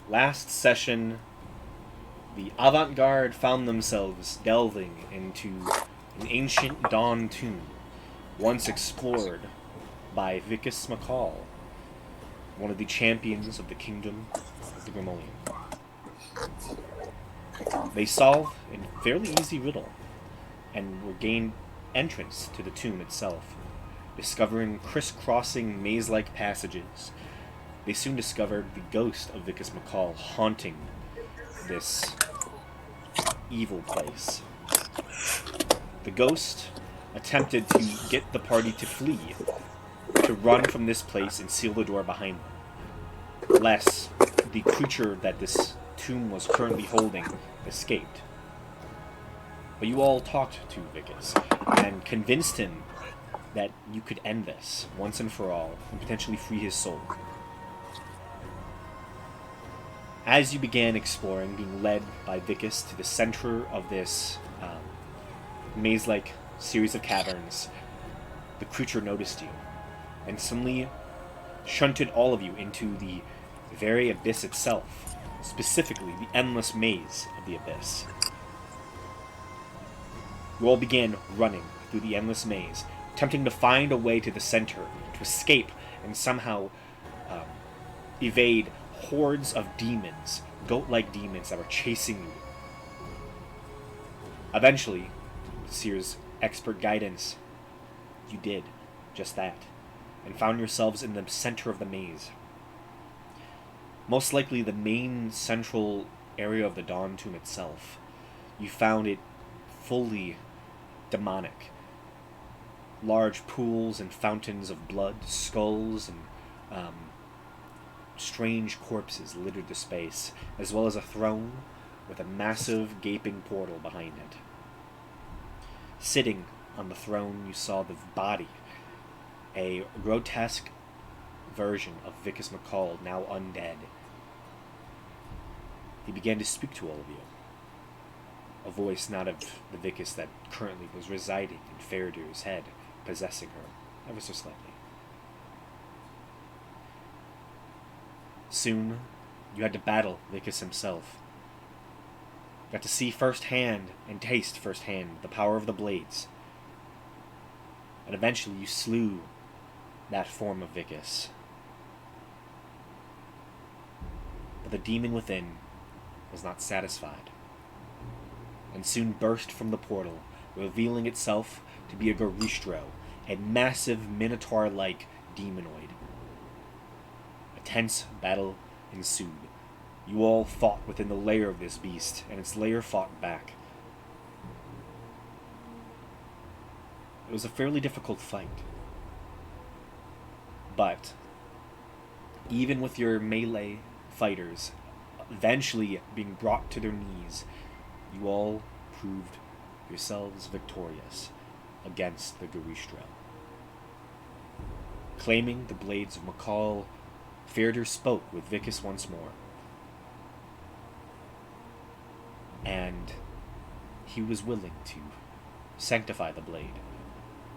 Last session, the avant-garde found themselves delving into an ancient Dawn tomb, once explored by Vicus McCall, one of the champions of the kingdom of the Grimolian. They solve a fairly easy riddle and regain entrance to the tomb itself, discovering crisscrossing maze-like passages. They soon discovered the ghost of Vicus McCall haunting this evil place. The ghost attempted to get the party to flee, to run from this place and seal the door behind them, lest the creature that this tomb was currently holding escaped. But you all talked to Vicus and convinced him that you could end this once and for all and potentially free his soul. As you began exploring, being led by Vicus to the center of this maze-like series of caverns, the creature noticed you and suddenly shunted all of you into the very abyss itself, specifically the endless maze of the abyss. You all began running through the endless maze, attempting to find a way to the center, to escape and somehow evade hordes of demons, goat-like demons that were chasing you. Eventually, with Seer's expert guidance, you did just that, and found yourselves in the center of the maze. Most likely the main central area of the Dawn Tomb itself. You found it fully demonic. Large pools and fountains of blood, skulls, and strange corpses littered the space, as well as a throne with a massive gaping portal behind it. Sitting on the throne, you saw the body, a grotesque version of Vicus McCall, now undead. He began to speak to all of you. A voice not of the Vicus that currently was residing in Faradir's head, possessing her ever so slightly. Soon, you had to battle Vicus himself. You got to see firsthand and taste firsthand the power of the blades. And eventually you slew that form of Vicus. But the demon within was not satisfied, and soon burst from the portal, revealing itself to be a Garistro, a massive minotaur-like demonoid. A tense battle ensued. You all fought within the lair of this beast, and its lair fought back. It was a fairly difficult fight. But even with your melee fighters eventually being brought to their knees, you all proved yourselves victorious against the Garistro. Claiming the blades of McCall, Faradir spoke with Vicus once more. And he was willing to sanctify the blade,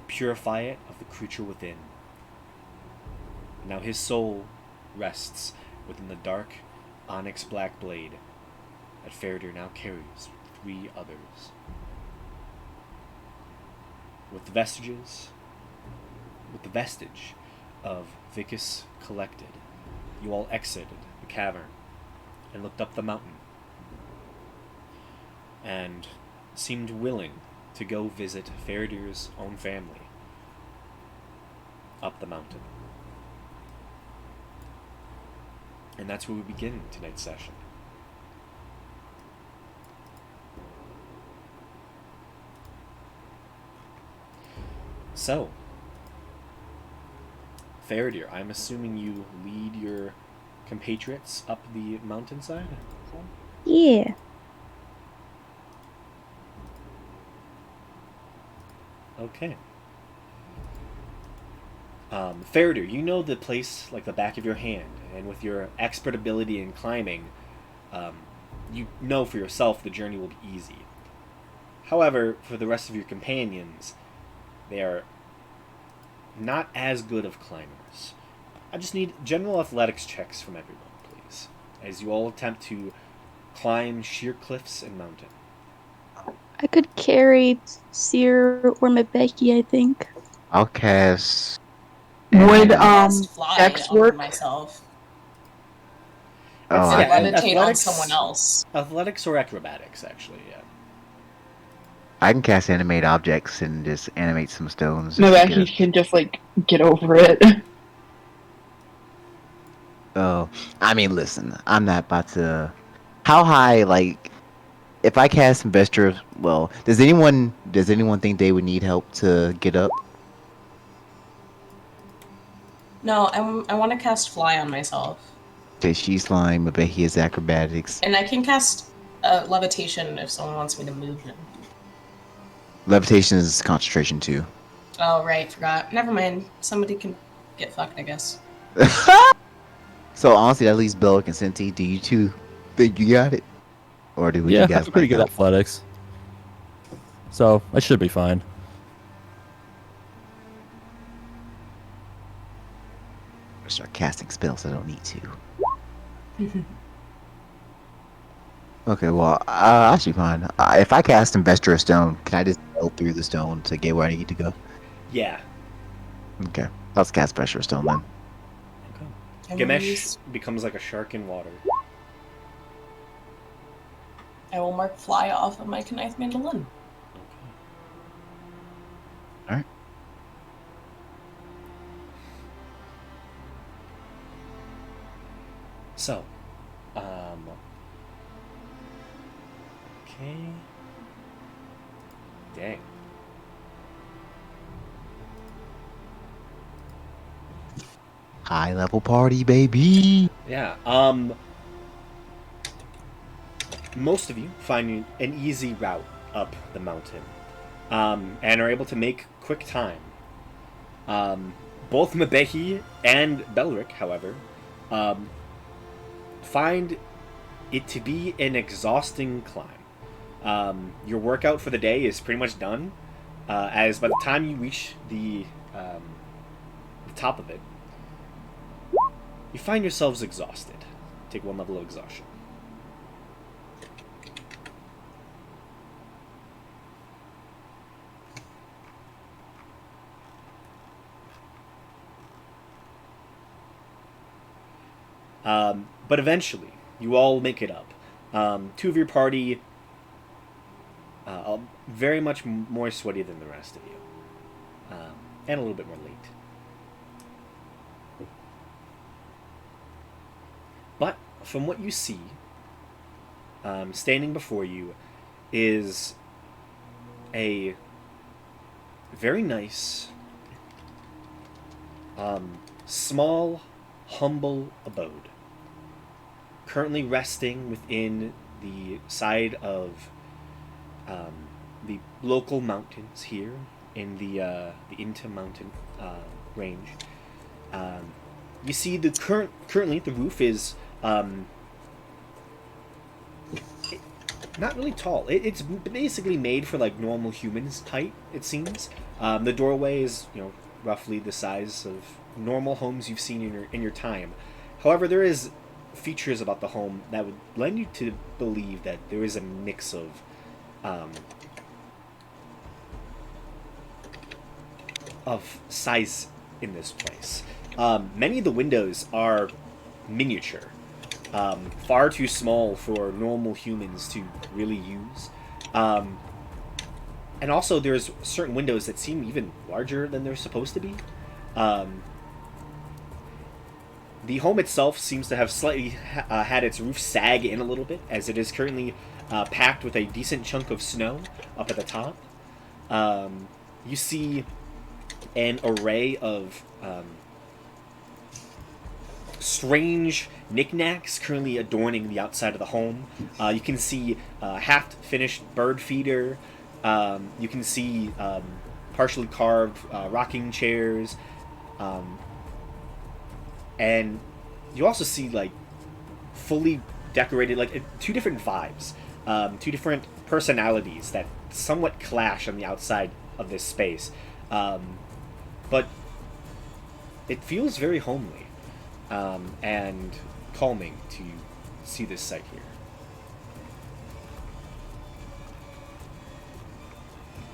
purify it of the creature within. Now his soul rests within the dark onyx black blade that Faradir now carries with 3 others. With the vestige of Vicus collected, you all exited the cavern and looked up the mountain, and seemed willing to go visit Faradir's own family up the mountain. And that's where we begin tonight's session. So, Faradir, I'm assuming you lead your compatriots up the mountainside? Yeah. Okay. Faradir, you know the place like the back of your hand, and with your expert ability in climbing, you know for yourself the journey will be easy. However, for the rest of your companions, they are not as good of climbers. I just need general athletics checks from everyone, please. as you all attempt to climb sheer cliffs and mountain. I could carry Seer or Mebeki, I think. I'll cast I animate can object. cast fly Dex on work? myself Oh, and I can levitate on someone else. Athletics or acrobatics, actually, yeah. cast animate objects and just animate some stones. No, just to that get he it. can just like get over it. Oh, I mean, listen, I'm not about to. How high? Like, if I cast Investor, well, does anyone think they would need help to get up? No, I want to cast fly on myself. Okay, she's flying, but he has acrobatics. And I can cast levitation if someone wants me to move them. Levitation is concentration too. Oh, right, forgot. Never mind. Somebody can get fucked, I guess. So honestly, that leaves Bellic and Senti. Do you two think you got it, or do Yeah, you guys I'm pretty like good at help? athletics. So I should be fine. I start casting spells I don't need to. Okay, well, I should be fine. If I cast Investor a stone, can I just go through the stone to get where I need to go? Yeah. Okay, let's cast Investor stone then. Okay. Gamesh becomes like a shark in water. I will mark fly off of my Knife Mandolin. Alright. So, okay. Dang. High level party, baby. Yeah. Most of you find an easy route up the mountain, and are able to make quick time. Both Mabehi and Belric, however, find it to be an exhausting climb. Your workout for the day is pretty much done, as by the time you reach the top of it, you find yourselves exhausted. Take 1 level of exhaustion. But eventually, you all make it up. 2 of your party very much more sweaty than the rest of you, and a little bit more late. But from what you see, standing before you is a very nice, small, humble abode, currently resting within the side of the local mountains here in the Inta mountain range. You see the currently the roof is not really tall. It's basically made for like normal humans height, it seems. The doorway is, roughly the size of normal homes you've seen in your time. However, there is features about the home that would lend you to believe that there is a mix of size in this place. Many of the windows are miniature, far too small for normal humans to really use. And also, there's certain windows that seem even larger than they're supposed to be. The home itself seems to have slightly had its roof sag in a little bit, as it is currently packed with a decent chunk of snow up at the top. You see an array of strange knickknacks currently adorning the outside of the home. You can see half-finished bird feeder. You can see partially carved rocking chairs. And you also see, like, fully decorated, like, 2 different vibes. 2 different personalities that somewhat clash on the outside of this space. But it feels very homely and calming to see this sight here.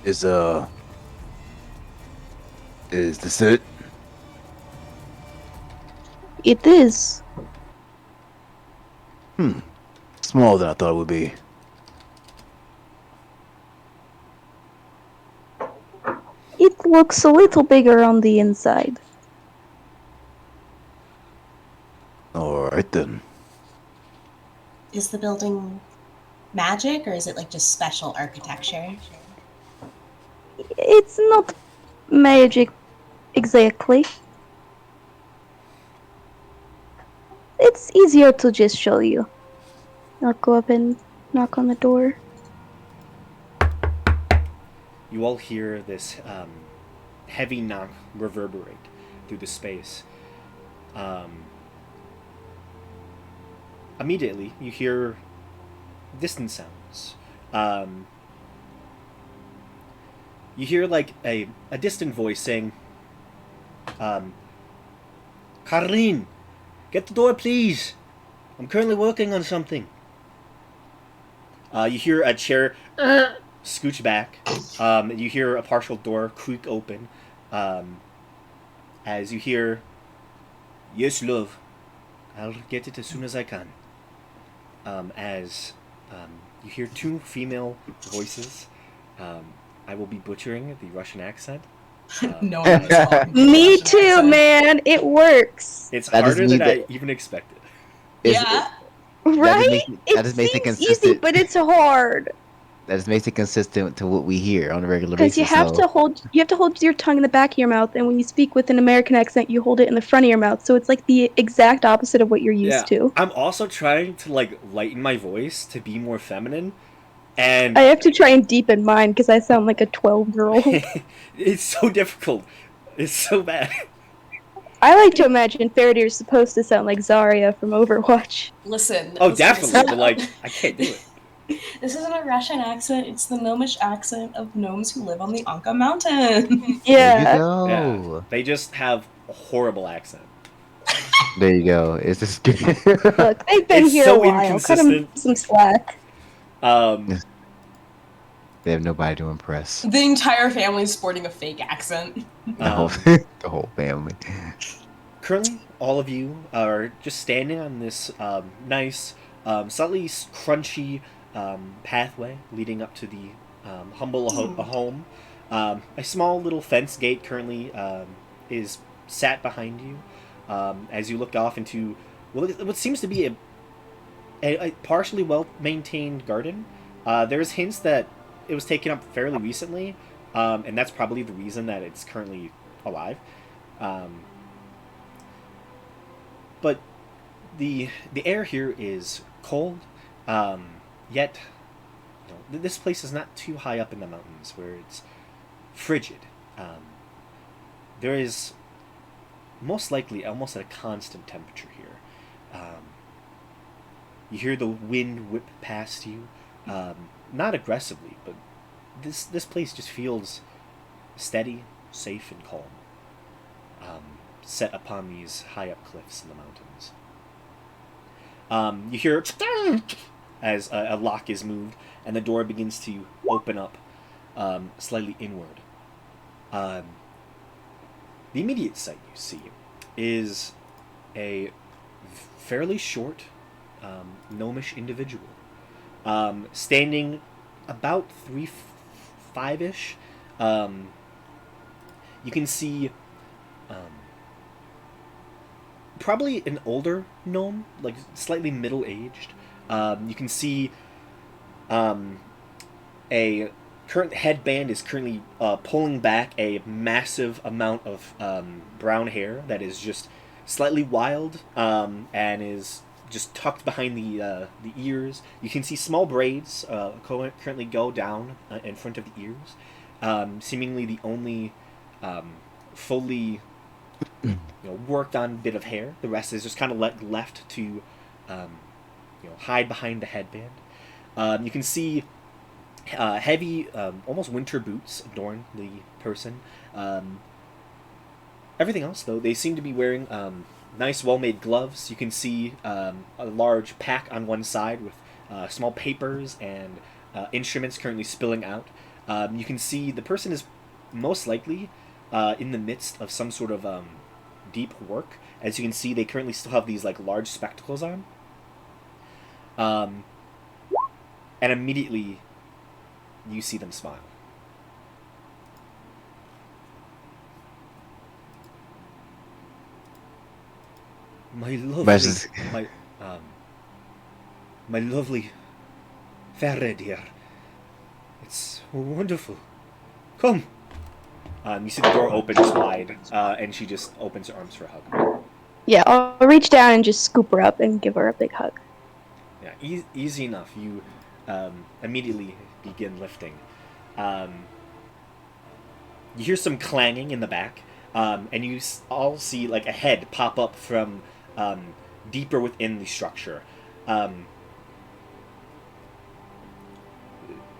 Is this it? It is. Smaller than I thought it would be. It looks a little bigger on the inside. Alright then. Is the building magic or is it like just special architecture? It's not magic exactly. It's easier to just show you. I'll go up and knock on the door. You all hear this heavy knock reverberate through the space. Immediately, you hear distant sounds. You hear like a distant voice saying, Carlene, get the door, please. I'm currently working on something. You hear a chair scooch back. You hear a partial door creak open. As you hear, yes, love. I'll get it as soon as I can. As you hear two female voices. I will be butchering the Russian accent. No one was talking to Me Russian too, accent. man. It works. It's That doesn't harder than mean I even expected. Yeah. Right? that just makes it seems easy, consistent. but it's hard. That just makes it consistent to what we hear on a regular Because basis. you have to hold your tongue in the back of your mouth, and when you speak with an American accent, you hold it in the front of your mouth. So it's like the exact opposite of what you're used to. I'm also trying to like lighten my voice to be more feminine, and I have to try and deepen mine because I sound like a 12-year-old. it's so difficult. It's so bad. I like to imagine Faraday is supposed to sound like Zarya from Overwatch. Listen. Oh, this definitely, is- but like I can't do it. This isn't a Russian accent. It's the gnomish accent of gnomes who live on the Anka Mountain. There you Yeah. go. Yeah, they just have a horrible accent. There you go. It's just good. Look, they've been It's here so a while. Cut them inconsistent. some slack. They have nobody to impress. The entire family's sporting a fake accent. The whole family. Currently, all of you are just standing on this nice, slightly crunchy pathway leading up to the humble home. A small little fence gate currently is sat behind you as you look off into what seems to be a partially well-maintained garden. There's hints that it was taken up fairly recently, and that's probably the reason that it's currently alive. But the air here is cold, yet this place is not too high up in the mountains where it's frigid. There is most likely almost at a constant temperature here. You hear the wind whip past you, not aggressively, but this place just feels steady, safe, and calm. Set upon these high up cliffs in the mountains. You hear as a lock is moved and the door begins to open up slightly inward. The immediate sight you see is a fairly short, gnomish individual standing about 3'5"-ish. You can see probably an older gnome, like slightly middle-aged. You can see a current headband is currently pulling back a massive amount of brown hair that is just slightly wild and is just tucked behind the ears. You can see small braids currently go down in front of the ears. Seemingly the only fully worked on bit of hair. The rest is just kind of left to hide behind the headband. You can see heavy, almost winter boots adorn the person. Everything else, though, they seem to be wearing nice, well-made gloves. You can see a large pack on one side with small papers and instruments currently spilling out. You can see the person is most likely in the midst of some sort of deep work. As you can see, they currently still have these like large spectacles on. And immediately, you see them smile. My lovely, Versus- um, my lovely Faradir. It's wonderful. Come. You see the door opens wide, and she just opens her arms for a hug. Yeah, I'll reach down and just scoop her up and give her a big hug. Yeah, easy enough. You immediately begin lifting. You hear some clanging in the back, and you all see like a head pop up from deeper within the structure.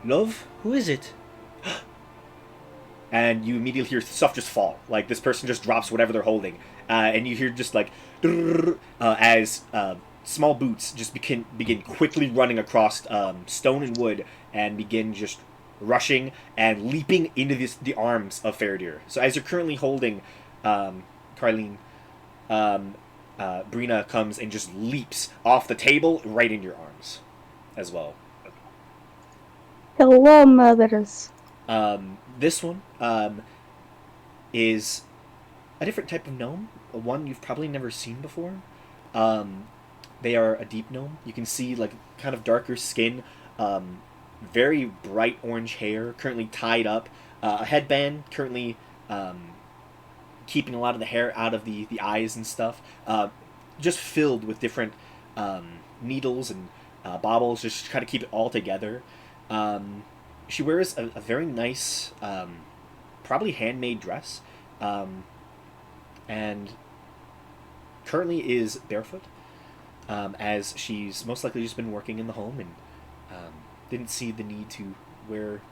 Love, who is it? And you immediately hear stuff just fall. Like this person just drops whatever they're holding, and you hear just like as small boots just begin quickly running across stone and wood and begin just rushing and leaping into the arms of Faradir. So as you're currently holding Carlene, Brina comes and just leaps off the table right in your arms as well. Hello, mothers. This one is a different type of gnome, one you've probably never seen before. They are a deep gnome. You can see like kind of darker skin, very bright orange hair, currently tied up, a headband currently keeping a lot of the hair out of the eyes and stuff, just filled with different needles and baubles, just to try to keep it all together. She wears a very nice, probably handmade dress, and currently is barefoot, as she's most likely just been working in the home and didn't see the need to wear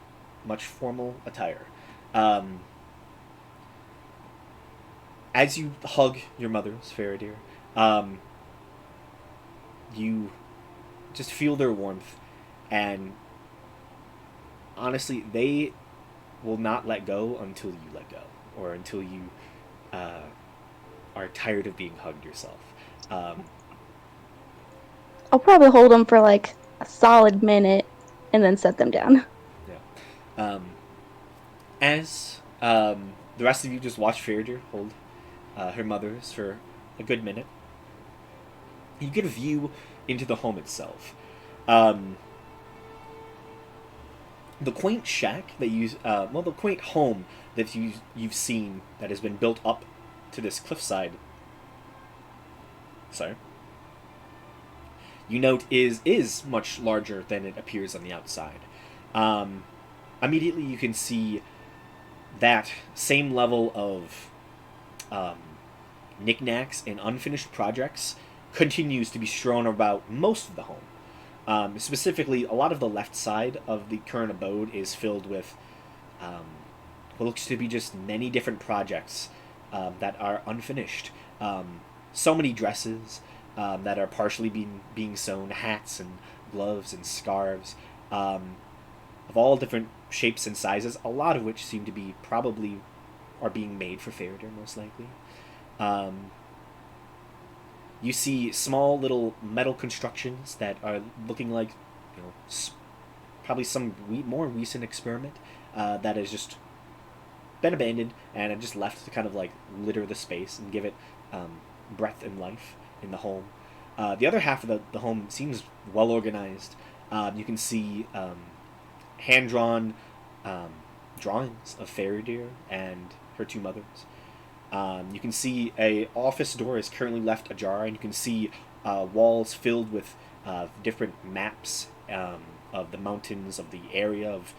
much formal attire. As you hug your mother's Faradir, you just feel their warmth, and honestly, they will not let go until you let go, or until you are tired of being hugged yourself. I'll probably hold them for like a solid minute and then set them down. As the rest of you just watch Faradir hold her mother's for a good minute, you get a view into the home itself. The quaint shack that the quaint home that you've seen that has been built up to this cliffside. Sorry. You note is much larger than it appears on the outside. Immediately you can see that same level of knickknacks and unfinished projects continues to be strewn about most of the home. Specifically, a lot of the left side of the current abode is filled with what looks to be just many different projects that are unfinished. So many dresses that are partially being sewn, hats and gloves and scarves of all different shapes and sizes, a lot of which seem to be probably are being made for Faradir, most likely. You see small little metal constructions that are looking like, probably some more recent experiment that has just been abandoned and have just left to kind of like litter the space and give it breath and life in the home. The other half of the home seems well organized. You can see hand-drawn drawings of Faradir and her two mothers. You can see a office door is currently left ajar, and you can see walls filled with different maps of the mountains of the area of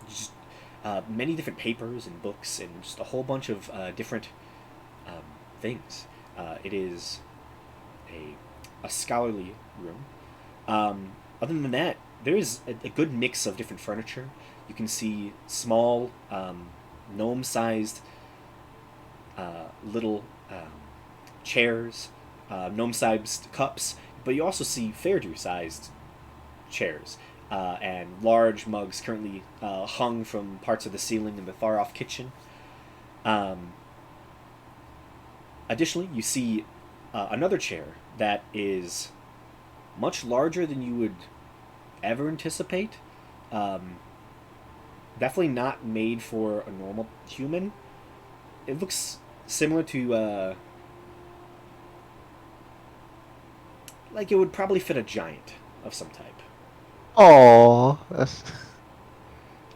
just many different papers and books and just a whole bunch of different things. It is a scholarly room. Other than that, there is a good mix of different furniture. You can see small, gnome-sized little chairs, gnome-sized cups, but you also see Fairdew-sized chairs and large mugs currently hung from parts of the ceiling in the far-off kitchen. Additionally, you see another chair that is much larger than you would ever anticipate. Definitely not made for a normal human. It looks similar to like it would probably fit a giant of some type. Oh, that's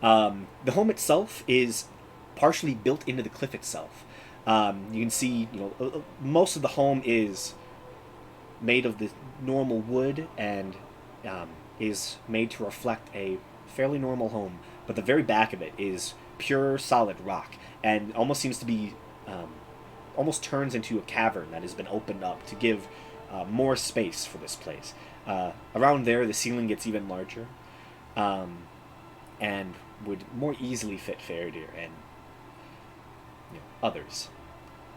The home itself is partially built into the cliff itself. You can see, most of the home is made of the normal wood and is made to reflect a fairly normal home. But the very back of it is pure solid rock and almost seems to be, almost turns into a cavern that has been opened up to give more space for this place. Around there, the ceiling gets even larger and would more easily fit Faradir and others.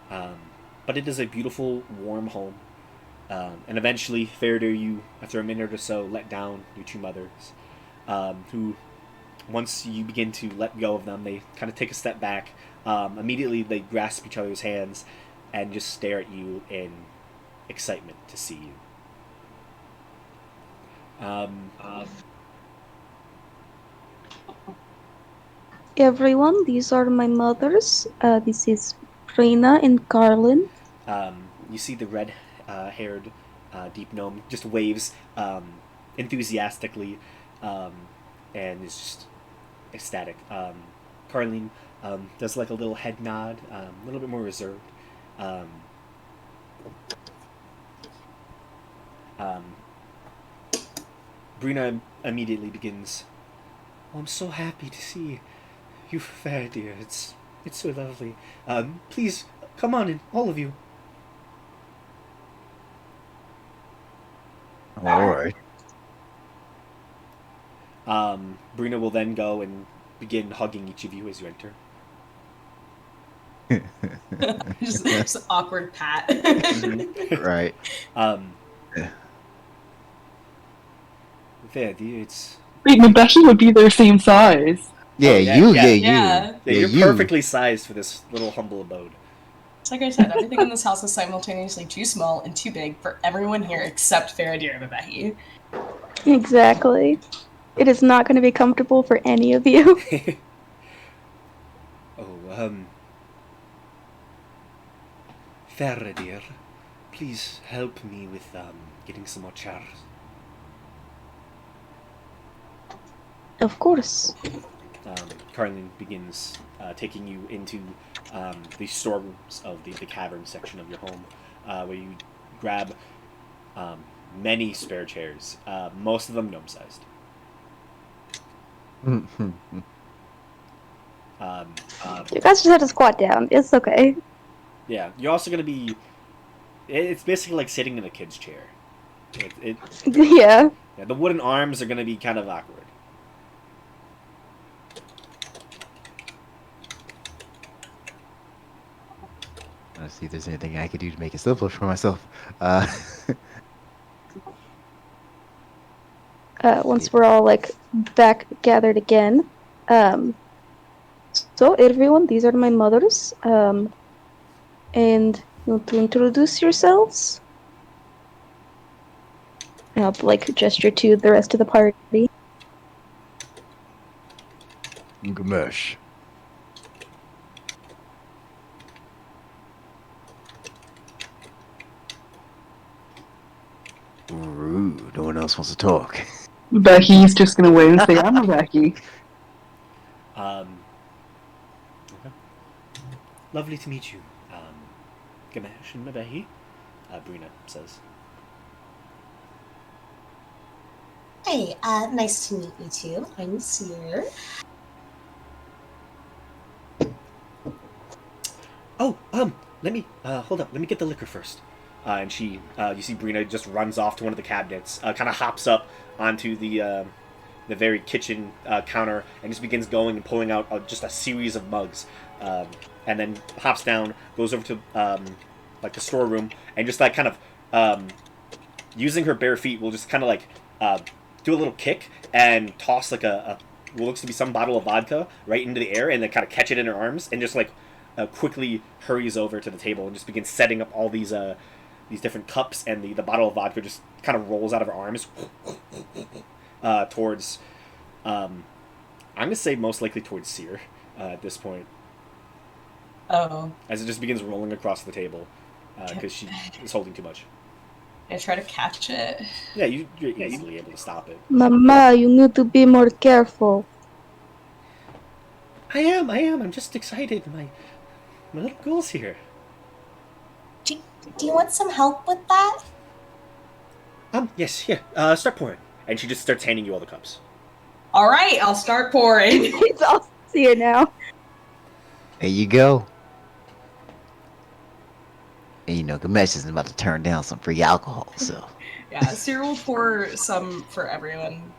But it is a beautiful, warm home. And eventually, Faradir, you, after a minute or so, let down your two mothers, who, once you begin to let go of them, they kind of take a step back. Immediately, they grasp each other's hands and just stare at you in excitement to see you. Everyone, these are my mothers. This is Reina and Carlin. You see the red-haired deep gnome just waves enthusiastically and is just ecstatic. Carlin does like a little head nod, a little bit more reserved. Brina immediately begins. Oh, I'm so happy to see you, Faradir. It's so lovely. Please come on in, all of you. all right. Brina will then go and begin hugging each of you as you enter. just an awkward pat. Right. Faradir, it's Wait, Mabeshi would be their same size. Yeah, Oh, yeah, you. yeah. Yeah, Yeah. you. you're you. perfectly sized for this little humble abode. It's like I said, everything in this house is simultaneously too small and too big for everyone here except Faradir and Mabehi. Exactly. It is not going to be comfortable for any of you. Oh, Faradir, please help me with getting some more chairs. Of course. Carlin begins taking you into the storerooms of the cavern section of your home, where you grab many spare chairs, most of them gnome-sized. You guys just have to squat down. It's okay. Yeah, you're also going to be... It's basically like sitting in a kid's chair. Yeah. Yeah, the wooden arms are going to be kind of awkward. Let's see if there's anything I could do to make it simpler for myself. Once we're all like back gathered again. So everyone, these are my mothers. And you want to introduce yourselves? I'll like gesture to the rest of the party. Gamesh. Rude. No one else wants to talk. Becky's just gonna wait and say, I'm a Becky. Okay. Lovely to meet you, Ganesh and Mabehi, Brina says. Hey, nice to meet you too. I'm Seer. Oh, let me, hold up, let me get the liquor first. And she, you see Brina just runs off to one of the cabinets, kind of hops up onto the very kitchen counter and just begins going and pulling out just a series of mugs and then hops down, goes over to like the storeroom, and just like kind of using her bare feet will just kind of like do a little kick and toss like a what looks to be some bottle of vodka right into the air, and then kind of catch it in her arms, and just like quickly hurries over to the table and just begins setting up all these different cups, and the bottle of vodka just kind of rolls out of her arms towards I'm gonna say most likely towards Seer at this point, Oh, as it just begins rolling across the table because she is holding too much. I try to catch it. Yeah, you're easily able to stop it. Mama, you need to be more careful. I am. I'm just excited. My little girl's here. Do you want some help with that? Yes, here. Start pouring. And she just starts handing you all the cups. All right, I'll start pouring. It's all here now. There you go. And you know, Gamesh is about to turn down some free alcohol, so. Yeah, Seer will pour some for everyone,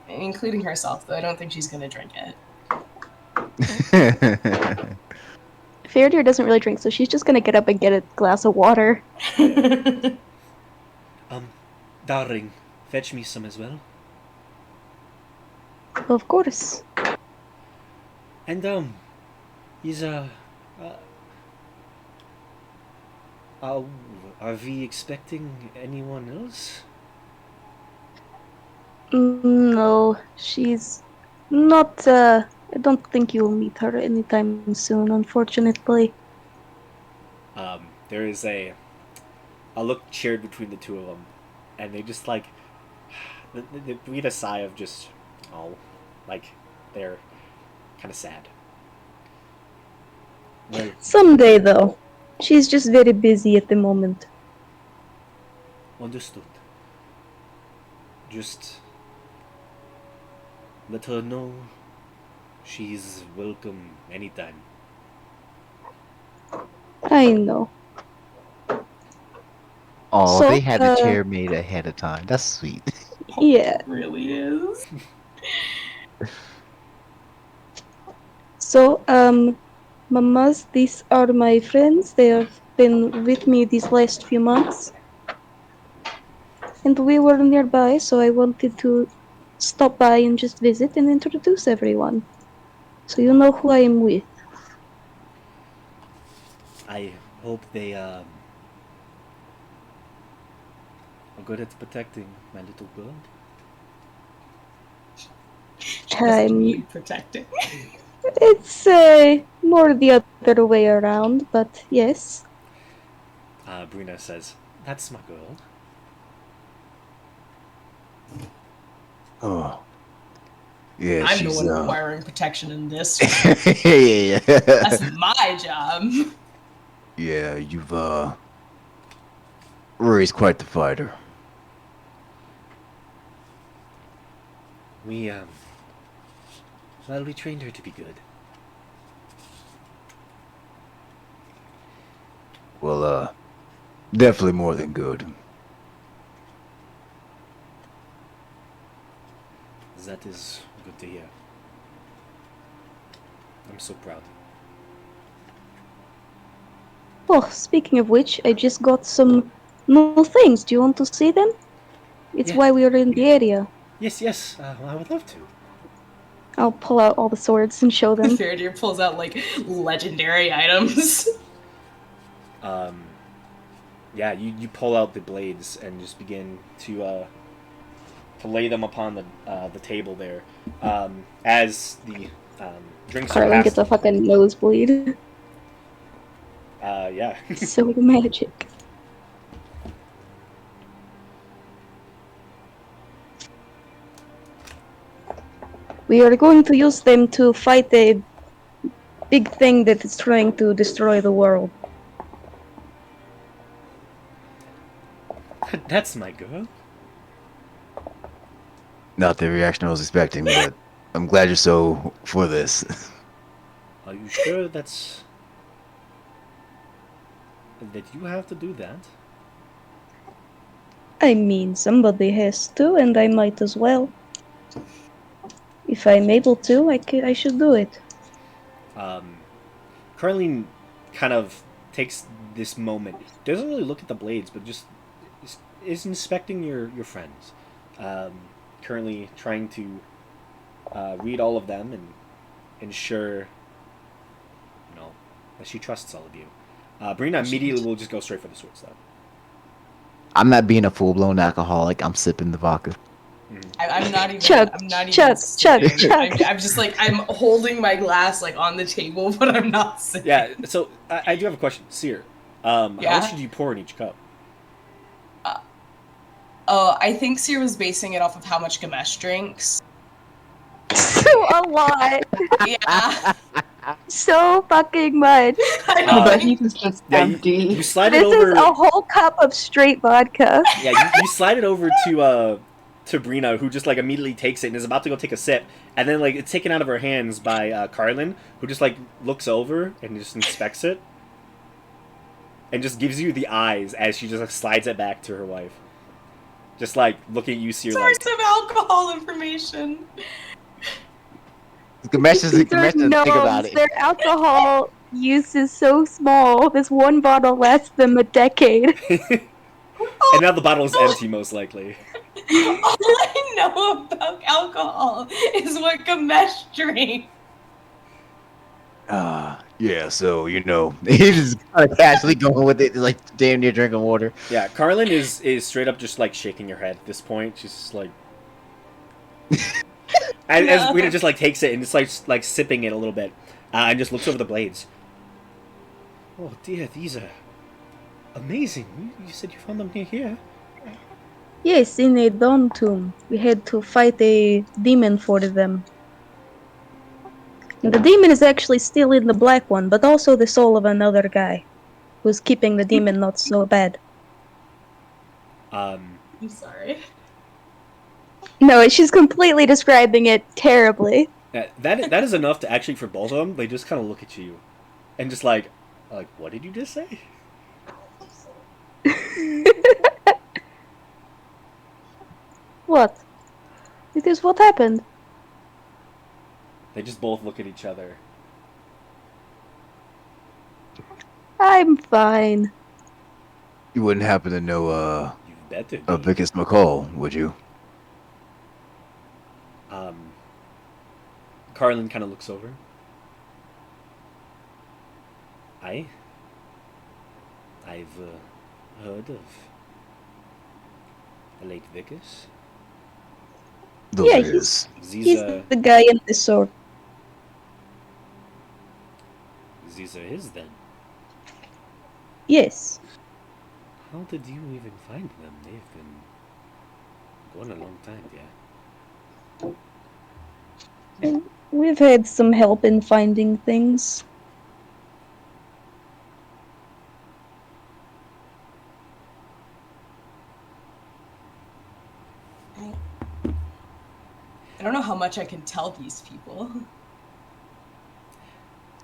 including herself, though I don't think she's going to drink it. Faradir doesn't really drink, so she's just gonna get up and get a glass of water. Darling, fetch me some as well. Of course. And, are we expecting anyone else? No, she's not, I don't think you'll meet her anytime soon, unfortunately. There is a look shared between the two of them, and they just like they breathe a sigh of just like they're kind of sad. Well, Someday, though. She's just very busy at the moment. understood. Just let her know she's welcome anytime. I know. Oh, So, they had the chair made ahead of time. That's sweet. Yeah. It really is. So, mamas, these are my friends. They have been with me these last few months. And we were nearby, so I wanted to stop by and just visit and introduce everyone. So you know who I am with. I hope they are good at protecting my little girl. She doesn't need protecting. It's more the other way around, but yes. Brina says, "That's my girl." Oh. Yeah, I'm the she's, one requiring protection in this. yeah. That's my job. Yeah, you've, Rory's quite the fighter. We trained her to be good. Well, definitely more than good. That is good to hear. I'm so proud. Oh, speaking of which, I just got some new things. Do you want to see them? It's Yeah. why we are in the area. Yes, I would love to. I'll pull out all the swords and show them. Faradir pulls out like legendary items. Yeah, you pull out the blades and just begin to lay them upon the table there. As the drinks are Carlin passed. gets a fucking nosebleed. Yeah. So magic. We are going to use them to fight a big thing that is trying to destroy the world. That's my girl. Not the reaction I was expecting, but I'm glad you're so for this. Are you sure that you have to do that? I mean, somebody has to, and I might as well. If I'm able to, I should do it. Carlene kind of takes this moment. Doesn't really look at the blades, but just is inspecting your friends. Currently trying to read all of them and ensure, that she trusts all of you. Brina immediately will just go straight for the swords, though. I'm not being a full blown alcoholic. I'm sipping the vodka. I'm not even. Chug, I'm not even. chug, chug, sipping. chug. I'm just like I'm holding my glass like on the table, but I'm not sipping. Yeah. So I do have a question, Seer. How Yeah? much should you pour in each cup? Oh, I think Seer was basing it off of how much Gamesh drinks. A lot. Yeah. So fucking much. I The know. Becky is just Yeah, empty. you slide it This over. is a whole cup of straight vodka. Yeah, you slide it over to Brina, who just like immediately takes it and is about to go take a sip, and then like it's taken out of her hands by Carlin, who just like looks over and just inspects it, and just gives you the eyes as she just like, slides it back to her wife, just like looking at you, Seer, like Source of alcohol information. Gamesh These are doesn't think about gnomes. it. Their alcohol use is so small. This one bottle lasts them a decade. and now the bottle is empty, most likely. All I know about alcohol is what Gamesh drinks. Yeah, so he's just kind of casually going with it, like damn near drinking water. Yeah, Carlin is straight up just like shaking her head at this point. She's just like. As Rita just like takes it and just like sipping it a little bit, and just looks over the blades. Oh dear, these are amazing. You said you found them near here. Yes, in a dawn tomb. We had to fight a demon for them. And the demon is actually still in the black one, but also the soul of another guy who's keeping the demon not so bad. I'm sorry. No, she's completely describing it terribly. That is enough to actually for both of them. They just kind of look at you, and just like what did you just say? What? It is what happened. They just both look at each other. I'm fine. You wouldn't happen to know You better. Vicus McCall, would you? Carlin kind of looks over. I've heard of the late Vicus. Those Yeah, are his. He's the guy in the sword. These are his then. Yes. How did you even find them? They've been gone a long time, yeah. We've had some help in finding things. I don't know how much I can tell these people.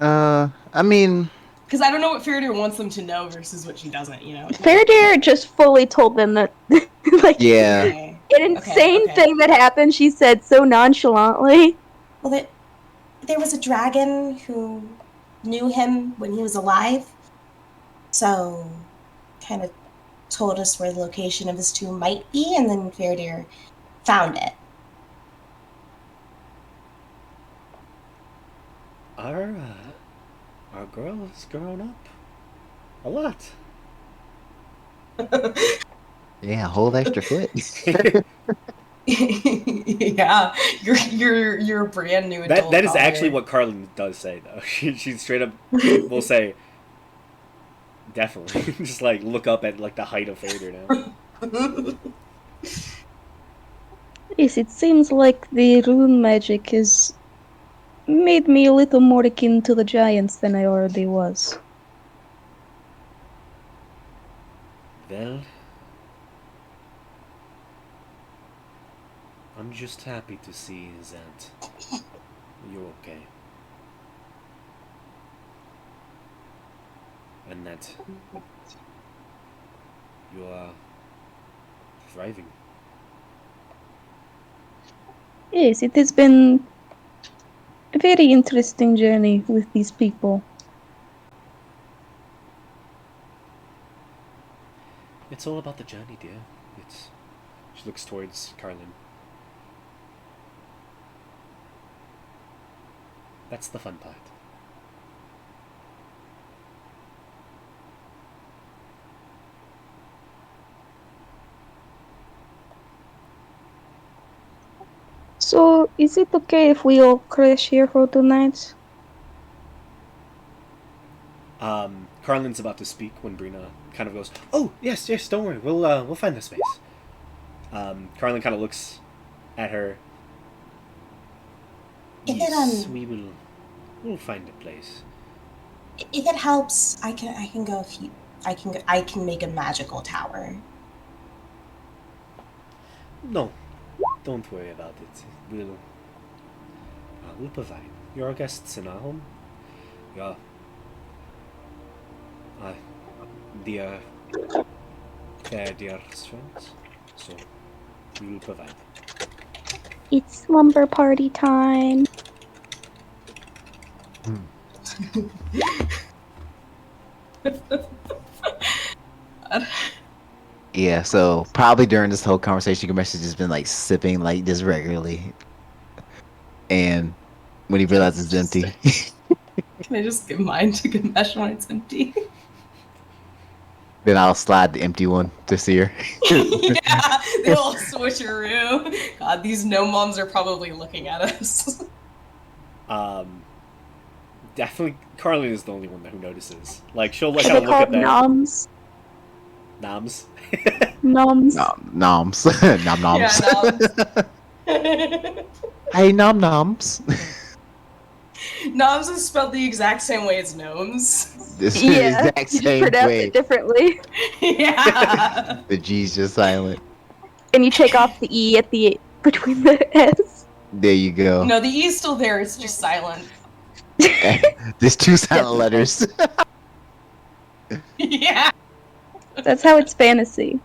I mean, Because I don't know what Faraday wants them to know versus what she doesn't, you know? Faraday just fully told them that, like, yeah. Okay. an insane okay. thing that happened, she said so nonchalantly. Well, there was a dragon who knew him when he was alive, so kind of told us where the location of his tomb might be, and then Faraday found it. Our girl has grown up a lot. Yeah, hold extra foot. Yeah, you're a brand new adult. That is daughter. actually what Carlin does say, though. She straight up will say, definitely. Just like look up at like the height of Fader now. Yes, it seems like the rune magic has made me a little more akin to the giants than I already was. Well, I'm just happy to see that you're okay. And that you are thriving. Yes, it has been a very interesting journey with these people. it's all about the journey, dear. It's. She looks towards Carlin. That's the fun part. So, is it okay if we all crash here for tonight? Carlin's about to speak when Brina kind of goes, "Oh, yes, yes, don't worry, we'll find the space." Carlin kind of looks at her. If Yes, it we'll find a place. if it helps, I can go if you I can make a magical tower. No, don't worry about it. We'll provide. You're our guests in our home. You're dear, fair dear friends. So we will provide. It's slumber party time. Yeah, so probably during this whole conversation, Gamesh has just been like sipping like this regularly, and when he realizes it's empty, Can I just give mine to Gamesh when it's empty? then I'll slide the empty one to Seer. Yeah, the old switcheroo. God, these gnome moms are probably looking at us. Definitely, Carlin is the only one who notices. Like she'll like They're kind of look called at that. noms. Noms. Noms. Noms, nom noms. Yeah, Hey, nom noms. Noms is spelled the exact same way as gnomes. This is Yeah, the exact you just same pronounce way. it differently. Yeah. The G's just silent. And you take off the E at the between the S. There you go. No, the E is still there, it's just silent. There's two silent letters. Yeah. That's how it's fantasy.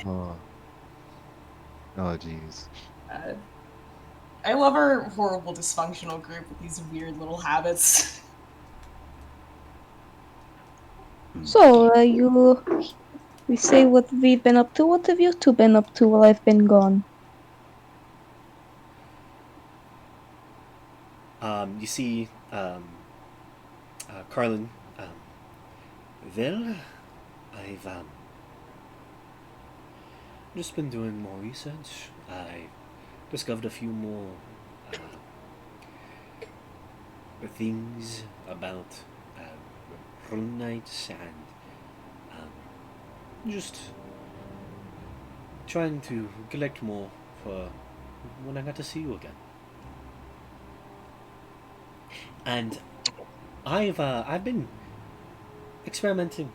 Oh, jeez. I love our horrible dysfunctional group with these weird little habits. So, we say what we've been up to. What have you two been up to while I've been gone? You see, Carlin. Well, I've just been doing more research. I discovered a few more things about Rune Knights and just trying to collect more for when I got to see you again. And I've been experimenting.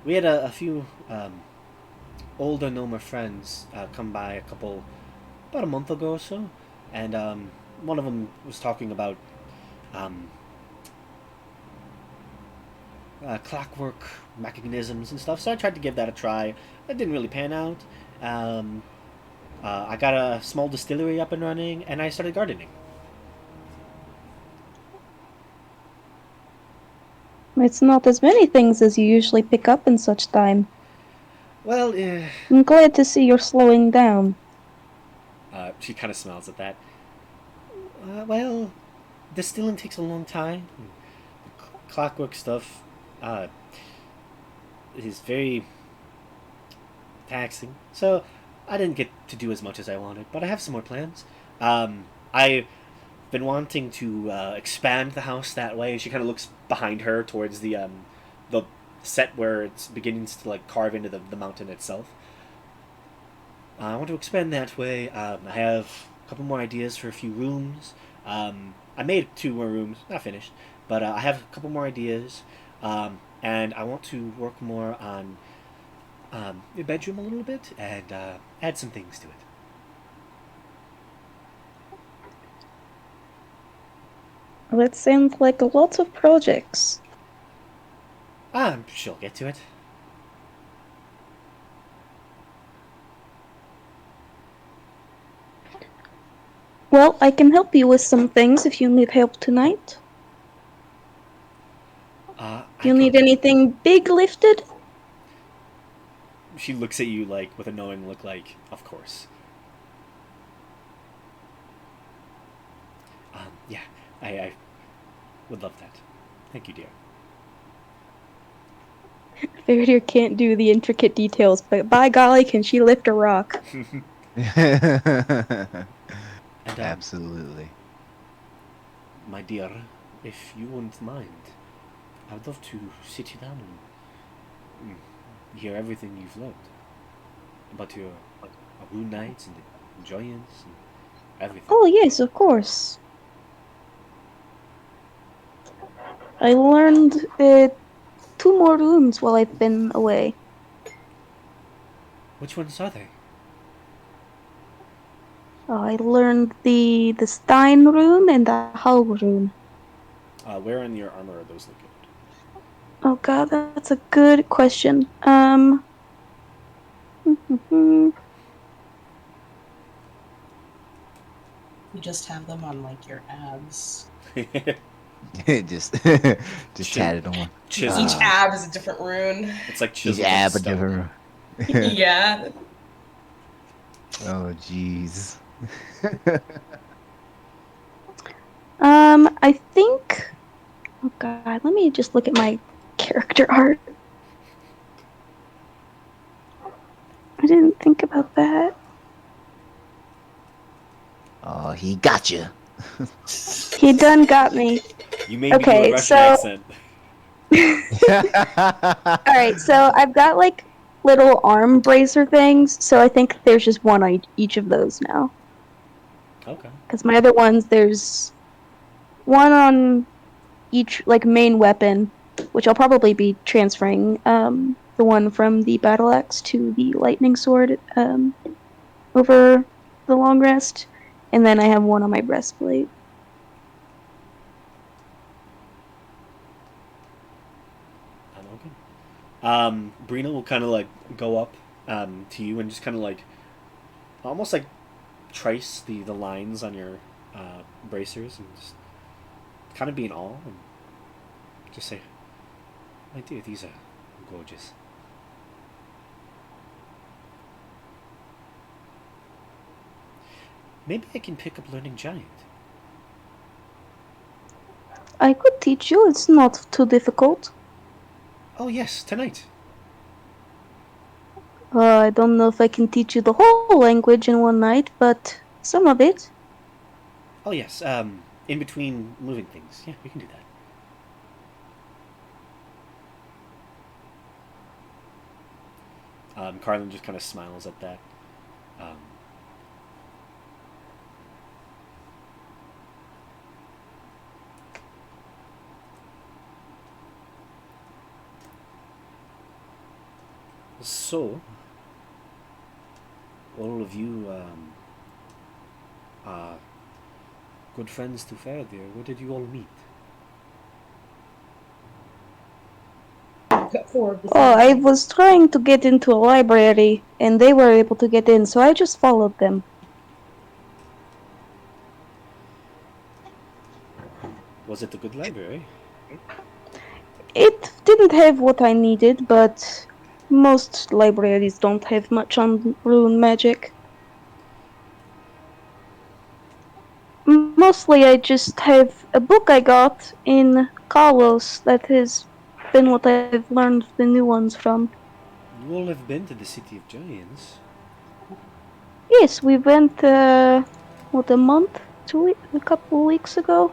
We had a few older Noma friends come by about a month ago or so, and one of them was talking about clockwork mechanisms and stuff. So I tried to give that a try. That didn't really pan out. I got a small distillery up and running, and I started gardening. It's not as many things as you usually pick up in such time. Well, I'm glad to see you're slowing down. she kind of smiles at that. Well, distilling takes a long time. Clockwork stuff is very taxing. So I didn't get to do as much as I wanted, but I have some more plans. I've been wanting to expand the house that way. She kind of looks behind her towards the set where it's beginning to like carve into the mountain itself. I want to expand that way. I have a couple more ideas for a few rooms. I made 2 more rooms, not finished, but I have a couple more ideas, and I want to work more on your bedroom a little bit and add some things to it. That sounds like lots of projects. I'm sure I'll get to it. Well, I can help you with some things if you need help tonight. You need anything big lifted? She looks at you like with a knowing look, like, of course. Yeah, I would love that. Thank you, dear. Faradir can't do the intricate details, but by golly, can she lift a rock? And Absolutely. my dear, if you wouldn't mind, I would love to sit you down and hear everything you've learned about your Rune Knights and the Giants and everything. Oh, yes, of course. I learned 2 more runes while I've been away. Which ones are they? I learned the Stein rune and the Hull rune. Where in your armor are those located? Oh god, that's a good question. You just have them on like your abs. just Shit. tatted on. Chisel. Each ab is a different rune. It's like Each chisel. ab a different. Yeah. Oh jeez. I think. Oh god, let me just look at my character art. I didn't think about that. Oh, he got you. He done got me. You made me do Okay, a Russian so- accent. Alright, so I've got like little arm bracer things, so I think there's just one on each of those now. Okay. Because my other ones, there's one on each like main weapon, which I'll probably be transferring the one from the battle axe to the lightning sword over the long rest, and then I have one on my breastplate. Okay. Brina will kind of like go up to you and just kind of like almost like trace the lines on your bracers and just kind of be in awe and just say, "My dear, these are gorgeous." Maybe I can pick up learning giant. I could teach you, it's not too difficult. Oh yes, tonight. I don't know if I can teach you the whole language in one night, but some of it. Oh yes. In between moving things. Yeah, we can do that. Carlin just kind of smiles at that. So, all of you are good friends to Faradir. Where did you all meet? Oh, I was trying to get into a library, and they were able to get in, so I just followed them. Was it a good library? It didn't have what I needed, but most libraries don't have much on rune magic. Mostly I just have a book I got in Carlos that has been what I've learned the new ones from. You all have been to the City of Giants. Yes, we went, a couple weeks ago?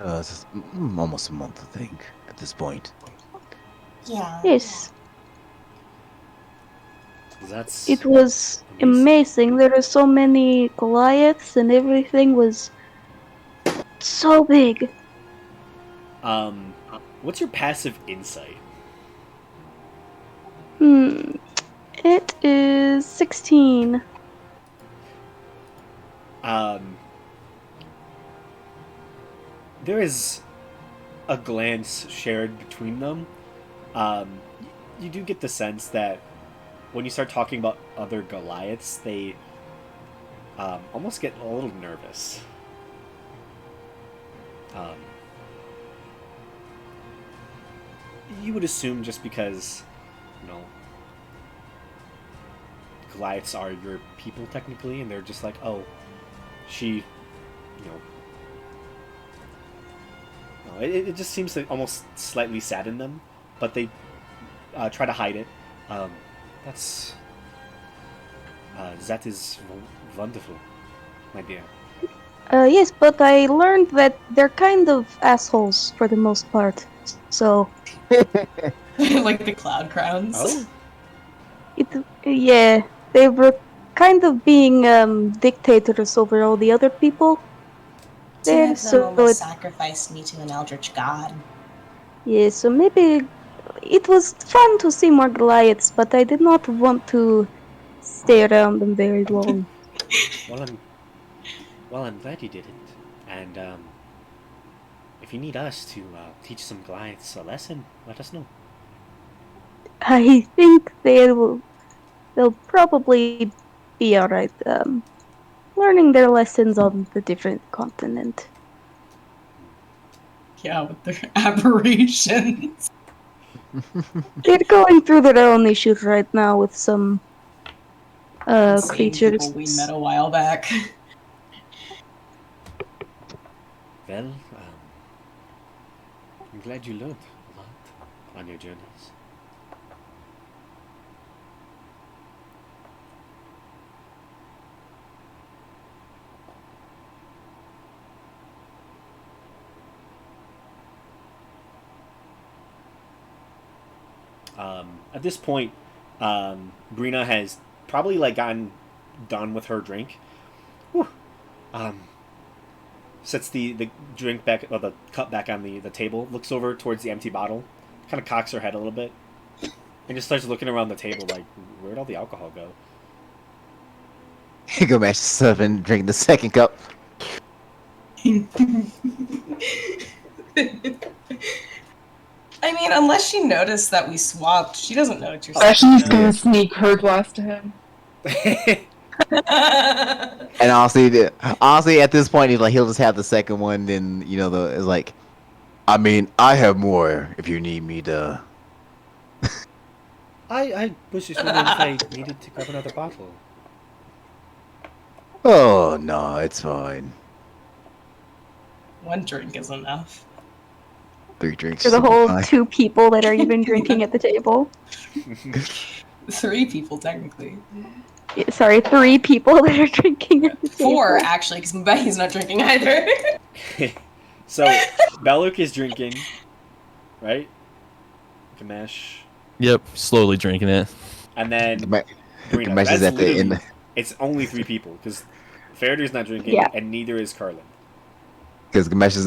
It's almost a month, I think, at this point. Yeah. Yes. That's It was amazing. There were so many Goliaths and everything was so big. What's your passive insight? It is 16. There is a glance shared between them. You do get the sense that when you start talking about other Goliaths, they almost get a little nervous. you would assume just because, you know, Goliaths are your people technically, and they're just like, oh, she, you know. No, it just seems to almost slightly sadden them, but they try to hide it. That's that is wonderful, my dear. Yes, but I learned that they're kind of assholes for the most part. So, Like the cloud crowns. Oh, yeah, they were kind of being dictators over all the other people. Two There, of them so almost it, sacrificed me to an eldritch god. yeah, so maybe it was fun to see more Goliaths, but I did not want to stay around them very long. well, I'm glad you did it, and if you need us to teach some Goliaths a lesson, let us know. I think they'll probably be alright. Learning their lessons on the different continent. Yeah, with their aberrations. They're going through their own issues right now with some Insane creatures. people we met a while back. Well, I'm glad you learned a lot on your journeys. At this point, Brina has probably like gotten done with her drink. Whew. Sets the drink back, or the cup back on the table, looks over towards the empty bottle, kind of cocks her head a little bit, and just starts looking around the table like, where'd all the alcohol go? Go match yourself and drink the second cup. I mean, unless she noticed that we swapped, she doesn't know what you're Ashley's saying. gonna sneak her glass to him. And honestly, at this point, he'll just have the second one. Then it's like, I mean, I have more if you need me to. I was just wondering if I needed to grab another bottle. Oh no, it's fine. One drink is enough. 3 drinks. For the should be whole fine. 2 people that are even drinking at the table. 3 people, technically. Yeah, sorry, 3 people that are drinking at the table. 4, actually, because Becky's not drinking either. So, Belluc is drinking, right? Gamesh. Yep, slowly drinking it. And then Gamesh Brina. is That's at the literally- end It's only 3 people, because Faradir's not drinking, Yeah. and neither is Carlin. because Gamesh is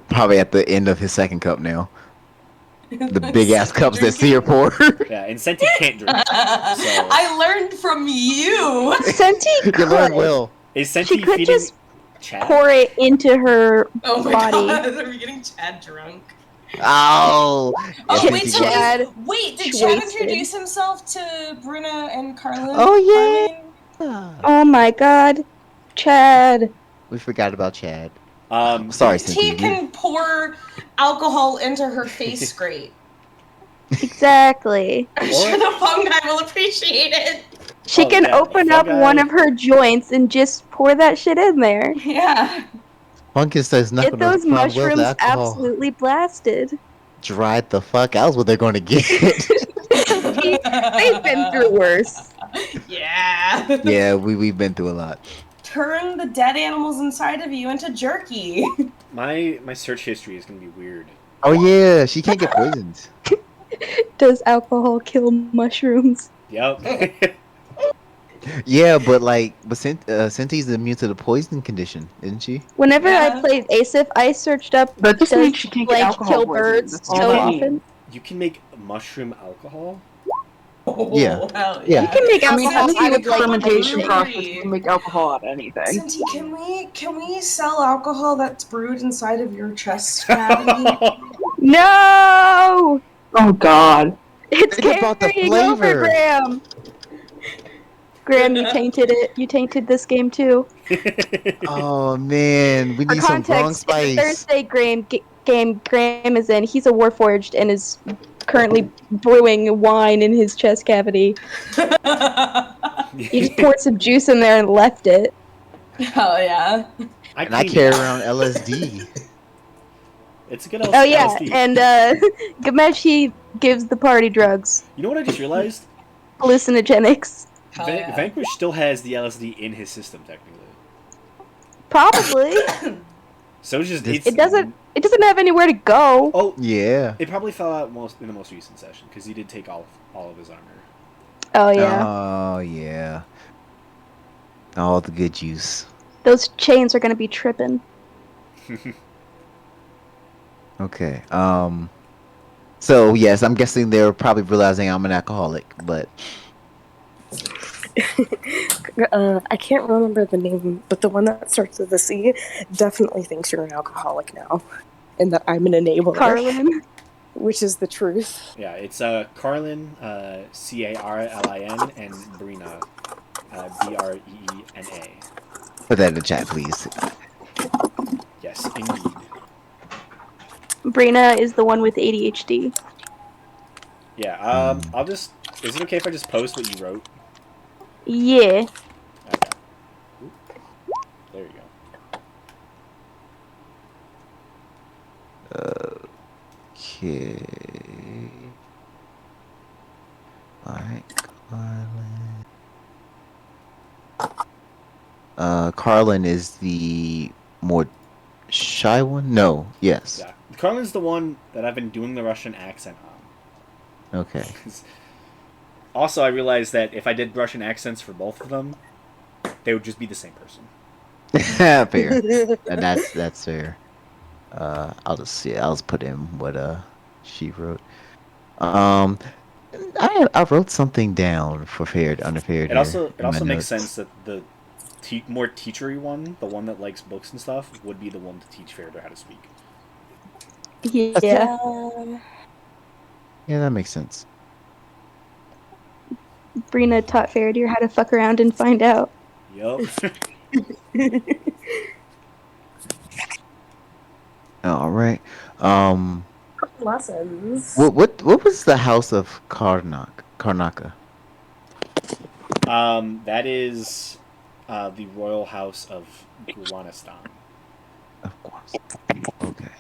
probably at the end of his second cup now. The big ass cups that Seer pour. Yeah, and Senti can't drink. I learned from you. Senti You could. learn well. Is Senti She could feeding just Chad? pour it into her Oh my body. god, are we getting Chad drunk? Oh. Oh, Yeah, wait, Senti so got- Chad wait, did Chad wasted. introduce himself to Bruna and Carlin? Oh, yeah. Carlin? Oh my god. Chad. We forgot about Chad. Sorry. Sorry, He Cynthia. can pour alcohol into her face scrape. Exactly. I'm sure the fungi will appreciate it. She Oh, can yeah, open up fungi. one of her joints and just pour that shit in there. Yeah. Fungus does not Get those mushrooms absolutely blasted. dried the fuck out is what they're going to get. They've been through worse. Yeah. Yeah, we've been through a lot. Turn the dead animals inside of you into jerky. My search history is gonna be weird. Oh yeah, she can't get poisoned. Does alcohol kill mushrooms? Yep. Yeah, but Cinti's immune to the poison condition, isn't she? Whenever I Yeah. played Asif, I searched up That just does means she can't get like alcohol kill poisoning. birds That's all so I need. often. You can make mushroom alcohol? Oh, Yeah. hell Yeah. You can make I mean, alcohol honestly, out with of like fermentation anything. process, you can make alcohol out of anything. Cinti, can we sell alcohol that's brewed inside of your chest cavity? No! Oh god. It's Think about the carrying over, flavor. Graham. Graham, you tainted it. You tainted this game too. Oh man, we For need some wrong context, in the spice. Thursday game Graham is in. He's a Warforged and is currently brewing wine in his chest cavity. He just poured some juice in there and left it. Hell yeah. And I cleaned carry it. around LSD. It's a good Oh yeah, LSD. and Gameshi gives the party drugs, You know what I just realized? hallucinogenics. Hell yeah. Vanquish still has the LSD in his system, technically. Probably. So it's just This- it's, It doesn't have anywhere to go. Oh, Yeah. it probably fell out in the most recent session because he did take all of his armor. Oh yeah. Oh yeah. All the good juice. Those chains are gonna be tripping. Okay. So yes, I'm guessing they're probably realizing I'm an alcoholic, but I can't remember the name, but the one that starts with a C definitely thinks you're an alcoholic now, and that I'm an enabler, Carlin. which is the truth. Yeah, it's Carlin, Carlin, and Brina, Breena. put that in the chat, please. Yes, indeed. Brina is the one with ADHD. Yeah. I'll just. Is it okay if I just post what you wrote? Yeah. Okay. Oop. There you go. Okay. Alright, Carlin. Carlin is the more shy one? No. Yes. Yeah. Carlin's the one that I've been doing the Russian accent on. Okay. Also, I realized that if I did Russian accents for both of them, they would just be the same person. Fair. And that's fair. I'll just put in what she wrote. I wrote something down for under fair. It also makes sense that the more teachery one, the one that likes books and stuff, would be the one to teach Faradar how to speak. Yeah. Yeah, that makes sense. Brina taught Faraday how to fuck around and find out. Yup. All right. Lessons. What was the house of Karnaka? That is the royal house of Guanistan. Of course. Okay.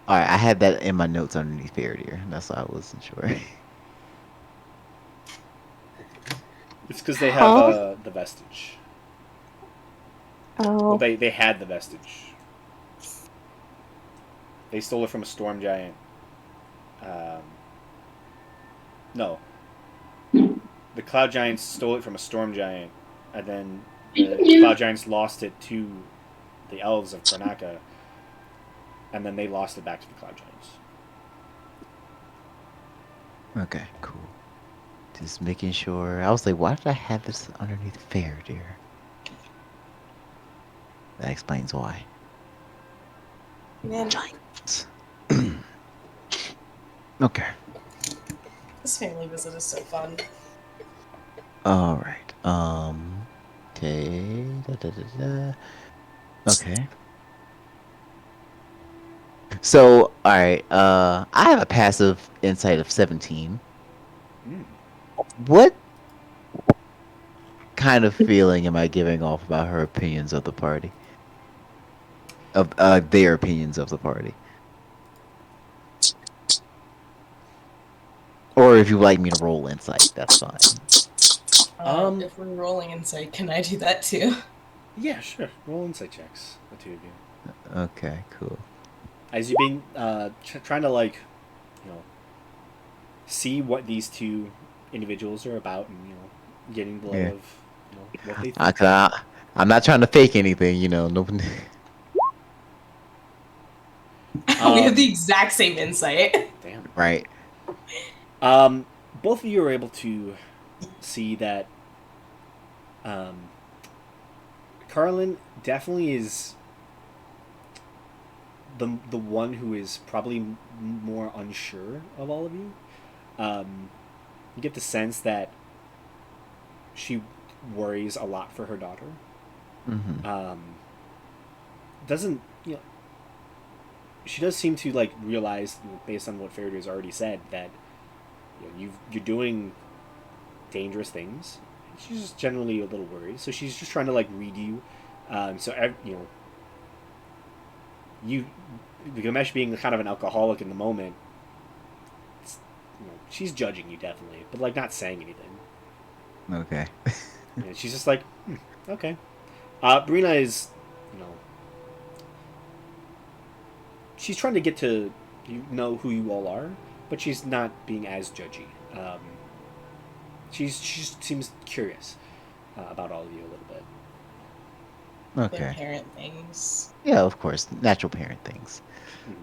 All right, I had that in my notes underneath Faraday. That's why I wasn't sure. It's because they have Huh? the vestige. Oh. Well, they had the vestige. They stole it from a storm giant. No. The cloud giants stole it from a storm giant, and then the cloud giants lost it to the elves of Karnaka, and then they lost it back to the cloud giants. Okay, cool. Just making sure. I was like, why did I have this underneath Faraday? That explains why. Man, Giants. Okay. this family visit is so fun. All right. Okay. Okay. So, all right. I have a passive insight of 17. Mm. What kind of feeling am I giving off about her opinions of the party? Of their opinions of the party? Or if you'd like me to roll insight, that's fine. If we're rolling insight, can I do that too? Yeah, sure. Roll insight checks, the two of you. Okay, cool. As you've been trying to see what these two individuals are about, and getting the lay Yeah. of what they think. I'm not trying to fake anything, No. We have the exact same insight. Damn. Right. Both of you are able to see that Carlin definitely is the one who is probably more unsure of all of you. You get the sense that she worries a lot for her daughter. Mm-hmm. Doesn't she does seem to like realize, based on what Faraday has already said, that you're doing dangerous things. She's just generally a little worried, so she's just trying to like read you. You, Gamesh being kind of an alcoholic in the moment, she's judging you definitely, but like not saying anything. Okay. And she's just like, okay. Brina is, she's trying to get to who you all are, but she's not being as judgy. She seems curious about all of you a little bit. Good Okay. parent things. Yeah, of course. Natural parent things. Mhm.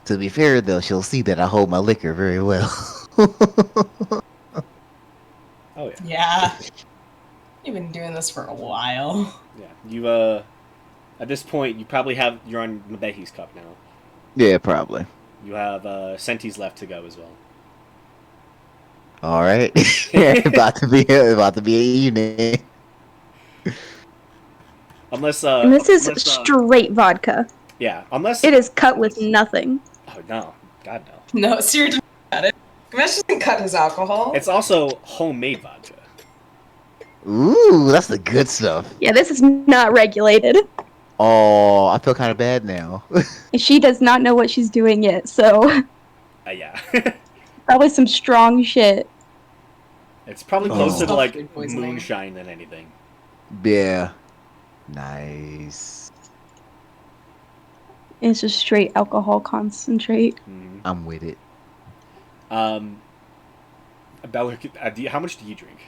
To be fair, though, she'll see that I hold my liquor very well. Oh yeah, Yeah. You've been doing this for a while. yeah. You at this point you're on Mabehi's cup now. Yeah, probably. You have Senti's left to go as well. All right. about to be an evening. Unless And this is unless, straight vodka. yeah, unless It is cut with nothing. oh no, God no. No, seriously, got it. Gamesh doesn't cut his alcohol. It's also homemade vodka. Ooh, that's the good stuff. Yeah, this is not regulated. Oh, I feel kind of bad now. And she does not know what she's doing yet, so Yeah. probably some strong shit. It's probably Oh. closer to like Food poisoning. moonshine than anything. Yeah. Nice. It's just straight alcohol concentrate. Mhm. I'm with it. Bella, how much do you drink?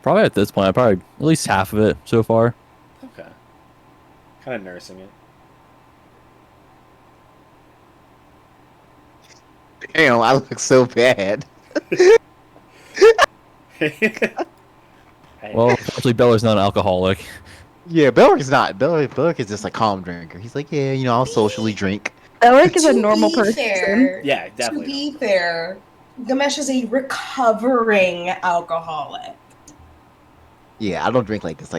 Probably at this point, I probably at least half of it so far. Okay. Kind of nursing Damn, I look so bad. it. Hey, Well, actually, Bella's not an alcoholic. Yeah, Belrick's not. Belrick is just a calm drinker. He's like, yeah, I'll socially drink. Belric is a To normal be person. fair, yeah, to definitely. be fair, Gamesh is a recovering alcoholic. Yeah, I don't drink like this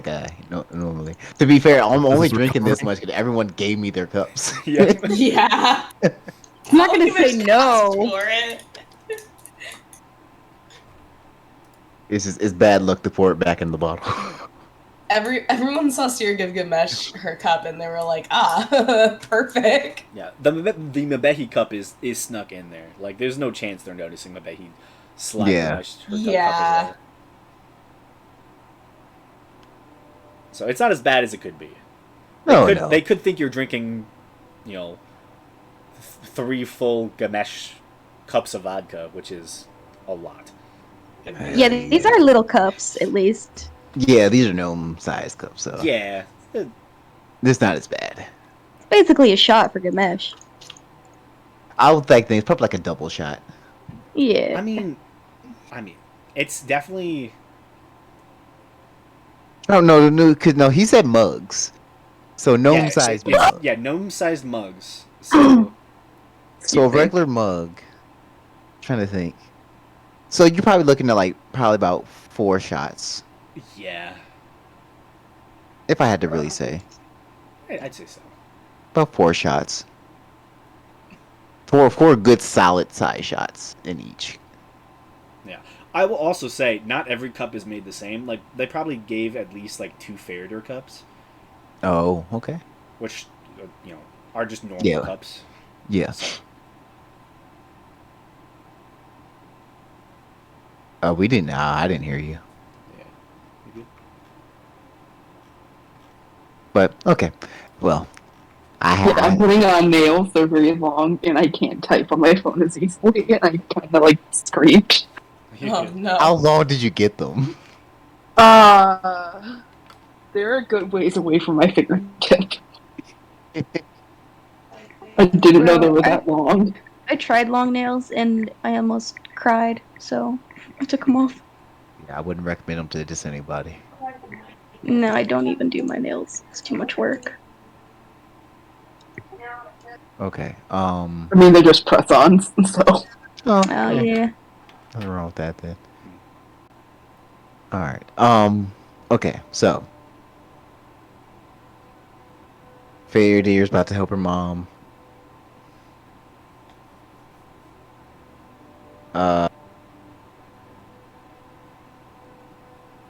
normally. To be fair, I'm only is drinking this recovering. much because everyone gave me their cups. Yeah. Yeah. I'm not gonna Gamesh say asked no. for it. It's bad luck to pour it back in the bottle. Everyone saw Seer give Gamesh her cup, and they were like, "Ah, perfect." Yeah, the Mabehi cup is snuck in there. Like, there's no chance they're noticing Mabehi slide Yeah. her cup Yeah. as well. So it's not as bad as it could be. No. They could think you're drinking, 3 full Gamesh cups of vodka, which is a lot. Yeah, these are little cups, at least. Yeah, these are gnome-sized cups, so Yeah. it's not as bad. It's basically a shot for Gamesh. I would think it's probably like a double shot. Yeah. I mean, it's definitely. Oh no, because he said mugs, so gnome-sized yeah, mug. yeah, gnome-sized mugs. So So a regular mug. Trying to think. So you're probably looking at probably about 4 shots, yeah, if I had to really say. I'd say so. About 4 shots. Four good solid size shots in each. Yeah, I will also say not every cup is made the same. Like they probably gave at least like 2 Faraday cups, Oh, okay. which are just normal Yeah. cups. Yeah. So, We didn't. I didn't hear you. yeah. You good? But okay. Well, I Yeah, I'm have. putting on nails. They're very long, and I can't type on my phone as easily, and I kind of screeched. You Oh good? no. How long did you get them? They're a good ways away from my fingertip. I didn't know they were that long. I tried long nails and I almost cried, so I took them off. Yeah, I wouldn't recommend them to just anybody. No, I don't even do my nails. It's too much work. Okay. I mean, they're just press-ons, so. Oh, yeah. Nothing wrong with that then. All right. Okay. So Faradir's about to help her mom.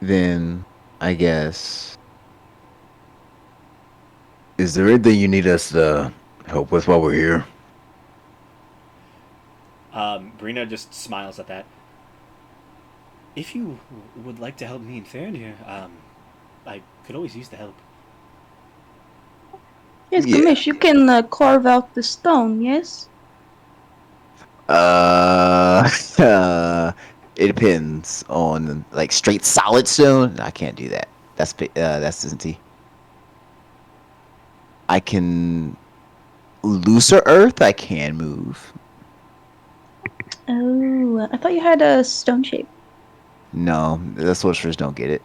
Then I guess. Is there anything you need us to help with while we're here? Brina just smiles at that. If you would like to help me and Faradir, I could always use the help. Yes, Yeah. Kamish, you can carve out the stone, yes? It depends on like straight solid stone. I can't do that. That's Cincy. I can looser earth. I can move. Oh, I thought you had a stone shape. No, the sorcerers don't get it.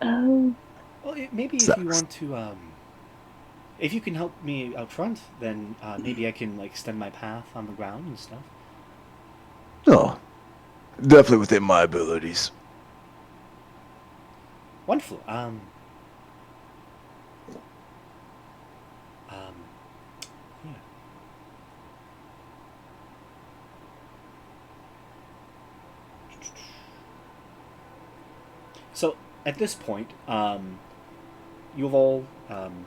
Oh, Well, maybe if Sucks. you want to, if you can help me out front, then maybe I can like extend my path on the ground and stuff. Oh, definitely within my abilities. Wonderful. Yeah. So at this point, you've all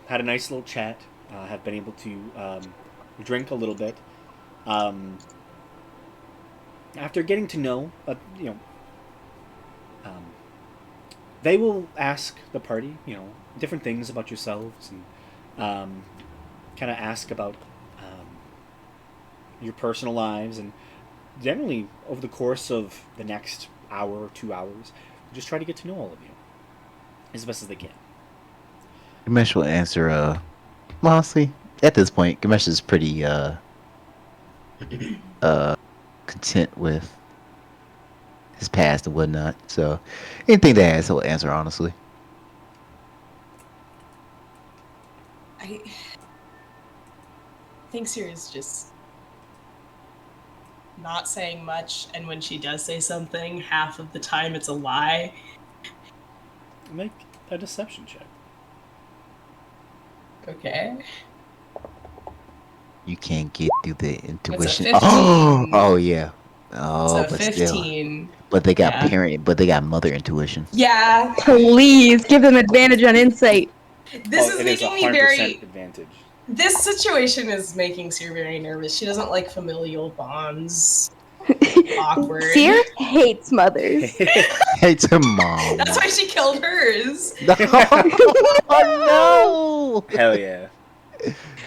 had a nice little chat, have been able to drink a little bit. After getting to know, they will ask the party, different things about yourselves and kind of ask about your personal lives, and generally over the course of the next hour or 2 hours, just try to get to know all of you as best as they can. Gamesh will answer. Honestly, at this point, Gamesh is pretty content with his past and whatnot. So anything they ask, he'll answer honestly. I think Siri's just not saying much, and when she does say something, half of the time it's a lie. Make a deception check. Okay. You can't get through the intuition. 15. Oh yeah. Oh, So but 15. still. But they got Yeah. parent. But they got mother intuition. Yeah. please give them advantage on insight. This is it is making me 100% very. advantage. This situation is making Siri very nervous. She doesn't like familial bonds. Awkward. Seer hates mothers. Hey, to mom. That's why she killed hers. Oh no! Hell yeah.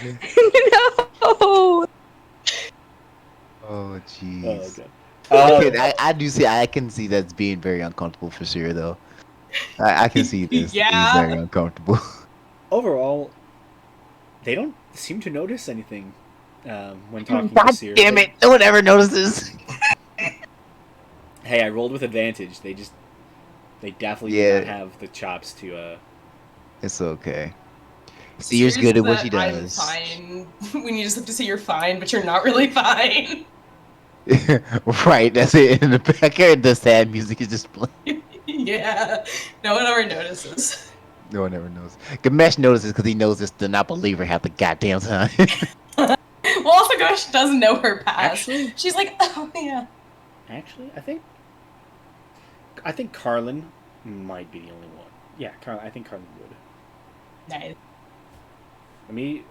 No. Oh jeez. Oh, okay. I do see. I can see that's being very uncomfortable for Siri, though. I can see this. Yeah. It's very uncomfortable. Overall, they don't seem to notice anything when talking to God Seer. damn it! No one ever notices. Hey, I rolled with advantage. They definitely do Yeah. not have the chops to. It's okay. Seer's good at what she that does. I'm fine. When you just have to say you're fine, but you're not really fine. Right, that's it. In the background, the sad music is just playing. Yeah. No one ever notices. No one ever knows. Gamesh notices because he knows this to not believe her half the goddamn time. Well, also, Gosh doesn't know her past. Actually, She's like, oh yeah. I think Carlin might be the only one. Yeah, I think Carlin would. Nice. Let me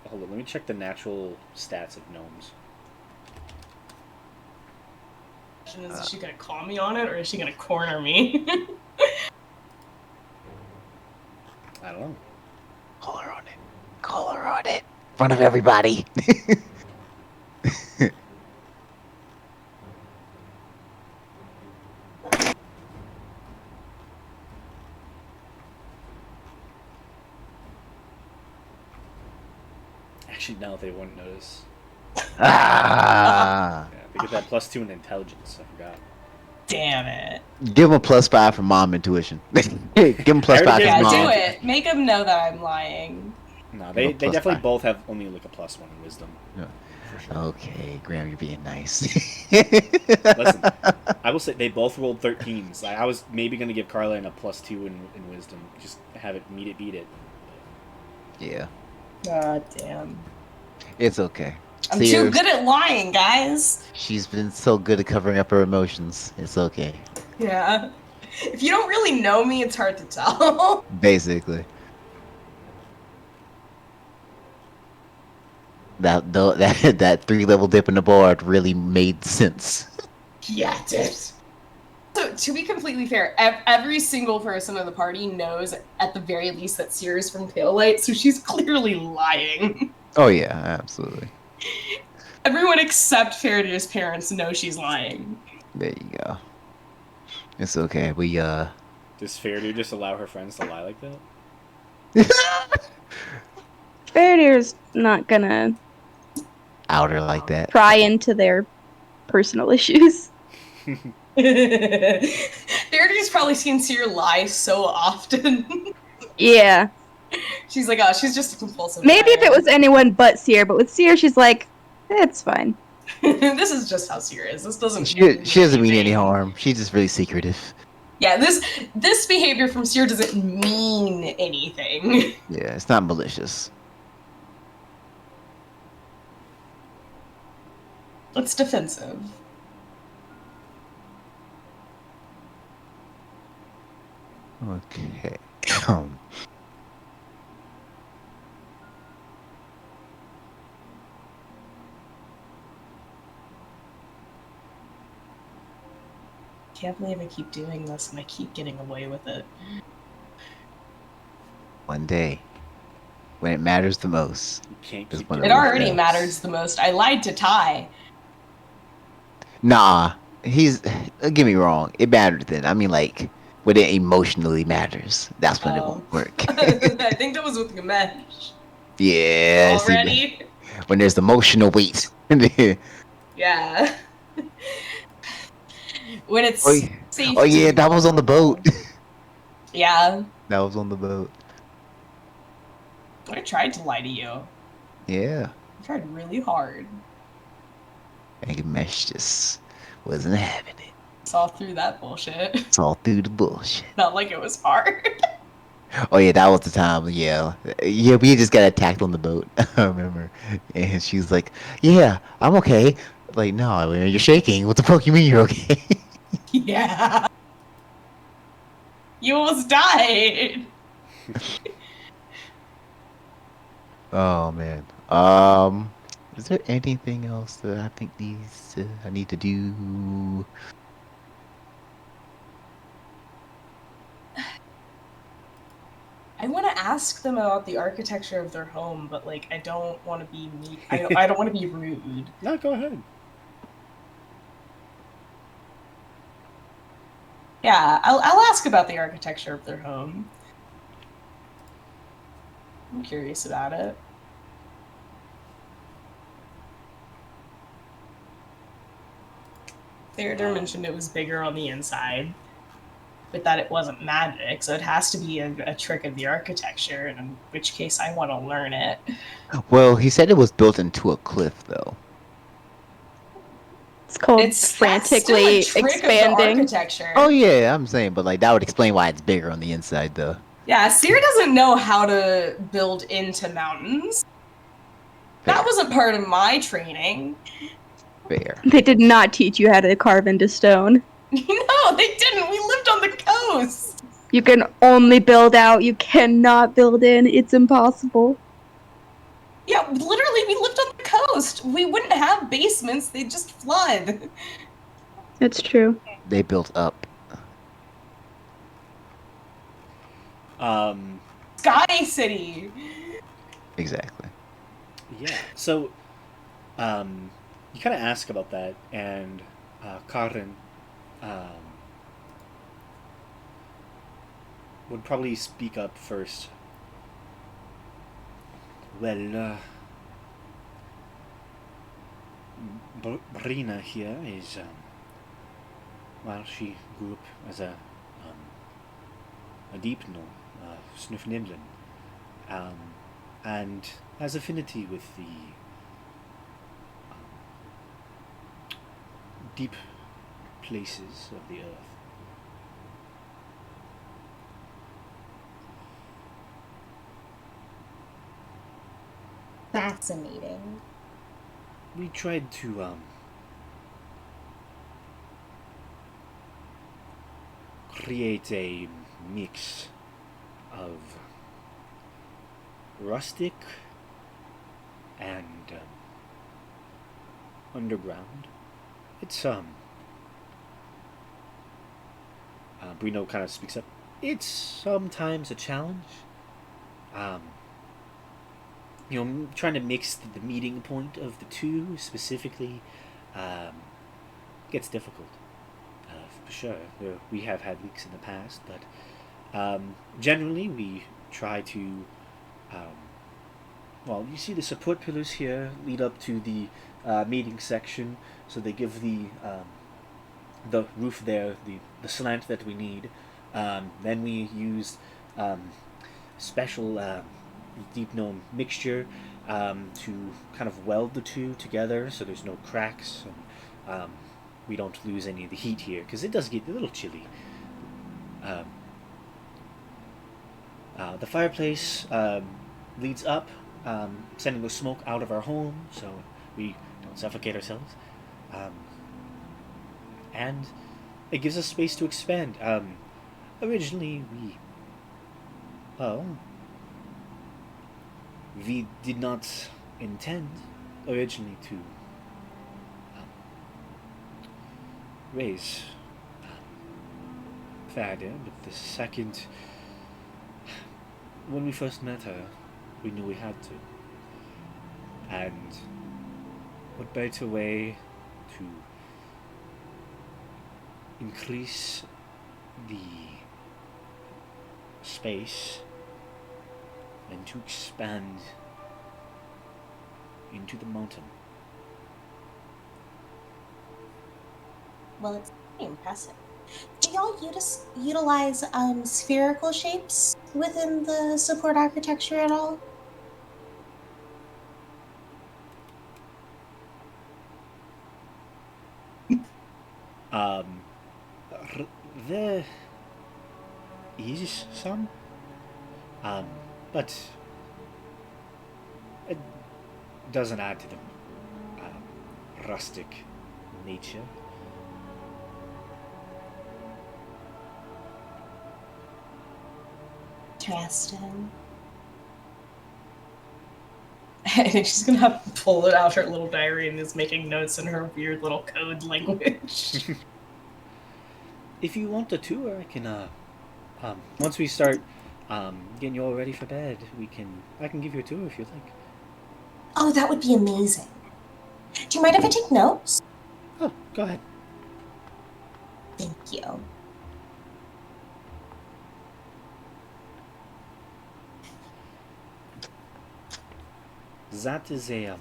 check the natural stats of gnomes. Is she gonna call me on it, or is she gonna corner me? I don't know. Call her on it. Call her on it. In front of everybody. Actually, no, they wouldn't notice. Ah. Yeah, they get that +2 in intelligence. I forgot. Damn it. Give him a +5 for mom intuition. Give him +5 I already for Yeah, gave mom. do it. Make them know that I'm lying. No, Give they a plus definitely 5. both have only like a +1 in wisdom. Yeah. For sure. Okay, Graham, you're being nice. Listen, I will say they both rolled 13s. I was maybe going to give Carlin a +2 in wisdom. Just have it beat it. Yeah. God damn. It's okay. I'm See too her- good at lying, guys. She's been so good at covering up her emotions. It's okay. Yeah. If you don't really know me, it's hard to tell. Basically. That 3-level dip in the board really made sense. Yeah, it did. So, to be completely fair, every single person in the party knows at the very least that Seer is from Pale Light, so she's clearly lying. Oh yeah, absolutely. Everyone except Faradir's parents know she's lying. There you go. It's okay. Does Faradir just allow her friends to lie like that? Faradir's not gonna Out her like that. pry into their personal issues. Faradir's probably seen Seer lie so often. Yeah. She's like, oh, she's just a compulsive Maybe if liar. it was anyone but Seer, but with Seer, she's like, it's fine. This is just how Seer is. This doesn't She doesn't mean any anything. harm. She's just really secretive. Yeah, this behavior from Seer doesn't mean anything. Yeah, it's not malicious. It's defensive. Okay. Can't believe I keep doing this and I keep getting away with it. One day, when it matters the most. You can't Just keep one doing of It those already days. matters the most. I lied to Ty. Nah, don't get me wrong. It mattered then. I mean, like, when it emotionally matters, that's when it Oh. won't work. I think that was with Gamesh. Yeah. see, Already? when there's emotional weight. Yeah. When it's Oh, yeah. safe. Oh to yeah, be that was on the boat. Yeah. That was on the boat. I tried to lie to you. Yeah. I tried really hard. And Mesh just wasn't having it. Saw through that bullshit. It's all through the bullshit. Not like it was hard. Oh yeah, that was the time. Yeah, yeah, we just got attacked on the boat. I remember, and she was like, "Yeah, I'm okay." Like, no, you're shaking. What the fuck you mean you're okay? Yeah. You almost died. Oh man. Is there anything else that I think I need to do? I want to ask them about the architecture of their home, but like I don't want to be mean. I don't want to be rude. No, go ahead. Yeah, I'll ask about the architecture of their home. I'm curious about it. Theodore mentioned it was bigger on the inside, but that it wasn't magic, so it has to be a trick of the architecture, and in which case I want to learn it. Well, he said it was built into a cliff, though. It's called It's frantically that's still a trick expanding. Of the architecture. Oh yeah, I'm saying, but like that would explain why it's bigger on the inside, though. Yeah, Seer doesn't know how to build into mountains. That wasn't part of my training. Fair. They did not teach you how to carve into stone. No, they didn't. We lived on the coast. You can only build out, you cannot build in. It's impossible. Yeah, literally, we lived on the coast. We wouldn't have basements. They'd just flood. It's true. They built up. Sky City. Exactly. Yeah. So, you kind of ask about that, and Karin would probably speak up first. Well, Brina here is, well, she grew up as a deep gnome, Snufnimlin, and has affinity with the deep places of the earth. Fascinating. We tried to create a mix of rustic and underground. It's Brino kind of speaks up. It's sometimes a challenge. Um, trying to mix the meeting point of the two specifically um, gets difficult. For sure, we have had leaks in the past, but generally we try to. Well, you see the support pillars here lead up to the meeting section, so they give the roof there the slant that we need. Then we use special deep gnome mixture to kind of weld the two together, so there's no cracks and we don't lose any of the heat here because it does get a little chilly. Um, the fireplace leads up, sending the smoke out of our home so we don't suffocate ourselves. And it gives us space to expand. Originally, well, we did not intend originally to raise Farida, but the second when we first met her, we knew we had to. And what better way to increase the space and to expand into the mountain? Well, it's pretty impressive. Do y'all utilize spherical shapes within the support architecture at all? Um, there is some, but it doesn't add to the rustic nature. Interesting. And she's gonna have to pull it out her little diary and is making notes in her weird little code language. If you want a tour, I can. Once we start getting you all ready for bed, I can give you a tour if you'd like. Oh, that would be amazing. Do you mind if I take notes? Oh, go ahead. Thank you. That is a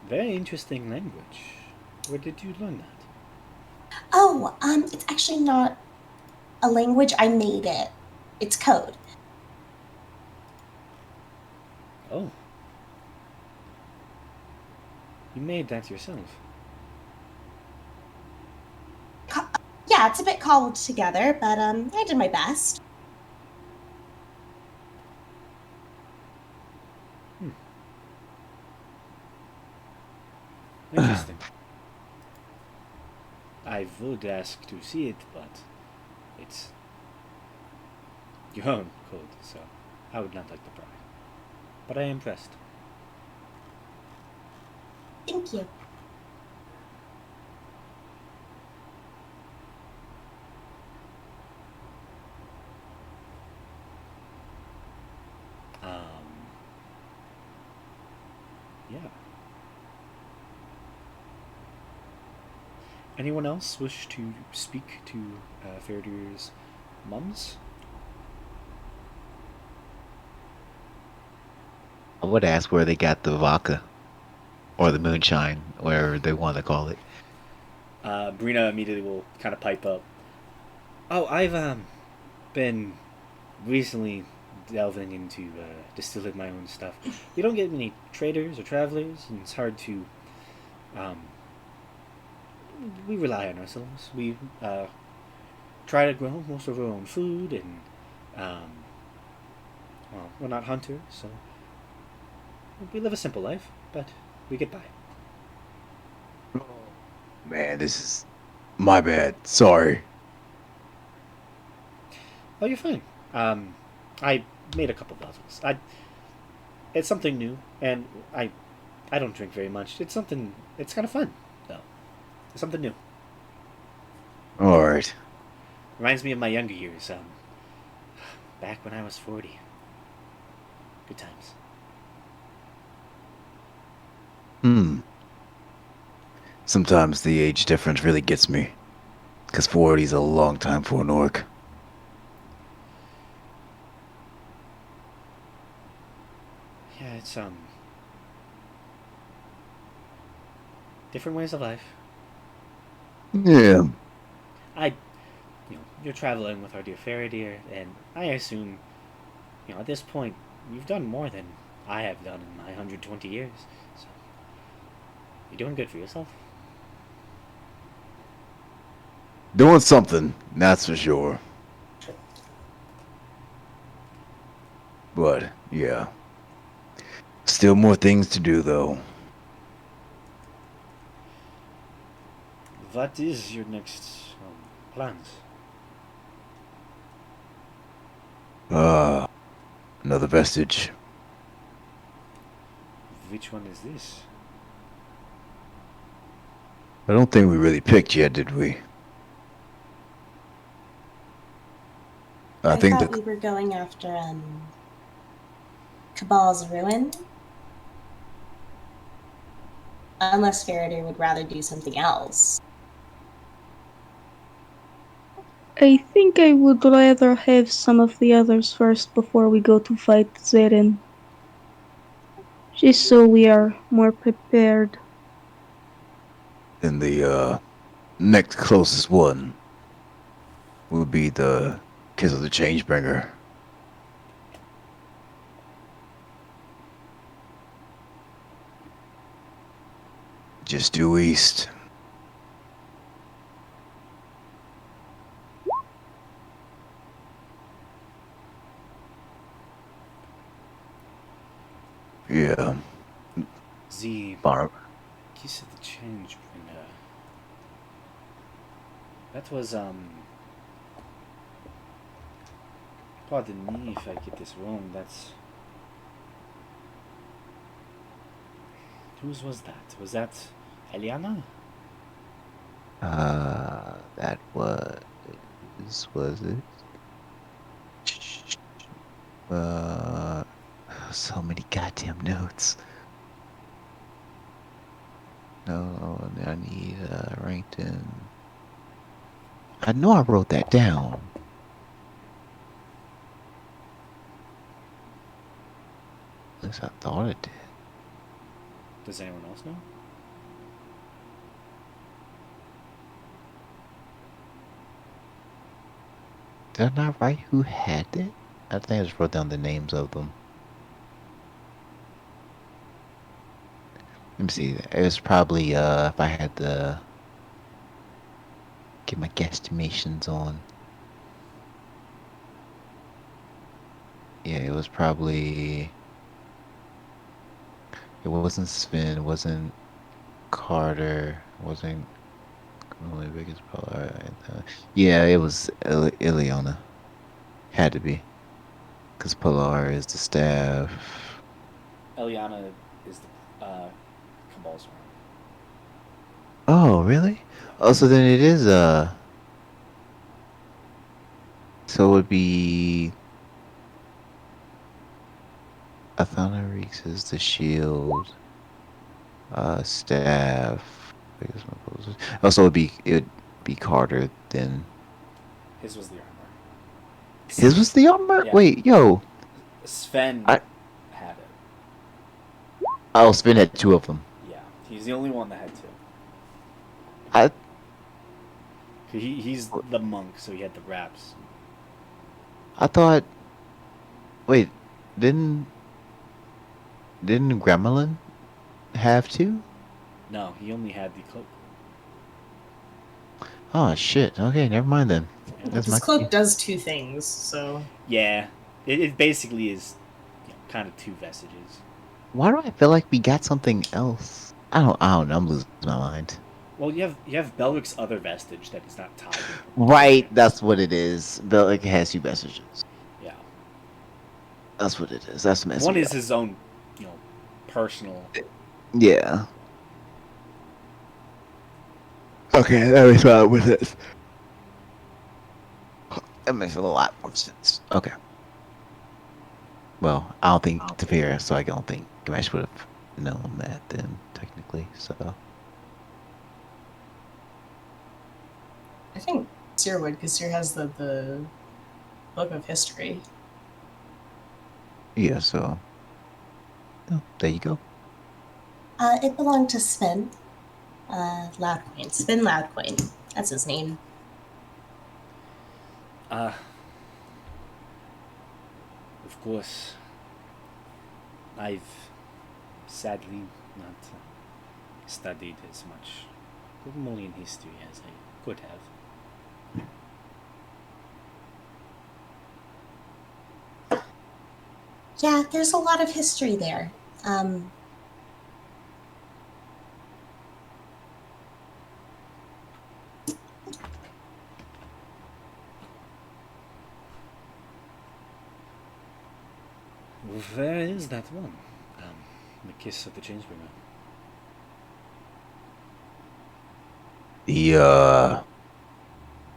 very interesting language. Where did you learn that? Oh, it's actually not a language. I made it. It's code. Oh. You made that yourself. Yeah, it's a bit cobbled together, but I did my best. Interesting. I would ask to see it, but it's your own code, so I would not like to pry. But I am impressed. Thank you. Yeah. Anyone else wish to speak to Faradir's mums? I would ask where they got the vodka or the moonshine, whatever they want to call it. Brina immediately will kind of pipe up. Oh, I've been recently delving into distilling my own stuff. You don't get many traders or travelers, and it's hard to. We rely on ourselves. We try to grow most of our own food, and well, we're not hunters, so We live a simple life, but we get by. Man, this is my bad. Sorry. Oh, you're fine. I made a couple bottles. It's something new, and I don't drink very much. It's something. It's kind of fun, though. It's something new. All right. Reminds me of my younger years. Back when I was 40. Good times. Sometimes the age difference really gets me. 'Cause 40's a long time for an orc. Yeah, it's different ways of life. Yeah. You're traveling with our dear Faradir, and I assume, at this point, you've done more than I have done in my 120 years. So, you're doing good for yourself. Doing something, that's for sure. But, yeah. Still more things to do, though. What is your next plans? Another vestige. Which one is this? I don't think we really picked yet, did we? I think thought we were going after Cabal's ruin. Unless Faraday would rather do something else. I think I would rather have some of the others first before we go to fight Zeren. Just so we are more prepared. then the next closest one will be the Kiss of the Changebringer. Just due east. Yeah. The Barb. Kiss of the Changebringer. That was pardon me if I get this wrong. That's whose was that? Was that Eliana? That was it? So many goddamn notes. No, I need Rankton. I know I wrote that down. At least I thought it did. Does anyone else know? Did I not write who had it? I think I just wrote down the names of them. Let me see. It was probably if I had to get my guesstimations on. Yeah, it was probably. It wasn't Sven. It wasn't Carter. It wasn't. Only biggest probably. Yeah, it was Ileana. Had to be. Because Pilar is the staff. Eliana is the Cabal's one. Oh, really? Oh, so then it is, so it would be... Athana Reeks is the shield. Staff. Also, it would be Carter then. His was the armor. His was the armor? Yeah. Wait, yo. Sven I- had it. Oh, Sven had two of them. Yeah, he's the only one that had two. I... He's the monk, so he had the wraps. I thought... Wait, didn't Gremlin have two? No, he only had the cloak. Oh, shit. Okay, never mind then. That's This my cloak does two things, so Yeah, it basically is kind of two vestiges. Why do I feel like we got something else? I don't know. I'm losing my mind. Well, you have Belric's other vestige that is not tied. Right, that's what it is. Bellic has 2 messages. Yeah. That's what it is. That's messy. One is his own, personal. Yeah. Okay, that makes a lot more sense. That makes a lot more sense. Okay. Well, I don't think Teferi, so I don't think Gamesh would have known that then, technically, so. I think Seer would, because Seer has the book of history. Yeah, so. Oh, there you go. It belonged to Sven. Loudcoin. Sven Loudcoin. That's his name. Of course, I've sadly not studied as much Molian history as I could have. Yeah, there's a lot of history there. Where is that one? The Kiss of the Changebringer. The,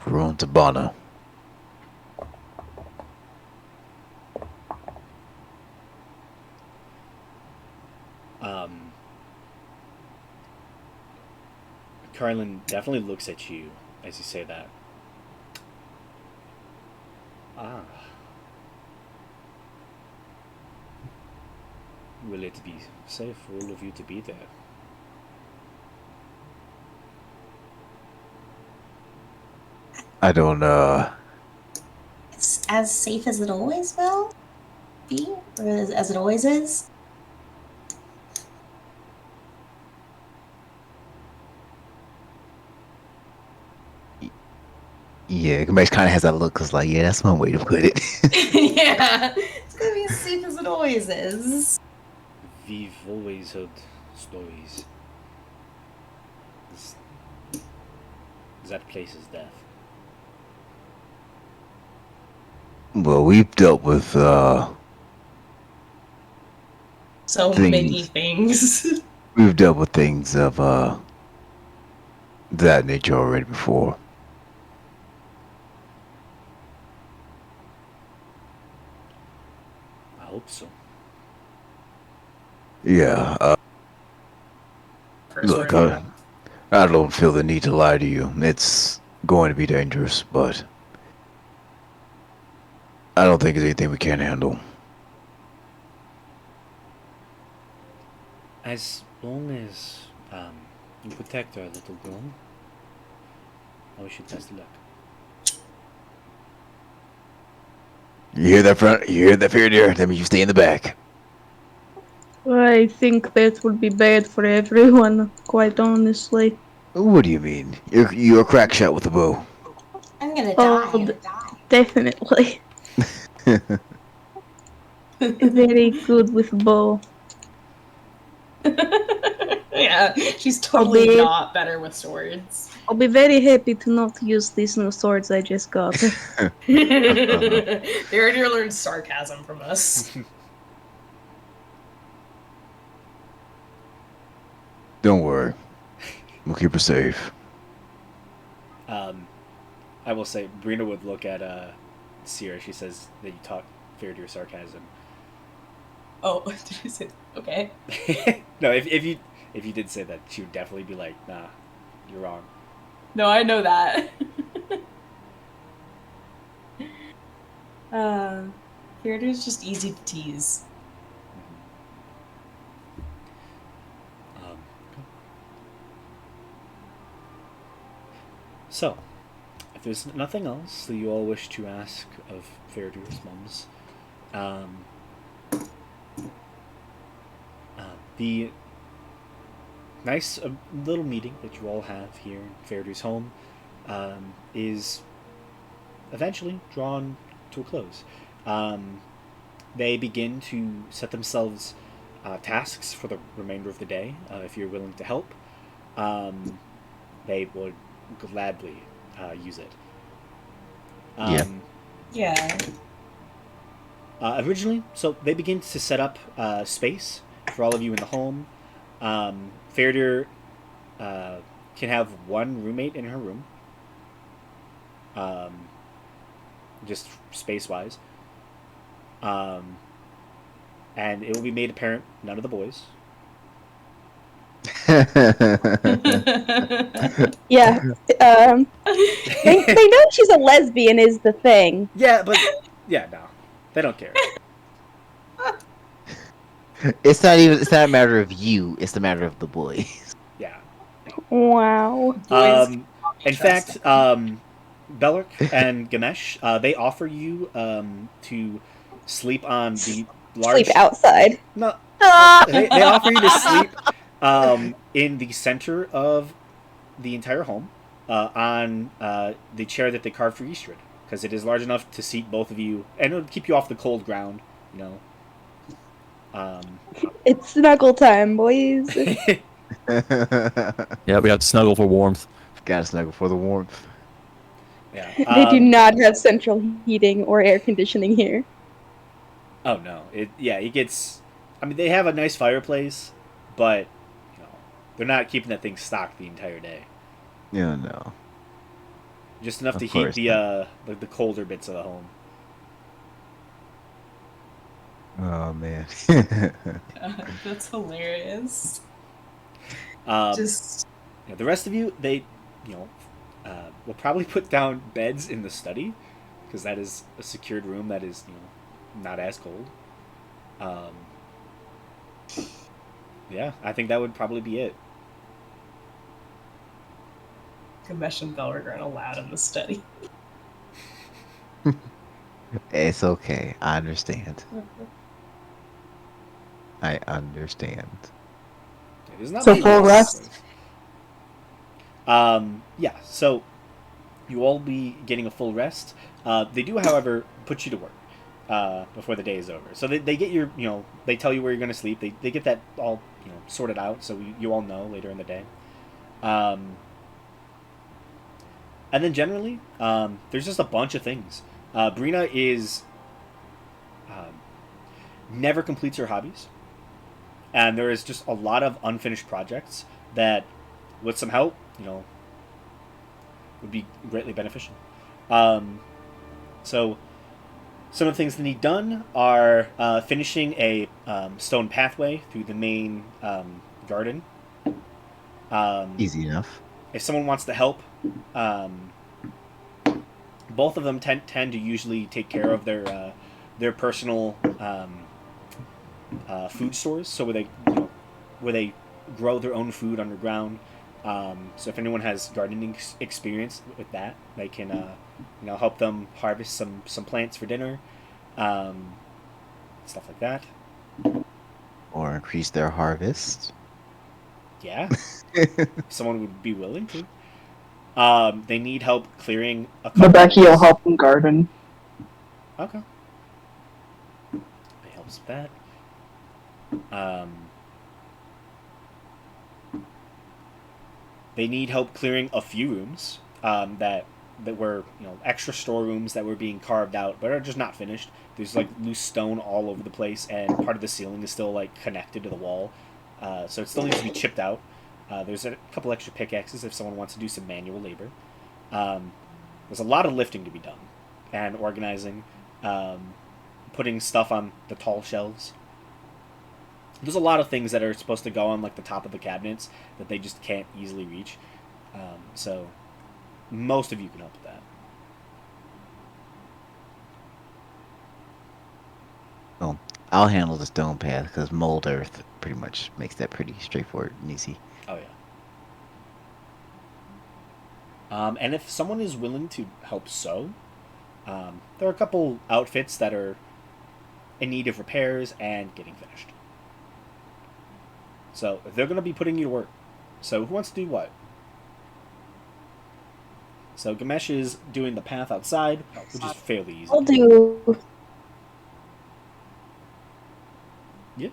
Ruin Tabana. Carlin definitely looks at you as you say that. Ah. Will it be safe for all of you to be there? I don't, It's as safe as it always will be, or as it always is. Yeah, Gamesh kind of has that look, because, like, yeah, that's one way to put it. Yeah, it's gonna be as safe as it always is. We've always heard stories. That place is death. Well, we've dealt with, So many things. things. We've dealt with things of, that nature already before. I hope so. Yeah, look, I don't feel the need to lie to you. It's going to be dangerous, but I don't think it's anything we can't handle. As long as you protect our little girl, I wish you best of luck. You hear that, front? You hear that, Faraday? That means you stay in the back. I think that would be bad for everyone, quite honestly. What do you mean? You're a crack shot with a bow. I'm gonna Oh, die. definitely. Very good with bow. Yeah, she's totally Albeit- not better with swords. I'll be very happy to not use these new swords I just got. Faraday learned sarcasm from us. Don't worry. We'll keep her safe. I will say, Brina would look at Sierra. She says that you talk fair to your sarcasm. Oh, did you say okay? No, if you did say that, she would definitely be like, nah, you're wrong. No, I know that. Faraday's just easy to tease. So, if there's nothing else that you all wish to ask of Faradir's mums, the nice little meeting that you all have here in Faradir's home is eventually drawn to a close. They begin to set themselves tasks for the remainder of the day. If you're willing to help, they would gladly use it. Yeah. Yeah. Originally, so they begin to set up space for all of you in the home. Faradir can have one roommate in her room, just space-wise. And it will be made apparent none of the boys. Yeah. They know she's a lesbian is the thing. Yeah, but yeah, no, they don't care. It's not a matter of you. It's a matter of the boys. Yeah. Wow. In fact, Belric and Gamesh, they offer you to sleep on the large. Sleep outside. No, they offer you to sleep in the center of the entire home on the chair that they carved for Eastrid, because it is large enough to seat both of you, and it'll keep you off the cold ground. You know. It's snuggle time, boys. Yeah, we have to snuggle for warmth. Gotta snuggle for the warmth. Yeah. They do not have central heating or air conditioning here. Oh no! It gets. I mean, they have a nice fireplace, but you know, they're not keeping that thing stocked the entire day. Yeah, no. Just enough Of to heat course the colder bits of the home. Oh man. That's hilarious. Just the rest of you, they, will probably put down beds in the study, because that is a secured room that is not as cold. Yeah, I think that would probably be it. Gamesh and Belric are allowed in the study. It's okay. I understand. I understand. It is not So my full loss. rest? Yeah, so you all be getting a full rest. They do, however, put you to work before the day is over. So they get your, they tell you where you're going to sleep. They get that all, sorted out, so you all know later in the day. And then generally, there's just a bunch of things. Brina is never completes her hobbies. And there is just a lot of unfinished projects that, with some help, would be greatly beneficial. So, some of the things that need done are finishing a stone pathway through the main garden. Easy enough. If someone wants to help, both of them tend to usually take care of their personal food stores, so where they grow their own food underground. So if anyone has gardening experience with that, they can help them harvest some plants for dinner, stuff like that. Or increase their harvest. Yeah, someone would be willing to. They need help clearing a couple. Becky will help them garden. Okay. It helps with that. They need help clearing a few rooms that were extra storerooms that were being carved out but are just not finished. There's like loose stone all over the place, and part of the ceiling is still like connected to the wall, so it still needs to be chipped out. There's a couple extra pickaxes if someone wants to do some manual labor. There's a lot of lifting to be done, and organizing, putting stuff on the tall shelves. There's a lot of things that are supposed to go on like the top of the cabinets that they just can't easily reach. So most of you can help with that. Well, I'll handle the stone path because mold earth pretty much makes that pretty straightforward and easy. Oh yeah. And if someone is willing to help sew, there are a couple outfits that are in need of repairs and getting finished. So they're going to be putting you to work. So who wants to do what? So Gamesh is doing the path outside, which is fairly easy. I'll do. Yeah.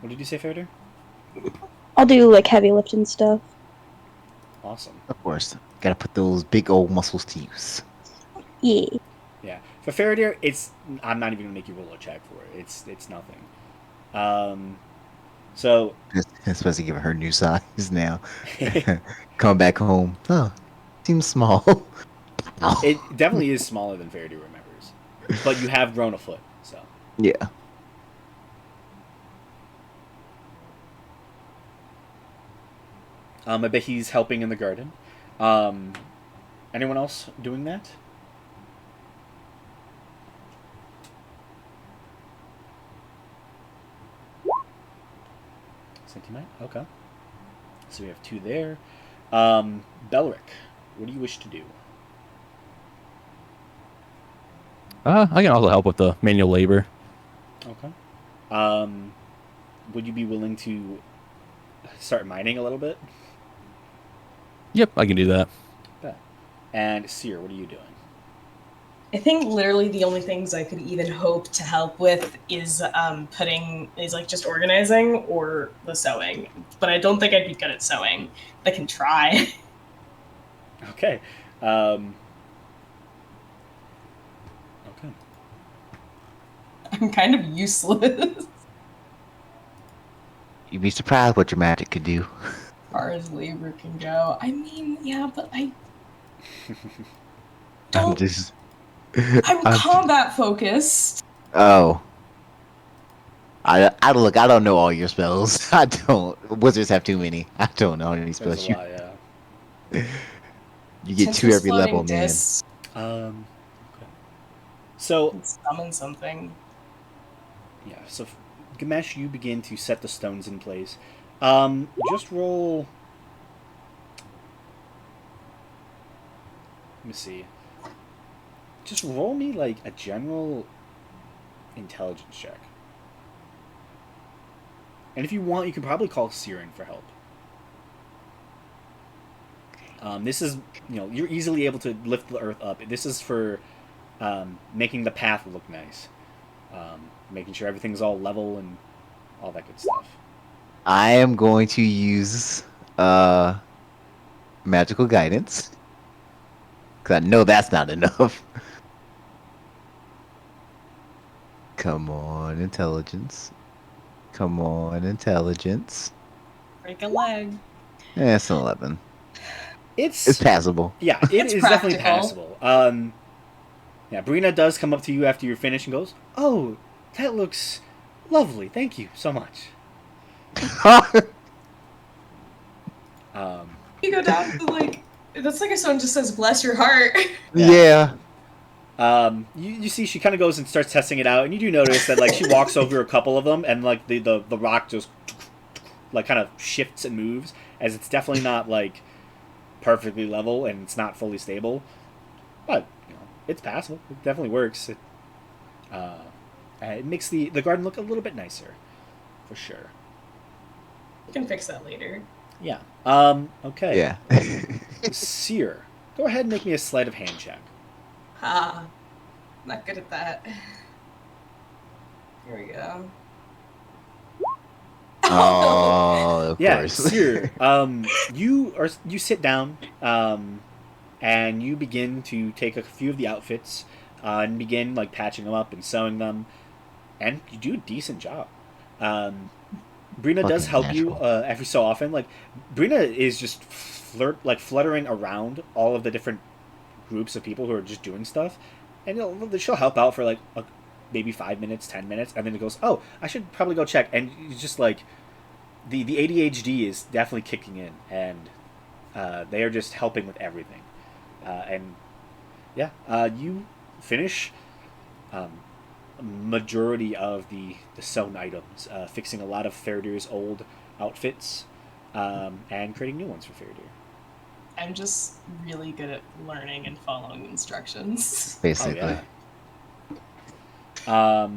What did you say, Faraday? I'll do like heavy lifting stuff. Awesome. Of course, gotta put those big old muscles to use. Yeah. Yeah. For Faraday, I'm not even gonna make you roll a check for it. It's nothing. So Especially given her new size now. Coming back home. Oh, seems small. it definitely is smaller than Faraday remembers, but you have grown a foot. So Yeah. I bet he's helping in the garden. Anyone else doing that? Sentimite? Okay. So we have 2 there. Belric, what do you wish to do? I can also help with the manual labor. Okay. Would you be willing to start mining a little bit? Yep, I can do that. Bet. And Seer, what are you doing? I think literally the only things I could even hope to help with is like just organizing or the sewing. But I don't think I'd be good at sewing. I can try. Okay. Okay. I'm kind of useless You'd be surprised what your magic could do. as far as labor can go. I mean, yeah, but I I'm don't. just. I'm combat focused. Oh. I don't know all your spells. I don't. Wizards have too many. I don't know any spells. There's a lot, yeah. You get 2 every level, man. Okay. So, Summon something. yeah, so Gamesh, you begin to set the stones in place. Just roll. Let me see. Just roll me like a general intelligence check. And if you want, you can probably call Searing for help. This is, you're easily able to lift the earth up. This is for making the path look nice. Making sure everything's all level and all that good stuff. I am going to use magical guidance. Because I know that's not enough. Come on, intelligence. Come on, intelligence. Break a leg. It's an 11. It's passable. Yeah, it It's is definitely practical. passable. Yeah, Brina does come up to you after you're finished and goes, "Oh, that looks lovely. Thank you so much." You go down to like. That's like if someone just says, "Bless your heart." Yeah. You see she kind of goes and starts testing it out, and you do notice that like she walks over a couple of them, and like the rock just like kind of shifts and moves, as it's definitely not like perfectly level and it's not fully stable, but it's passable. It definitely works. It makes the garden look a little bit nicer, for sure. You can fix that later. Yeah. Okay. Yeah. Seer, go ahead and make me a sleight of hand check. Not good at that. Here we go. Oh, of Yeah, course. Seer, you sit down, and you begin to take a few of the outfits, and begin like patching them up and sewing them, and you do a decent job. Brina does help you every so often. Like Brina is just fluttering around all of the different groups of people who are just doing stuff, and she'll help out for like maybe 5 minutes, 10 minutes, and then it goes, "Oh, I should probably go check." And it's just like the ADHD is definitely kicking in, and they are just helping with everything. And yeah, you finish majority of the sewn items, fixing a lot of Faraday's old outfits, and creating new ones for Faraday. I'm just really good at learning and following instructions. Basically. Oh, yeah.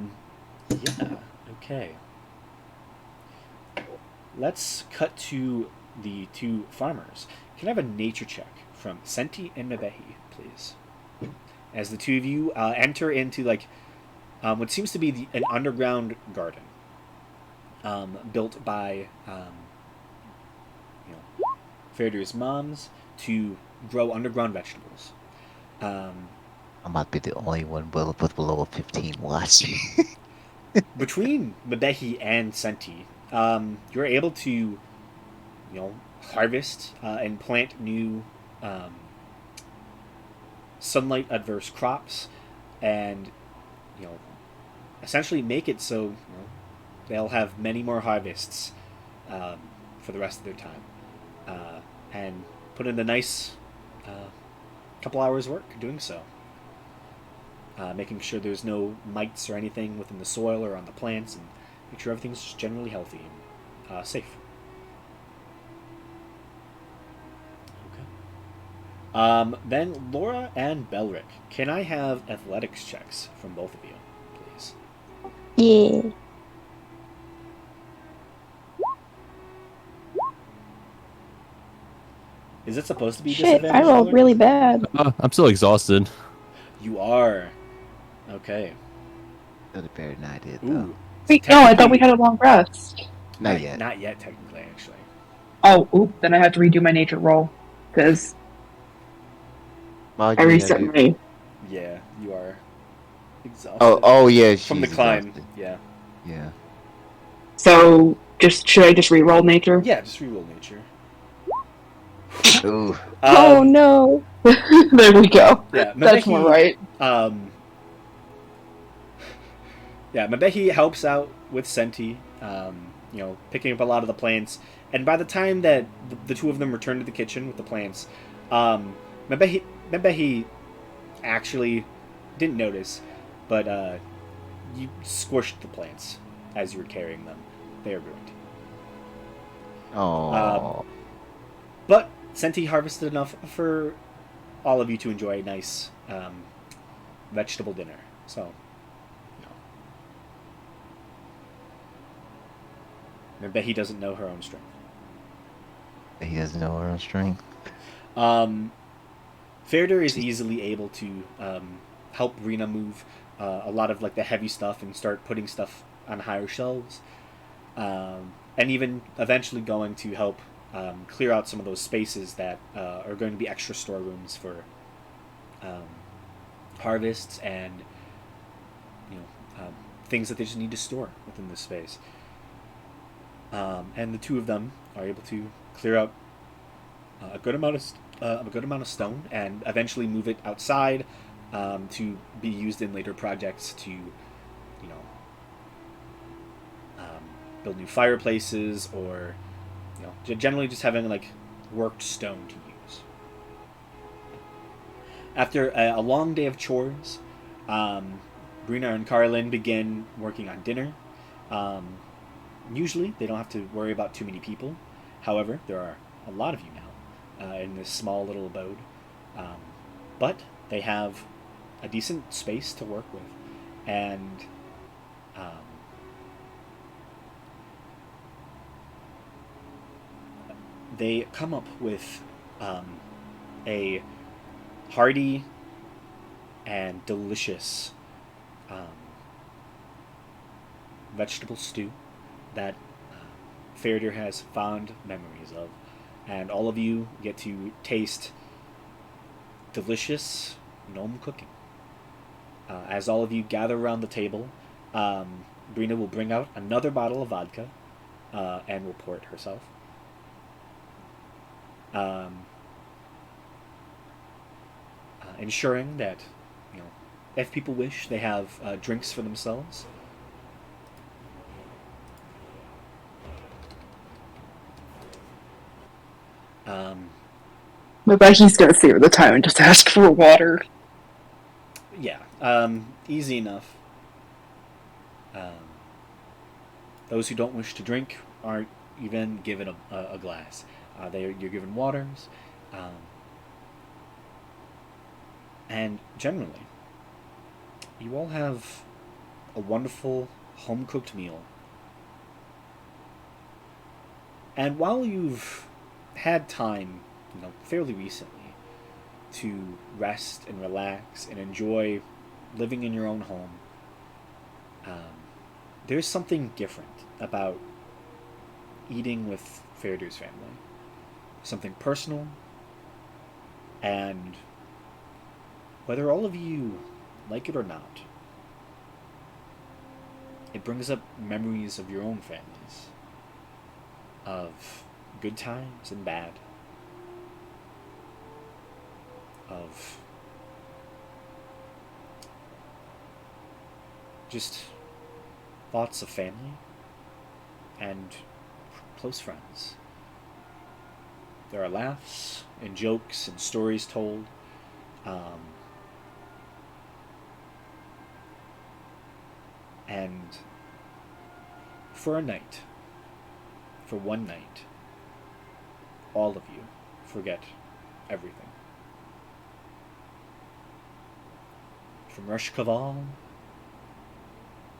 Yeah. Okay. Let's cut to the 2 farmers. Can I have a nature check from Senti and Nabehi, please? As the 2 of you enter into like what seems to be an underground garden. built by Farader's moms to grow underground vegetables. Um, I might be the only one with below a 15 watch. between Mebehi and Senti, you're able to, harvest and plant new um, sunlight adverse crops, and you know, essentially make it so they'll have many more harvests for the rest of their time, and put in a nice couple hours work doing so. Making sure there's no mites or anything within the soil or on the plants, and make sure everything's generally healthy and safe. Okay. Then Laura and Belric, can I have athletics checks from both of you, please? Yeah. Is it supposed to be Shit, I disadvantage? rolled Belric? really bad. I'm still exhausted. You are. Okay. Still better than I did, though. Ooh. Wait, no, I thought we had a long rest. Not yet. Not yet, technically, actually. Oh, oop, then I have to redo my nature roll. Because Well, I you reset have my... Yeah, you are exhausted. Oh, yeah. From the she's climb. exhausted. Yeah. Yeah. So, should I just re-roll nature? Yeah, just reroll nature. Ooh. Oh no. There we go. Yeah, That's more right. Mebehi helps out with Senti, picking up a lot of the plants. And by the time that the two of them return to the kitchen with the plants, Mebehi actually didn't notice, but you squished the plants as you were carrying them. They are ruined. Oh. But Senti harvested enough for all of you to enjoy a nice vegetable dinner. So, Mebehi doesn't know her own strength. He doesn't know her own strength. Farader is easily able to help Rena move a lot of like the heavy stuff and start putting stuff on higher shelves, and even eventually going to help clear out some of those spaces that are going to be extra storerooms for harvests and things that they just need to store within this space. And the two of them are able to clear out a good amount of stone and eventually move it outside to be used in later projects to, build new fireplaces or, generally just having like worked stone to use. After a long day of chores, Brina and Carlin begin working on dinner. Usually, they don't have to worry about too many people. However, there are a lot of you now in this small little abode. But they have a decent space to work with. And they come up with a hearty and delicious vegetable stew that Farader has fond memories of, and all of you get to taste delicious gnome cooking. As all of you gather around the table, Brina will bring out another bottle of vodka and will pour it herself. Ensuring that, if people wish, they have drinks for themselves. Maybe he's gonna save the time and just ask for water. Yeah, easy enough. Those who don't wish to drink aren't even given a glass. You're given waters, and generally, you all have a wonderful home-cooked meal. And while you've had time, fairly recently, to rest and relax and enjoy living in your own home, there's something different about eating with Faradir's family. Something personal, and whether all of you like it or not, it brings up memories of your own families, of good times and bad, of just thoughts of family and close friends. There are laughs and jokes and stories told. And for a night, for one night, all of you forget everything. From Rush Kaval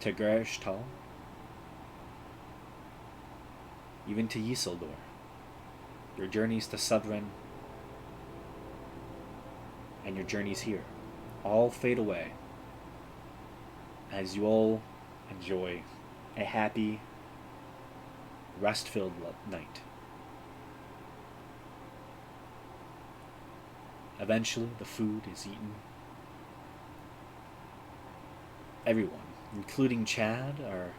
to Gresh Tal, even to Yseldor, your journeys to Southern and your journeys here all fade away as you all enjoy a happy, rest-filled night. Eventually, the food is eaten. Everyone, including Chad, are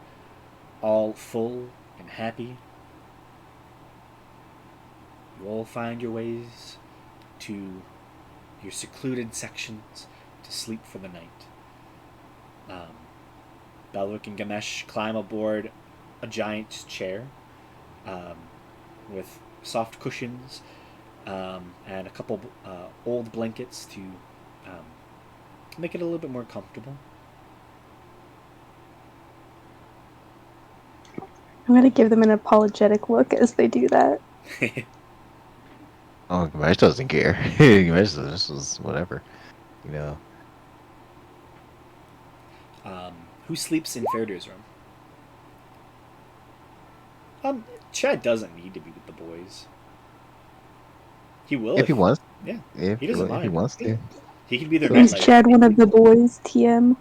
all full and happy. You all find your ways to your secluded sections to sleep for the night. Belric and Ganesh climb aboard a giant chair with soft cushions and a couple old blankets to make it a little bit more comfortable. I'm gonna give them an apologetic look as they do that. Oh, Gamesh doesn't care. Gamesh is whatever, you know. Who sleeps in Faradir's room? Chad doesn't need to be with the boys. He will If he wants. Yeah, If he doesn't if he mind. wants to. He can be their Is nightlight. Chad one of the boys, TM?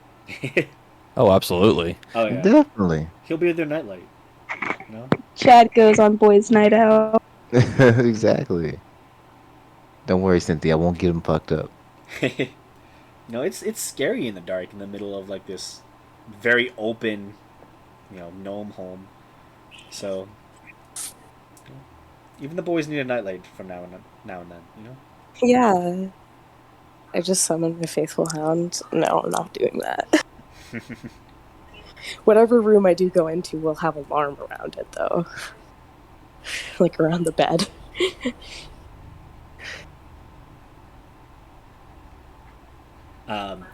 Oh, absolutely. Oh yeah, Definitely. he'll be their nightlight. You know. Chad goes on boys' night out. Exactly. Don't worry, Cynthia. I won't get him fucked up. No, it's scary in the dark in the middle of like this very open, gnome home. So even the boys need a nightlight from now and then. Yeah. I just summoned my faithful hound. No, I'm not doing that. Whatever room I do go into will have an alarm around it, though. Like around the bed.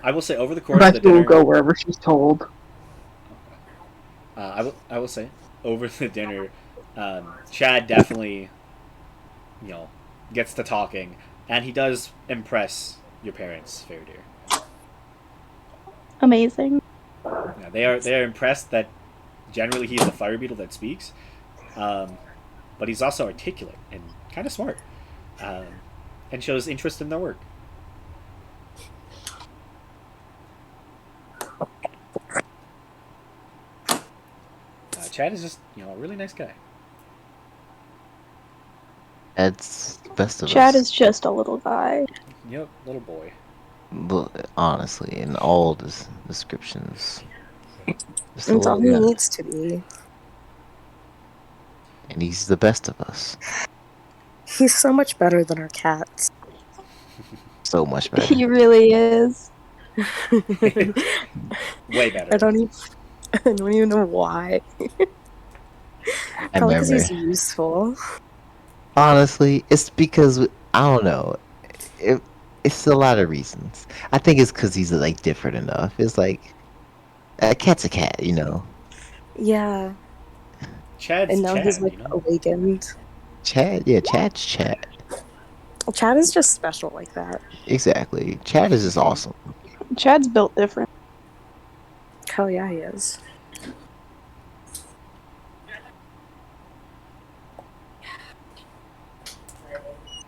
I will say over the course of But the she will dinner, go wherever she's told. I will say over the dinner, Chad definitely, gets to talking, and he does impress your parents, Faradir. Amazing. Yeah, they are impressed that generally he's the fire beetle that speaks, but he's also articulate and kind of smart, and shows interest in their work. Chad is just a really nice guy. That's the best of Chad us. is just a little guy. Yep, little boy. But honestly, in all the descriptions, just a That's all little he guy. needs to be. And he's the best of us. He's so much better than our cats. So much better. He really is. Way better. I don't even know why. I Probably because remember. he's useful. Honestly, it's because I don't know. It's a lot of reasons. I think it's because he's like different enough. It's like a cat's a cat, you know. Yeah. Chad's And now Chad, he's like awakened. Chad, yeah, Chad's Chad. Chad is just special like that. Exactly. Chad is just awesome. Chad's built different. Hell yeah, he is.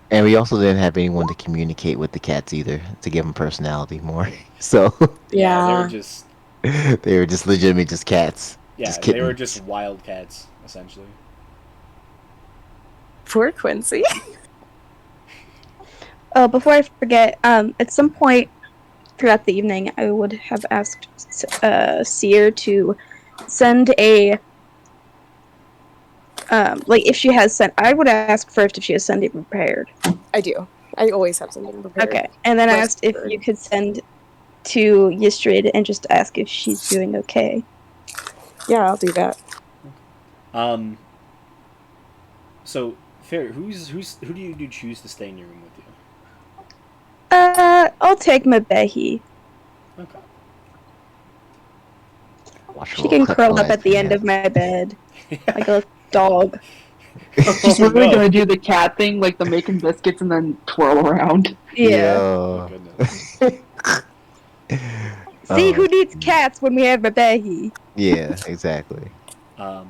And we also didn't have anyone to communicate with the cats either to give them personality more. So they Yeah. were just they were just legitimate just cats. Yeah, Just they were kittens. just wildcats, essentially. Poor Quincy. Oh, before I forget, at some point throughout the evening, I would have asked Seer to send a like if she has sent. I would ask first if she has something prepared. I do. I always have something prepared. Okay, and then I Rest asked if assured. you could send to Yistrid and just ask if she's doing okay. Yeah, I'll do that. So fair. Who do you choose to stay in your room with you? I'll take Mabehi. Okay. Watch She can curl up at the end of my bed like a dog. She's Oh, really no. gonna do the cat thing, like the making biscuits and then twirl around. Yeah. Oh goodness. See who needs cats when we have Mabehi. Yeah, exactly.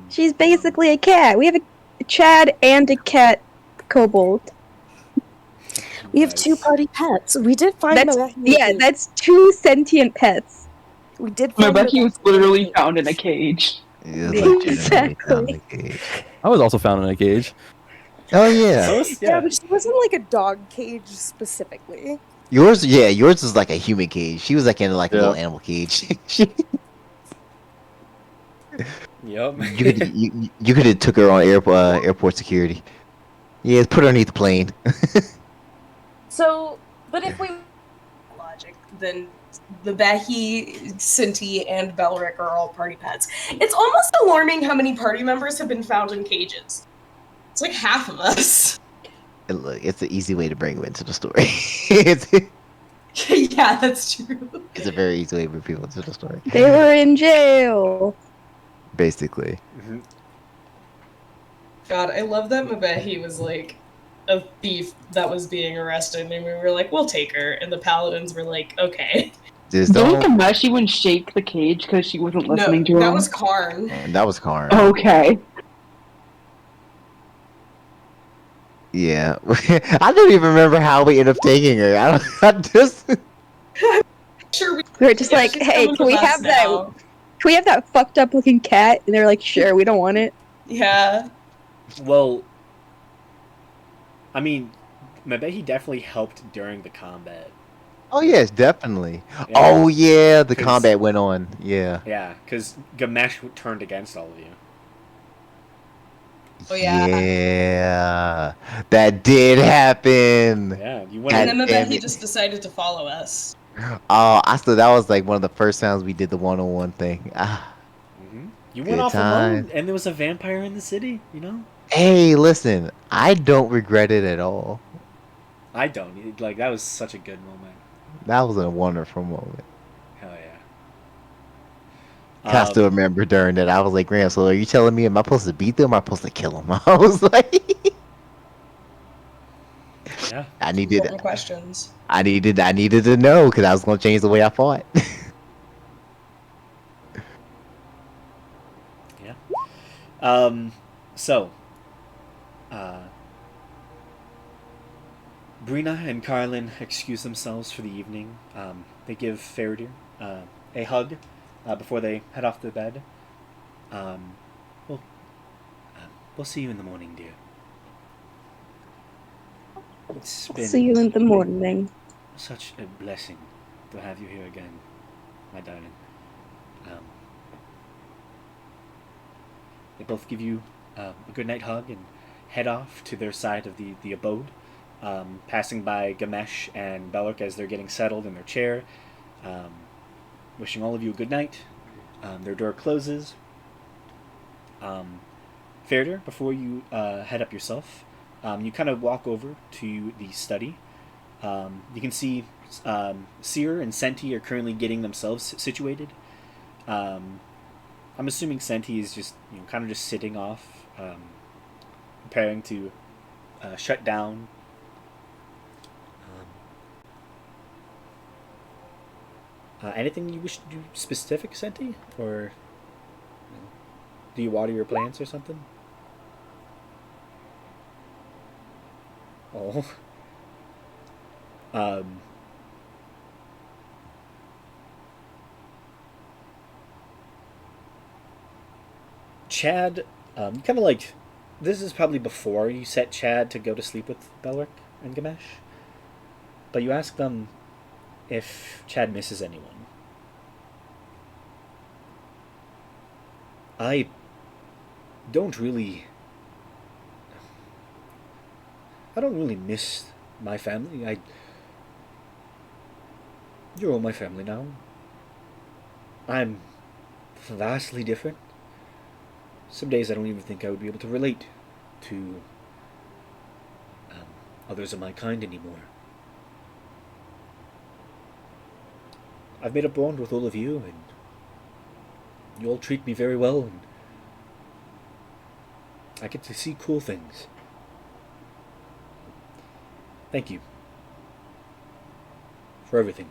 She's basically a cat. We have a Chad and a cat kobold. We have two Nice. party pets. We did find That's Mabehi. yeah, that's two sentient pets. We did I find bet he was Mabehi. literally found in a cage. It was legitimately found in a Exactly. cage. I was also found in a cage. Oh yeah. Yeah, but she wasn't like a dog cage specifically. Yours was like a human cage. She was like in like a Yeah. little animal cage. Yep. you could have took her on airport security. Yeah, put her underneath the plane. So, But if we logic, then the Behi, Sinti, and Belric are all party pets. It's almost alarming how many party members have been found in cages. It's like half of us. And look, it's an easy way to bring them into the story. Yeah, that's true. It's a very easy way to bring people into the story. They were in jail. Basically. Mhm. God, I love that Mabehi was like a thief that was being arrested, and we were like, we'll take her. And the paladins were like, okay. Just Didn't don't. Kameshi wouldn't shake the cage because she wasn't listening to him? That was Karn. That was Karn. Okay. Yeah. I don't even remember how we ended up taking her. I just. Sure, We were just yeah, like, she's hey, coming can with we us have that? now. Can we have that fucked up looking cat? And they're like, sure, we don't want it. Yeah. Well, I mean, Mabehi definitely helped during the combat. Oh yes, definitely. Yeah. Oh yeah, the 'Cause- combat went on. Yeah. Yeah, because Gamesh turned against all of you. Oh, yeah. Yeah. That did happen. Yeah, you God went. And then damn Mabehi it. just decided to follow us. Oh, I thought that was like one of the first times we did the one-on-one thing. You Good went off time. alone, and there was a vampire in the city. You know, Hey, listen, I don't regret it at all. I don't. Like that was such a good moment. That was a wonderful moment. Hell yeah. I still remember during that, I was like, Graham, so are you telling me, am I supposed to beat them or am I supposed to kill them? I was like, Yeah. I needed Important questions. to know because I was going to change the way I fought. So, Brina and Carlin excuse themselves for the evening. They give Faradir a hug before they head off to bed. We'll see you in the morning, dear. It's been See you in the morning. such a blessing to have you here again, my darling. They both give you a good night hug and head off to their side of the abode, passing by Gamesh and Belric as they're getting settled in their chair, wishing all of you a good night. Their door closes. Faradir, before you head up yourself, you kind of walk over to the study. You can see Seer and Senti are currently getting themselves situated. I'm assuming Senti is just kind of just sitting off, preparing to shut down. Anything you wish to do specific, Senti, or do you water your plants or something? Oh. Chad, kind of like, this is probably before you set Chad to go to sleep with Belric and Gamesh. But you ask them if Chad misses anyone. I don't really. I don't really miss my family. You're all my family now. I'm vastly different. Some days I don't even think I would be able to relate to others of my kind anymore. I've made a bond with all of you, and you all treat me very well, and I get to see cool things. Thank you for everything.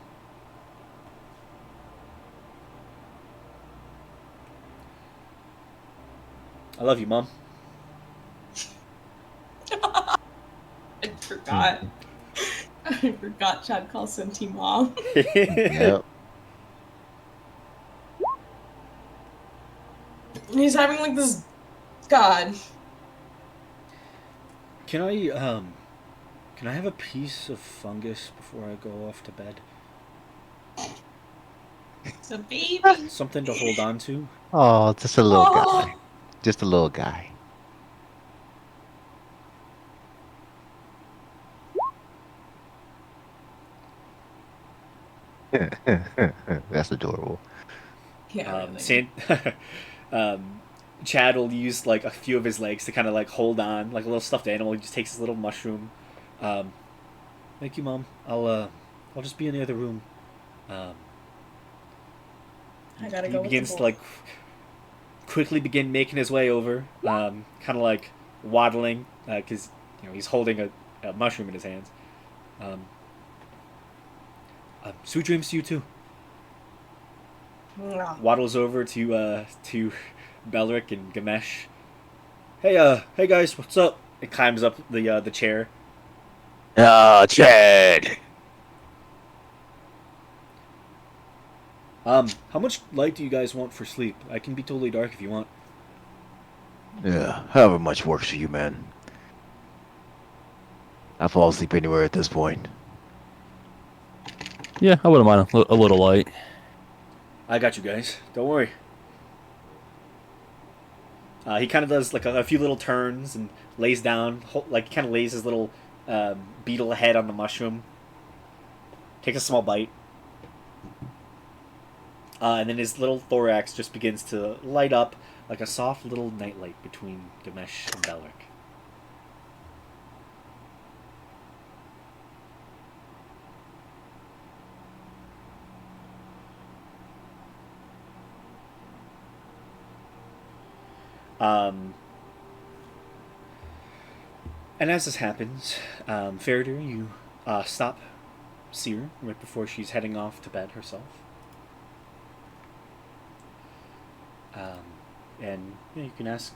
I love you, Mom. I forgot. I forgot Chad calls Senti mom. Yep. He's having like this. God. Can I have a piece of fungus before I go off to bed? It's a baby. Something to hold on to? Oh, just a little Oh. guy. Just a little guy. That's adorable. Yeah. Really. Chad will use like a few of his legs to kind of like hold on, like a little stuffed animal. He just takes his little mushroom. Thank you, Mom. I'll just be in the other room. I gotta He go with begins the to like quickly begin making his way over, kind of like waddling, because he's holding a mushroom in his hands. Sweet dreams to you too. Mwah. Waddles over to Belric and Gamesh. Hey guys, what's up? It climbs up the chair. Ah, Chad. How much light do you guys want for sleep? I can be totally dark if you want. Yeah, however much works for you, man. I fall asleep anywhere at this point. Yeah, I wouldn't mind a little light. I got you guys. Don't worry. He kind of does like a few little turns and lays down, like kind of lays his little beetle head on the mushroom. Takes a small bite. And then his little thorax just begins to light up like a soft little nightlight between Gamesh and Belric. And as this happens, Faraday, you stop Seer right before she's heading off to bed herself. And you can ask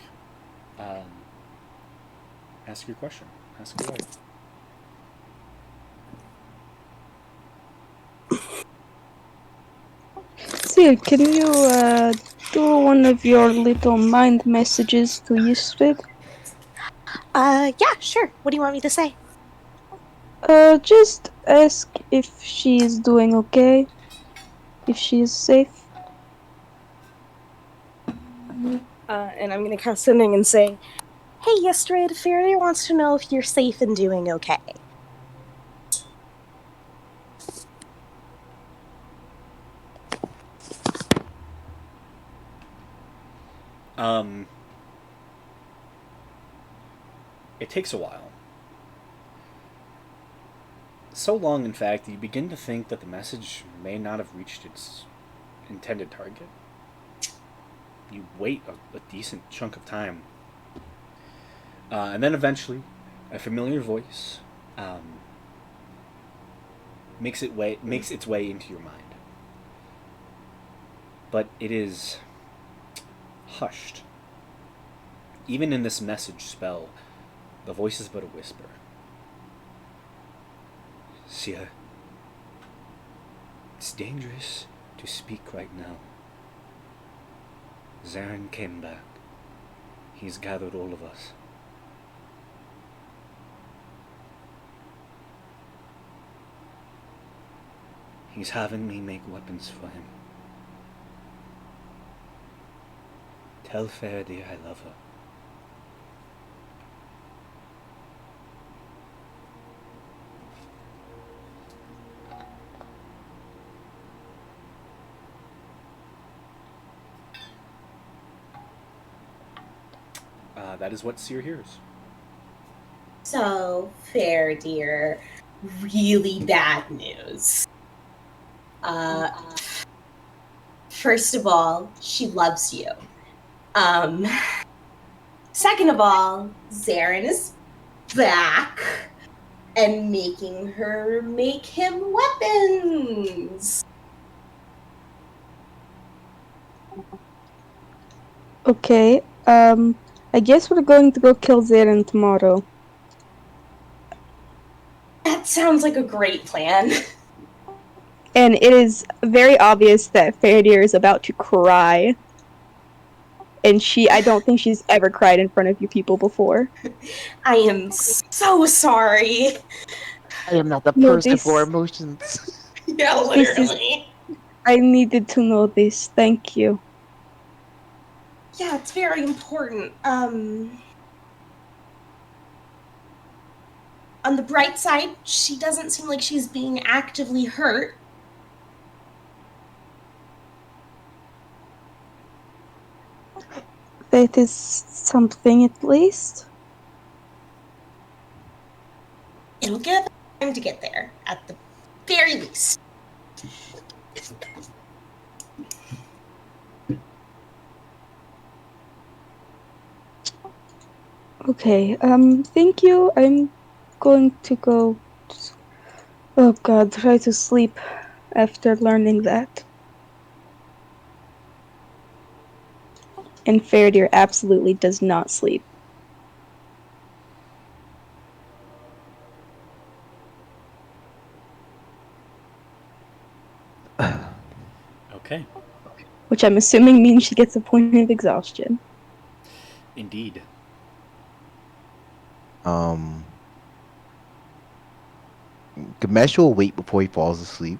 your question. Ask away. Sir, can you do one of your little mind messages to Yusrid? Yeah, sure. What do you want me to say? Just ask if she's doing okay. If she's safe. And I'm gonna cast sending and say, "Hey, Yestrid, Faraday wants to know if you're safe and doing okay." It takes a while. So long, in fact, that you begin to think that the message may not have reached its intended target. You wait a decent chunk of time. And then eventually, a familiar voice makes its way into your mind. But it is hushed. Even in this message spell, the voice is but a whisper. Sia, it's dangerous to speak right now. Zarin came back. He's gathered all of us. He's having me make weapons for him. Tell Faraday I love her. That is what Seer hears. So, fair dear, really bad news. First of all, she loves you. Second of all, Zarin is back and making her make him weapons. Okay, I guess we're going to go kill Zarin tomorrow. That sounds like a great plan. And it is very obvious that Faradir is about to cry. And I don't think she's ever cried in front of you people before. I am so sorry. I am not the No, person this- for emotions. Yeah, This is- literally. I needed to know this. Thank you. Yeah, it's very important. On the bright side, she doesn't seem like she's being actively hurt. That is something at least. It'll give time to get there, at the very least. Okay, thank you. I'm going to go. Oh god, try to sleep after learning that. And Faradir absolutely does not sleep. Okay. Which I'm assuming means she gets a point of exhaustion. Indeed. Gamesh will wait before he falls asleep.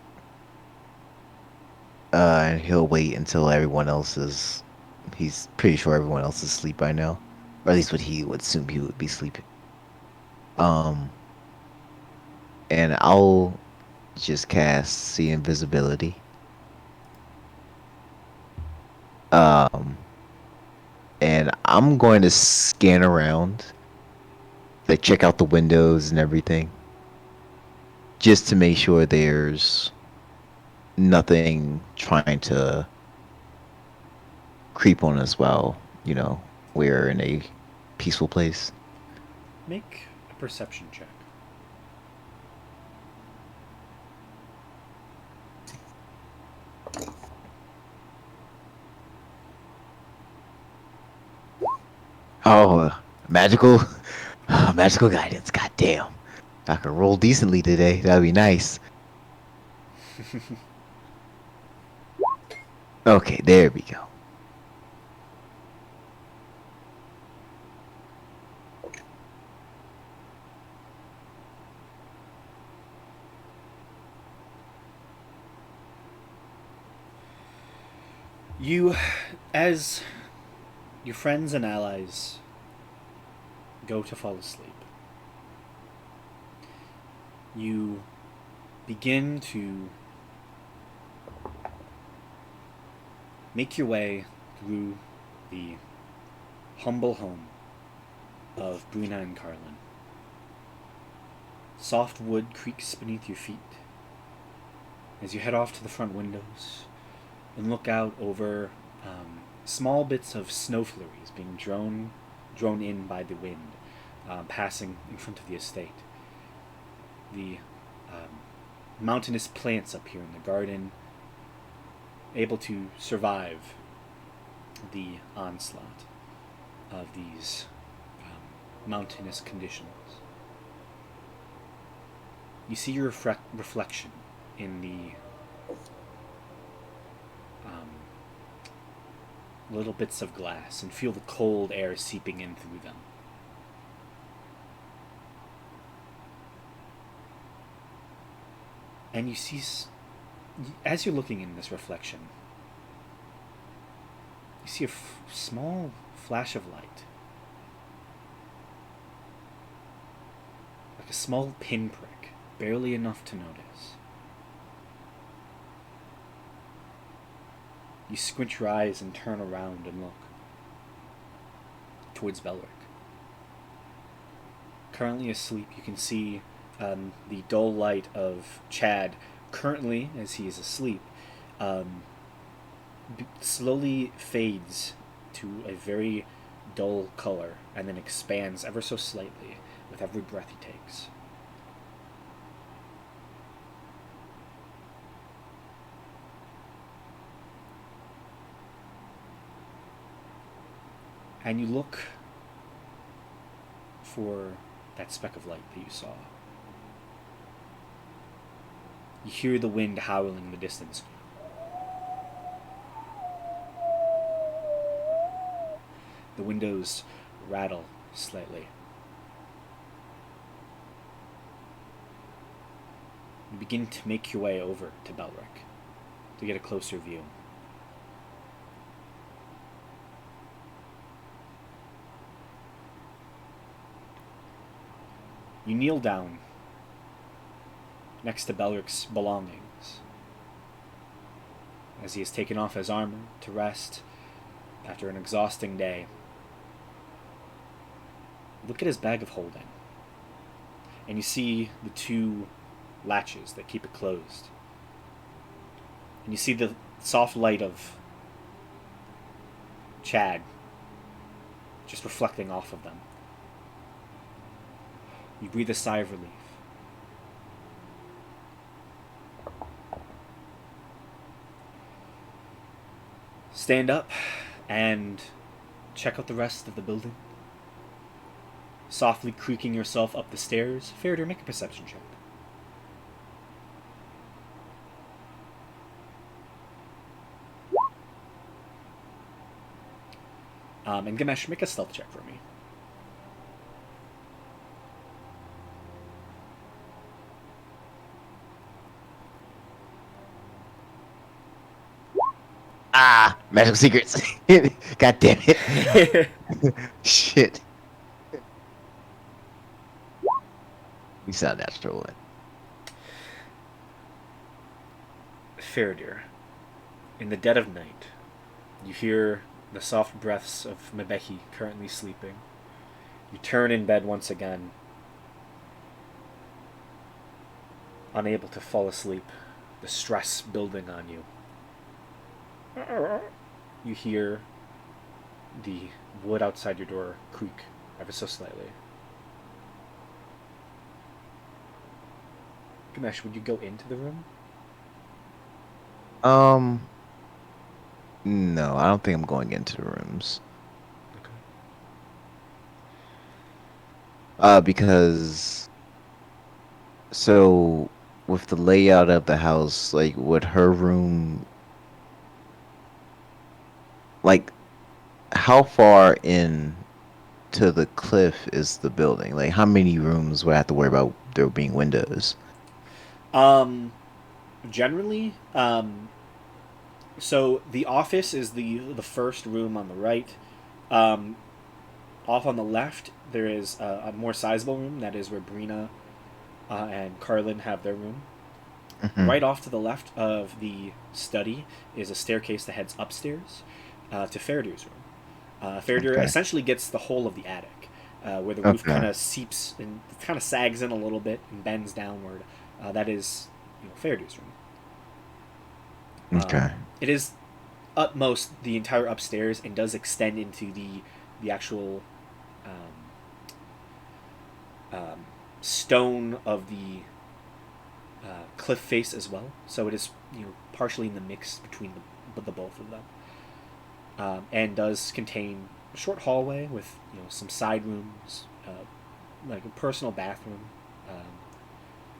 And he'll wait until everyone else is. He's pretty sure everyone else is asleep by now, or at least what he would assume he would be sleeping. And I'll just cast See Invisibility. And I'm going to scan around, like check out the windows and everything, just to make sure there's nothing trying to creep on us while, we're in a peaceful place. Make a perception check. Oh, magical guidance. God damn. If I could roll decently today, that'd be nice. Okay, there we go. You, as your friends and allies go to fall asleep, you begin to make your way through the humble home of Bruna and Carlin. Soft wood creaks beneath your feet as you head off to the front windows and look out over small bits of snow flurries being drawn in by the wind, passing in front of the estate. The mountainous plants up here in the garden, able to survive the onslaught of these mountainous conditions. You see your reflection in the little bits of glass and feel the cold air seeping in through them. And you see, as you're looking in this reflection, you see a small flash of light. Like a small pinprick, barely enough to notice. You squint your eyes and turn around and look towards Belric. Currently asleep, you can see the dull light of Chad, currently, as he is asleep, slowly fades to a very dull color and then expands ever so slightly with every breath he takes. And you look for that speck of light that you saw. You hear the wind howling in the distance. The windows rattle slightly. You begin to make your way over to Belric to get a closer view. You kneel down next to Belric's belongings as he has taken off his armor to rest after an exhausting day. Look at his bag of holding, and you see the two latches that keep it closed. And you see the soft light of Chad just reflecting off of them. You breathe a sigh of relief. Stand up and check out the rest of the building. Softly creaking yourself up the stairs, Faraday, make a perception check. And Gamesh, make a stealth check for me. Ah, magical secrets. God damn it. Shit. You sound natural one. Faraday, in the dead of night, you hear the soft breaths of Mebehi currently sleeping. You turn in bed once again, unable to fall asleep, the stress building on you. You hear the wood outside your door creak ever so slightly. Gamesh, would you go into the room? No, I don't think I'm going into the rooms. Okay. Because so with the layout of the house, like would her room, like how far in to the cliff is the building? Like how many rooms would I have to worry about there being windows? Generally, so the office is the first room on the right. Off on the left, there is a more sizable room. That is where Brina and Carlin have their room. Mhm. Right off to the left of the study is a staircase that heads upstairs to Faraday's room. Faraday Okay. essentially gets the whole of the attic, where the roof Okay. kind of seeps and kind of sags in a little bit and bends downward. That is, Faraday's room. Okay. It is at most the entire upstairs and does extend into the actual stone of the cliff face as well. So it is partially in the mix between the both of them, and does contain a short hallway with some side rooms, like a personal bathroom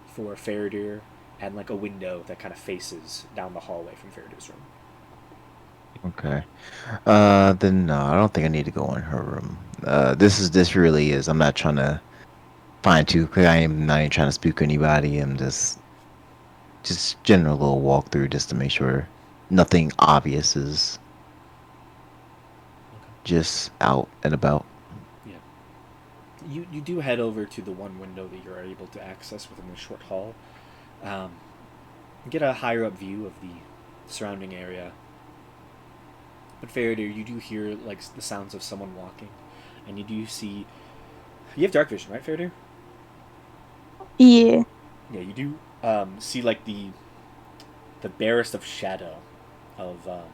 for Faraday, and like a window that kind of faces down the hallway from Faraday's room. Okay. Then no, I don't think I need to go in her room. This really is. I'm not trying to find tooth. I am not even trying to spook anybody. I'm just general little walkthrough just to make sure nothing obvious is just out and about. Yeah. You do head over to the one window that you're able to access within the short hall. Get a higher up view of the surrounding area. But Faraday, you do hear like the sounds of someone walking, and you do see. You have dark vision, right, Faraday? Yeah. Yeah, you do see like the barest of shadow of what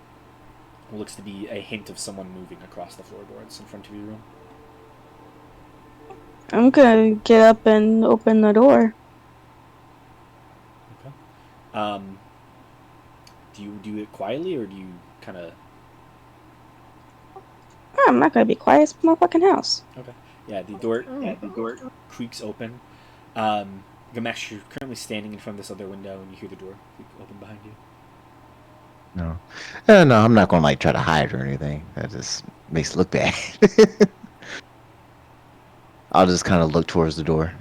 looks to be a hint of someone moving across the floorboards in front of your room. I'm gonna get up and open the door. Okay. Do you do it quietly or do you kind of? I'm not gonna be quiet. It's my fucking house. Okay. Yeah, the door creaks open. Gamesh, you're currently standing in front of this other window, and you hear the door creak open behind you. No, no, I'm not gonna like try to hide or anything. That just makes it look bad. I'll just kind of look towards the door.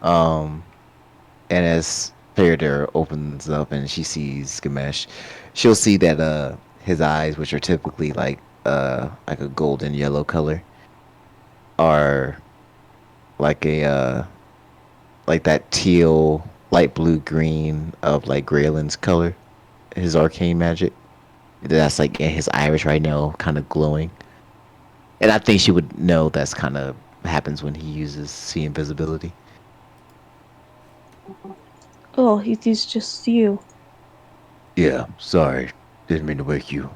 And as Faraday opens up and she sees Gamesh, she'll see that his eyes, which are typically like a golden yellow color, are like a like that teal, light blue green of like Graylin's color, his arcane magic. That's like in his iris right now, kind of glowing. And I think she would know that's kind of happens when he uses see invisibility. Oh, it is just you. Yeah, sorry. Didn't mean to wake you.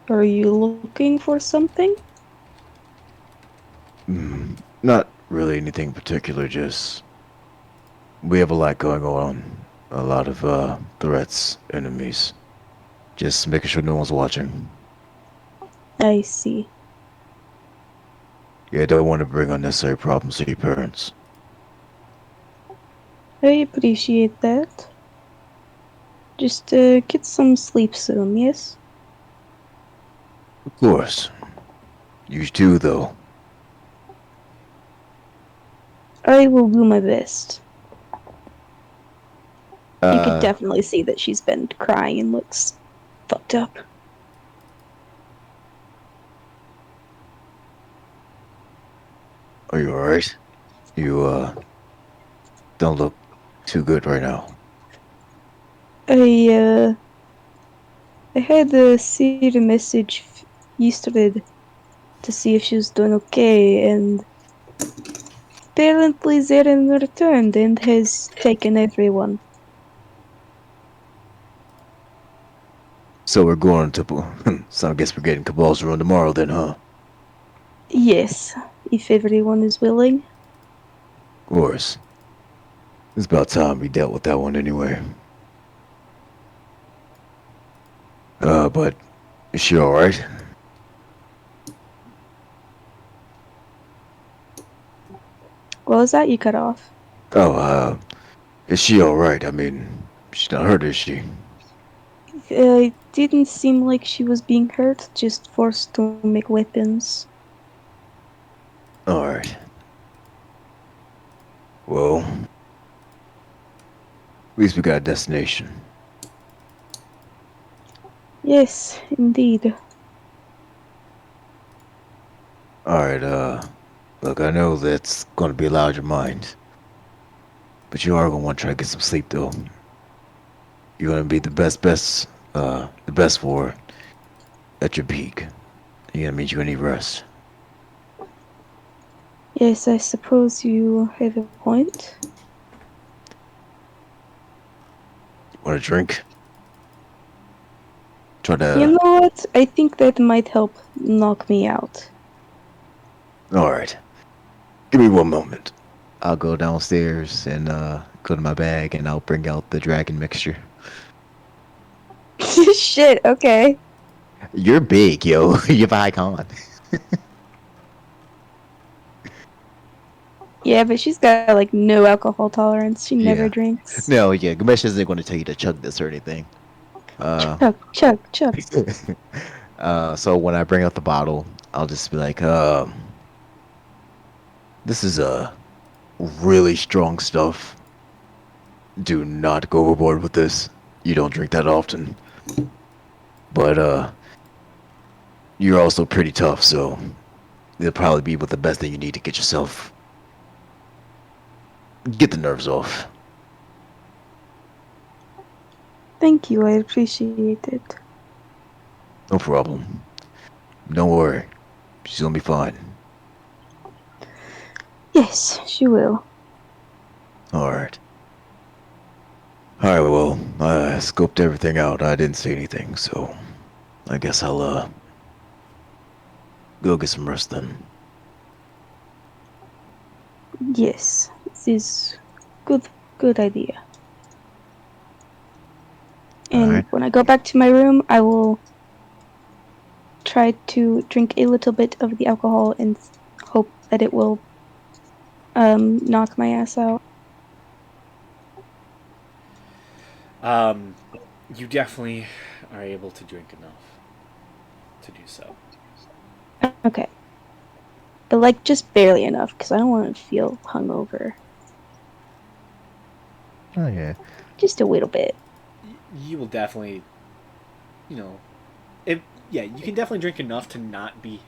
Are you looking for something? Not really anything particular, just we have a lot going on. A lot of threats, enemies. Just making sure no one's watching. I see. Yeah, don't want to bring unnecessary problems to your parents. I appreciate that. Just get some sleep soon, yes? Of course. You too, though. I will do my best. You could Uh, definitely see that she's been crying and looks fucked up. are you alright? You don't look too good right now. I had sent a message yesterday to see if she was doing okay, and apparently Zeren returned and has taken everyone. So we're going to. So I guess we're getting Cabal's run tomorrow then, huh? Yes, if everyone is willing. Of course. It's about time we dealt with that one anyway. But is she alright? What was that? You cut off. Oh, is she alright? I mean, she's not hurt, is she? It didn't seem like she was being hurt, just forced to make weapons. Alright. Well, at least we got a destination. Yes, indeed. Alright, look, I know that's gonna be loud in your mind. But you are gonna want to try to get some sleep, though. You're gonna be the best for at your peak. You're gonna mean you're gonna need rest. Yes, I suppose you have a point. Want a drink? Try to. You know what? I think that might help knock me out. Alright. Give me one moment. I'll go downstairs and go to my bag and I'll bring out the dragon mixture. Shit, okay. You're big, yo. You're a high con. Yeah, but she's got like no alcohol tolerance. She never Yeah. drinks. No, yeah, Gamesh isn't going to tell you to chug this or anything. Chuck. So when I bring up the bottle, I'll just be like, this is really strong stuff. Do not go overboard with this. You don't drink that often. But you're also pretty tough, so it'll probably be with the best thing you need to get the nerves off. Thank you, I appreciate it. No problem. Don't worry. She's gonna be fine. Yes, she will. Alright. Alright, well, I scoped everything out. I didn't see anything, so I guess I'll go get some rest then. Yes, this is good idea. And Alright. when I go back to my room, I will try to drink a little bit of the alcohol and hope that it will knock my ass out. You definitely are able to drink enough to do so. Okay. But like just barely enough because I don't want to feel hungover. Oh yeah. Just a little bit. You will definitely, you know, you can definitely drink enough to not be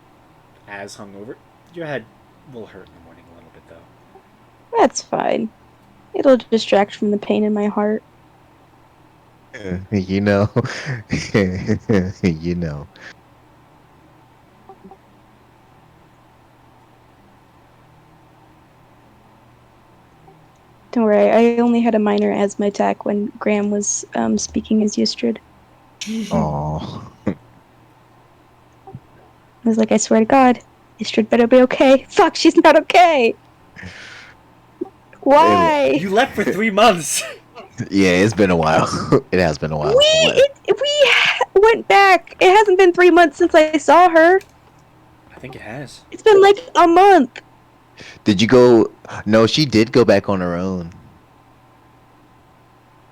as hungover. Your head will hurt in the morning a little bit though. That's fine. It'll distract from the pain in my heart. You know. You know. Don't worry, I only had a minor asthma attack when Graham was speaking as Yustrid. Oh. I was like, I swear to God, Yustrid better be okay. Fuck, she's not okay! Why? You left for 3 months. Yeah, it's been a while. It has been a while. We went back. It hasn't been 3 months since I saw her. I think it has. It's been like a month. Did you go? No, she did go back on her own.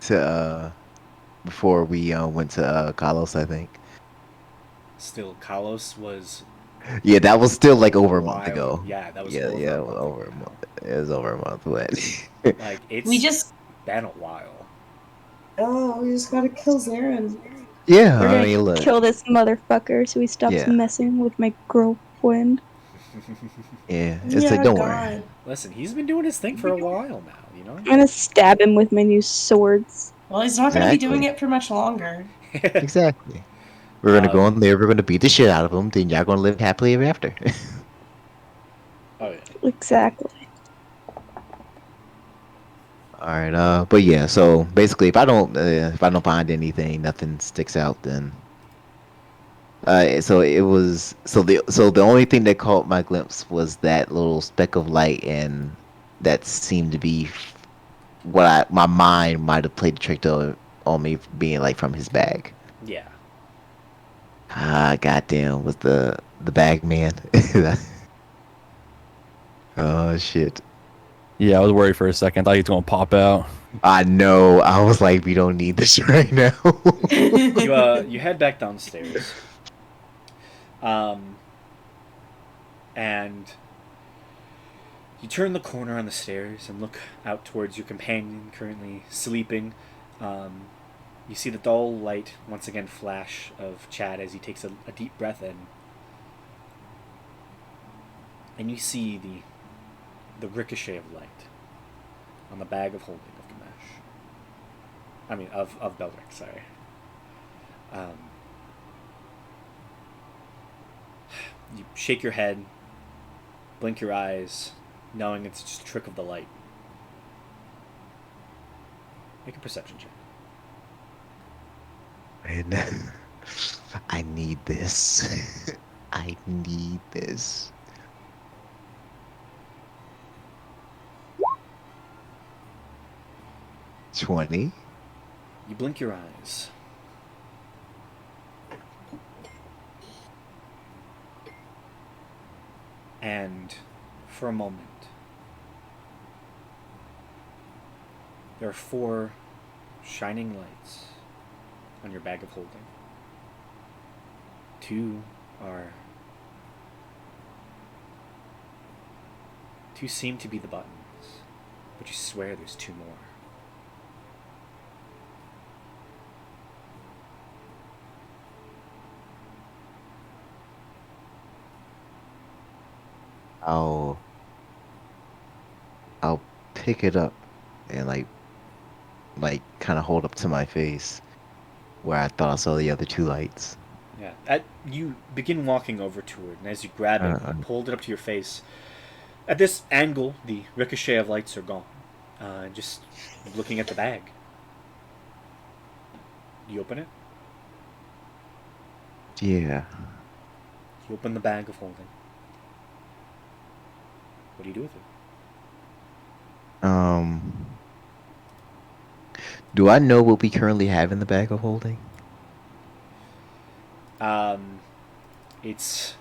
To before we went to Kalos, I think. Still, Kalos was Yeah, that was still like over a month wild. ago. Yeah, that was Yeah, over yeah, a month over ago. a month. It was over a month, but Like it's We just been a while. we just gotta kill Zarin. yeah, We're I gonna mean, look, kill this motherfucker so he stops Yeah. messing with my girlfriend. yeah, it's like don't worry. Listen, he's been doing his thing for a while now, you know? I'm gonna stab him with my new swords. Well, he's not gonna be Exactly. doing it for much longer. Exactly. We're gonna go in there. We're gonna beat the shit out of him. Then y'all gonna live happily ever after. Oh yeah. Exactly. All right. But yeah. So basically, if I don't find anything, nothing sticks out, then. So it was. So the only thing that caught my glimpse was that little speck of light, and that seemed to be what my mind might have played the trick on me being like from his bag. Yeah. Ah, goddamn, was the bag man. Oh shit. Yeah, I was worried for a second. I thought he was gonna pop out. I know. I was like, we don't need this right now. You head back downstairs. And you turn the corner on the stairs and look out towards your companion currently sleeping. You see the dull light once again flash of Chad as he takes a deep breath in. And you see the ricochet of light on the bag of holding of Gamesh. I mean, of Beldrick, sorry. You shake your head, blink your eyes, knowing it's just a trick of the light. Make a perception check. Man, I need this. I need this. 20. You blink your eyes. And for a moment, there are 4 shining lights on your bag of holding. 2 seem to be the buttons, but you swear there's 2 more. I'll pick it up and like kind of hold up to my face where I thought I saw the other 2 lights. Yeah. You begin walking over to it, and as you grab it and hold it up to your face, at this angle, the ricochet of lights are gone. Just looking at the bag. You open it? Yeah. You open the bag of holding. What do you do with it? Do I know what we currently have in the bag of holding? It's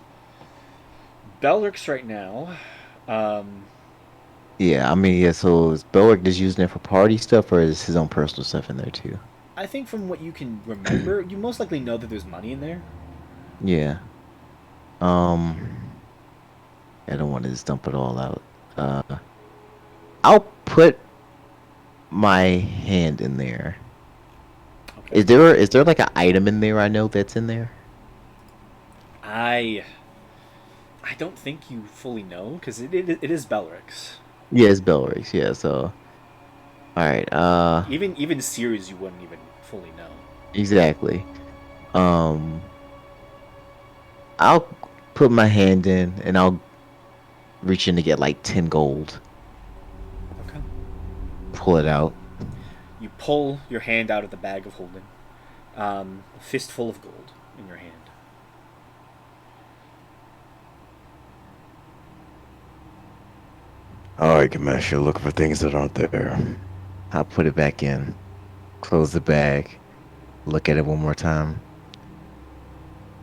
Belric's right now. Yeah, I mean, yeah, so is Belric just using it for party stuff, or is his own personal stuff in there too? I think from what you can remember, you most likely know that there's money in there. Yeah. I don't want to just dump it all out. I'll put my hand in there. Okay. Is there like an item in there I know that's in there? I don't think you fully know, because it is Belric's. Yeah, it's Belric's, yeah, so alright, Even Sears you wouldn't even fully know. exactly. I'll put my hand in and I'll reach in to get like 10 gold. Okay. Pull it out. You pull your hand out of the bag of holding. A fistful of gold in your hand. Alright, Gamesh, you're looking for things that aren't there. I'll put it back in. Close the bag. Look at it one more time.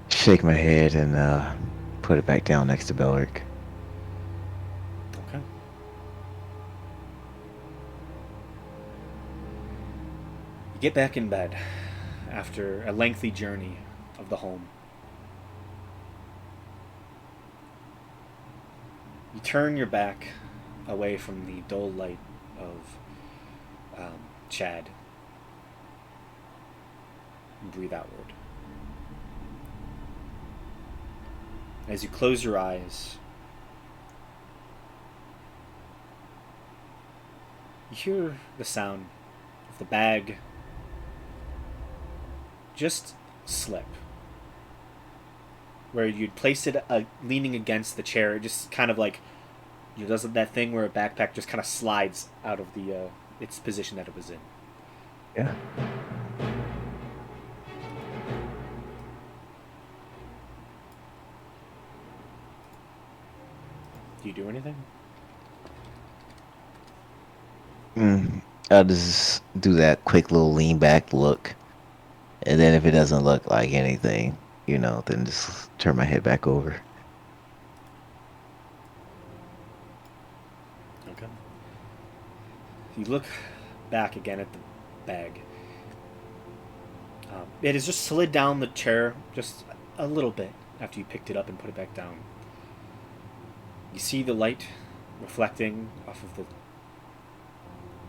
Shake my head and put it back down next to Belric. Okay. You get back in bed after a lengthy journey of the home. You turn your back away from the dull light of Chad and breathe outward. As you close your eyes, you hear the sound of the bag just slip. Where you'd place it leaning against the chair, it just kind of like, does that thing where a backpack just kind of slides out of the its position that it was in. Yeah. Do you do anything? I'll just do that quick little lean back look. And then if it doesn't look like anything, then just turn my head back over. Okay. You look back again at the bag. It has just slid down the chair just a little bit after you picked it up and put it back down. You see the light reflecting off of the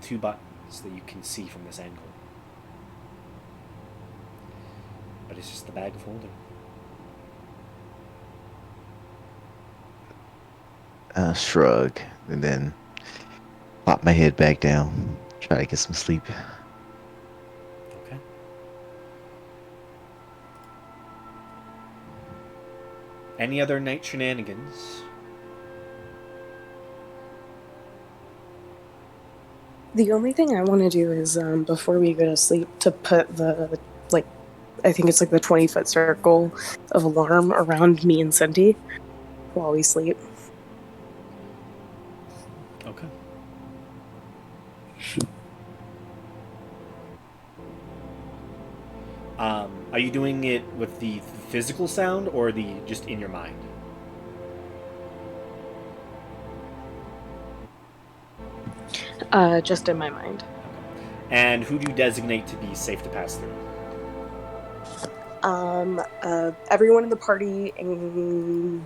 2 buttons that you can see from this angle. But it's just the bag of holding. Shrug, and then pop my head back down. Try to get some sleep. Okay. Any other night shenanigans? The only thing I want to do is, before we go to sleep, to put the, I think it's like the 20-foot circle of alarm around me and Cindy while we sleep. Okay. Are you doing it with the physical sound or the just in your mind? Just in my mind. And who do you designate to be safe to pass through? Everyone in the party, and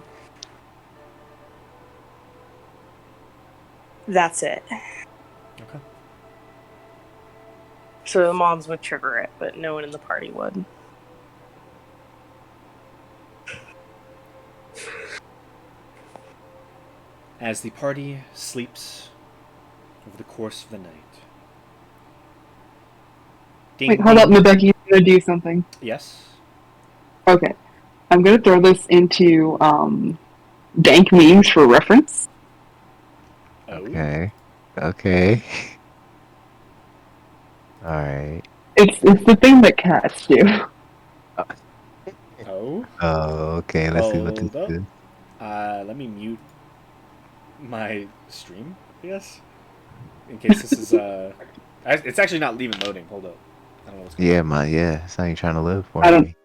that's it. Okay. So the moms would trigger it, but no one in the party would. As the party sleeps over the course of the night. Ding, Wait, hold ding. up, Mabeki, you're gonna do something. Yes. Okay. I'm gonna throw this into dank memes for reference. Oh. Okay. Okay. Alright. It's the thing that cats do. Oh. Oh, okay. Let's see what this Hold up. is. Let me mute my stream, I guess. In case this is it's actually not even loading. Hold up. I don't know what's going on. Yeah, it's not even trying to load for I don't- me.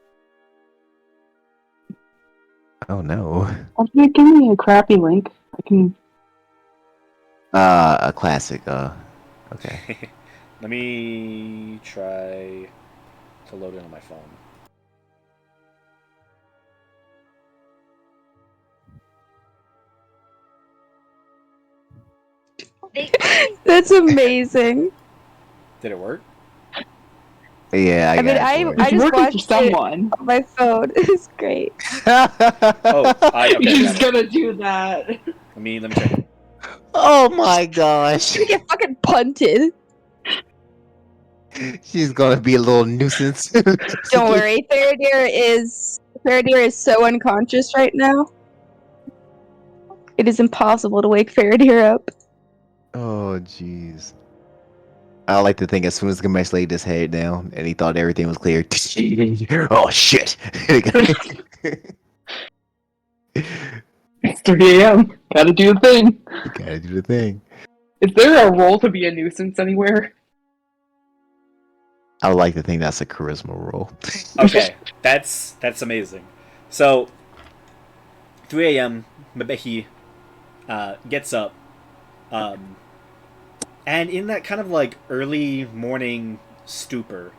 Oh no. Can you give me a crappy link? I can. A classic, okay. Let me try to load it on my phone. That's amazing. Did it work? Yeah, I mean, got I it for It's just working for watched it someone. on my phone. It's great. Oh, okay, He's got it. gonna do that. Let me check. Oh my gosh. You get fucking punted. She's gonna be a little nuisance. Don't worry, Faradir is so unconscious right now. It is impossible to wake Faradir up. Oh jeez. I like to think as soon as Gamesh laid his head down and he thought everything was clear. Oh shit! It's 3 a.m. Gotta do the thing. You gotta do the thing. Is there a role to be a nuisance anywhere? I would like to think that's a charisma roll. Okay, that's amazing. So, 3 a.m. Mabehi gets up, and in that kind of like early morning stupor,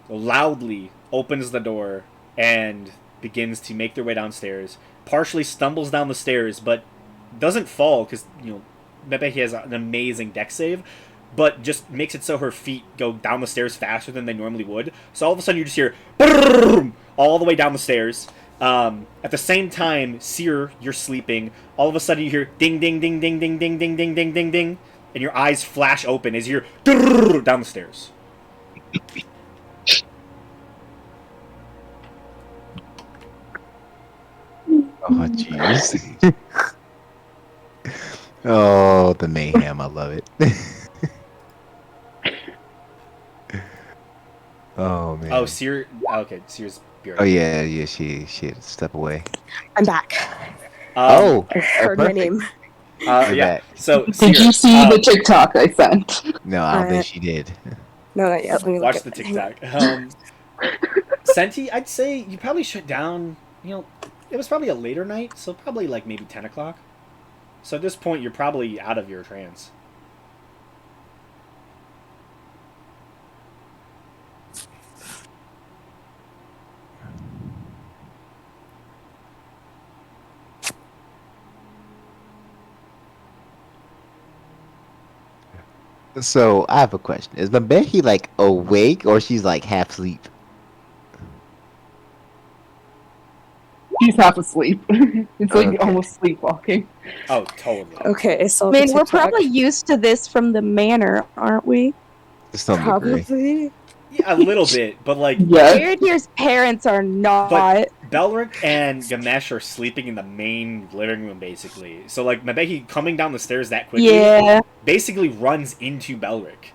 loudly opens the door and begins to make their way downstairs. Partially stumbles down the stairs, but doesn't fall because Mabehi has an amazing deck save. But just makes it so her feet go down the stairs faster than they normally would. So all of a sudden you just hear BRRRRM all the way down the stairs. At the same time, Seer, you're sleeping. All of a sudden you hear ding, ding, ding, ding, ding, ding, ding, ding, ding, ding, ding, and your eyes flash open as you're down the stairs. Oh jeez. Oh, the mayhem! I love it. Oh man. Oh, Seer. Okay, Seer's. Oh yeah, she had to step away. I'm back. Oh, I heard my perfect. name. You're Yeah. back. So Did Seer, you see the TikTok I sent? No, I don't think she did. No, not yet. Let me look watch at the it. TikTok. Senti, I'd say you probably shut down. It was probably a later night, so probably like maybe 10 o'clock. So at this point, you're probably out of your trance. So I have a question: is Mabehi like awake or she's like half asleep? He's half asleep. It's like Okay. almost sleepwalking. Oh, totally. Okay, so I mean, the we're TikTok- probably used to this from the manor, aren't we? To some degree. probably. Yeah, a little bit, but like Yes. Faradir's parents are not. Belric and Gamesh are sleeping in the main living room, basically. So like Mabehi coming down the stairs that quickly, Yeah. basically runs into Belric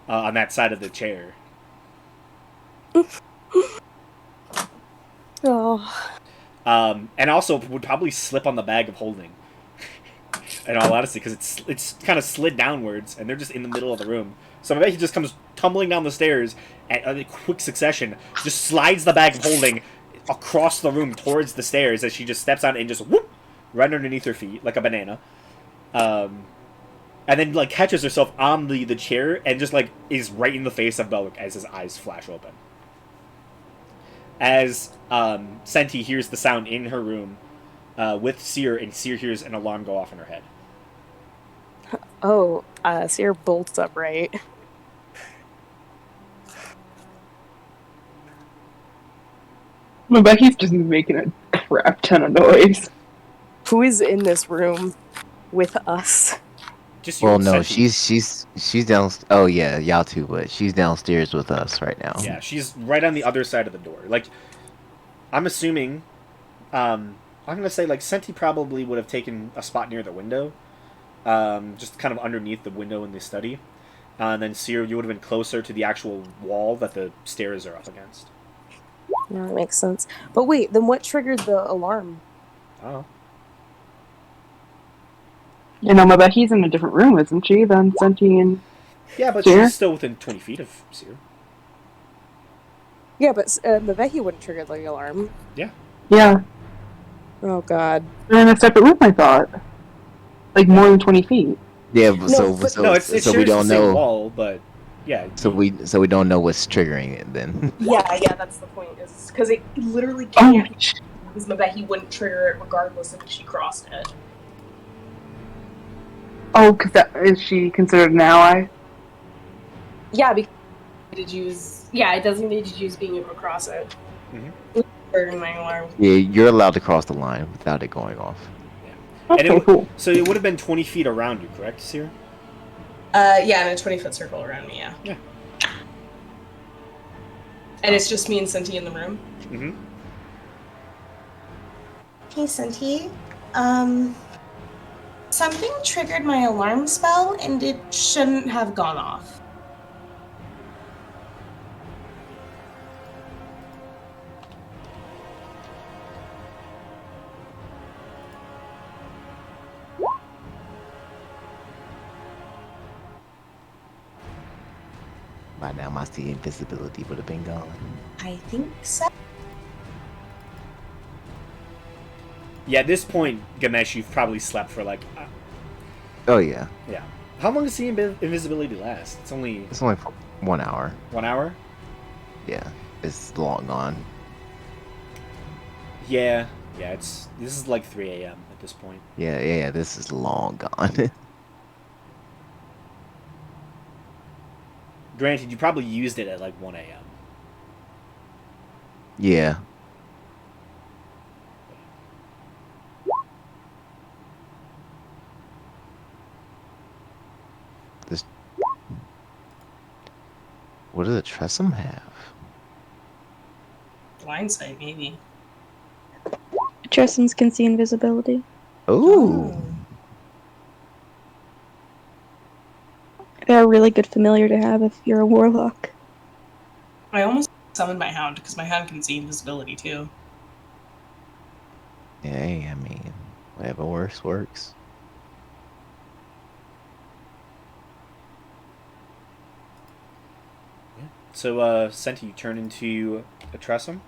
on that side of the chair. Oh. And also would probably slip on the bag of holding. In all honesty, because it's kind of slid downwards, and they're just in the middle of the room. So Mabehi just comes tumbling down the stairs at a quick succession, just slides the bag of holding across the room towards the stairs as she just steps on it and just whoop right underneath her feet like a banana. And then like catches herself on the chair and just like is right in the face of Belric as his eyes flash open. as Senti hears the sound in her room with Seer, and Seer hears an alarm go off in her head. Oh, Seer bolts upright. Becky's just making a crap ton of noise. Who is in this room with us? Just you Well, and no, Senti. she's down. Oh yeah, y'all too, but she's downstairs with us right now. Yeah, she's right on the other side of the door. Like, I'm assuming, I'm gonna say like Senti probably would have taken a spot near the window, just kind of underneath the window in the study, and then Seer, you would have been closer to the actual wall that the stairs are up against. No, that makes sense. But wait, then what triggered the alarm? Oh, You know, my Becky's in a different room, isn't she, than Senti and... yeah, but Seer? she's still within 20 feet of Seer. Yeah, but Mabeki wouldn't trigger the alarm. Yeah, Oh god. they're in a separate room, I thought. Like, more than 20 feet. Yeah, but No, No, it so shares we the don't same know. wall, but yeah. So we don't know what's triggering it then. Yeah, that's the point. Is because it literally Oh, can't. Because Mabeki wouldn't trigger it regardless if she crossed it. oh, because is she considered an ally? Yeah, because it doesn't need to use being able to cross it. Mhm. Triggering my alarm. Yeah, you're allowed to cross the line without it going off. Okay, And cool. So it would have been 20 feet around you, correct, Seer? Yeah, in a 20-foot circle around me, yeah. Yeah. And it's just me and Senti in the room. Mm-hmm. Hey, Senti. Something triggered my alarm spell, and it shouldn't have gone off. By now, my invisibility would have been gone. I think so. Yeah, at this point, Ganesh, you've probably slept for like... Oh yeah, yeah. How long does the invisibility last? It's only it's only for 1 hour. 1 hour? Yeah, it's long gone. Yeah. Yeah, this is like 3 a.m. at this point. Yeah, this is long gone. Granted, you probably used it at like 1 a.m. Yeah. What does a Tressum have? Blind sight, maybe. Tressums can see invisibility. Ooh. They're a really good familiar to have if you're a warlock. I almost summoned my hound, because my hound can see invisibility, too. Yeah, I mean, whatever works. So, Senti, you turn into a Tressum.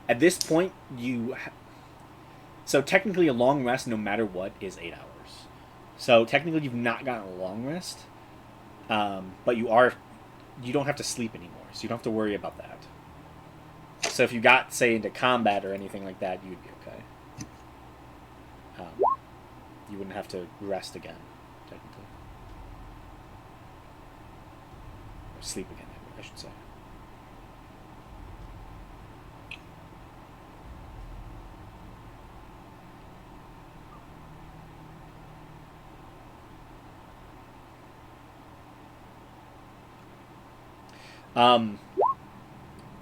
At this point, so technically a long rest, no matter what, is 8 hours. So technically you've not gotten a long rest, but you don't have to sleep anymore, so you don't have to worry about that. So if you got, say, into combat or anything like that, you'd be okay. You wouldn't have to rest again, technically. Or sleep again, I should say.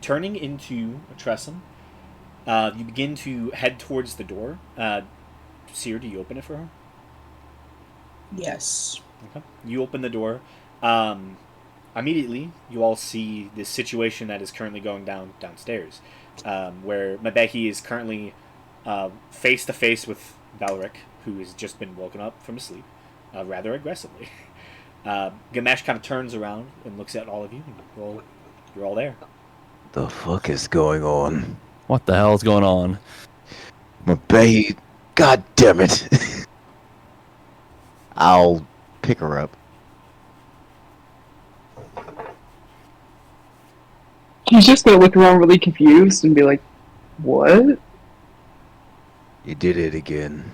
Turning into a Tressum, you begin to head towards the door. Seer, do you open it for her? Yes. Okay. You open the door. Immediately, you all see this situation that is currently going downstairs, where Mabeki is currently face to face with Valric, who has just been woken up from his sleep, rather aggressively. Ganesh kind of turns around and looks at all of you, and you're all there. The fuck is going on? What the hell is going on? My babe. God damn it. I'll pick her up. He's just gonna look around really confused and be like, "What?" You did it again.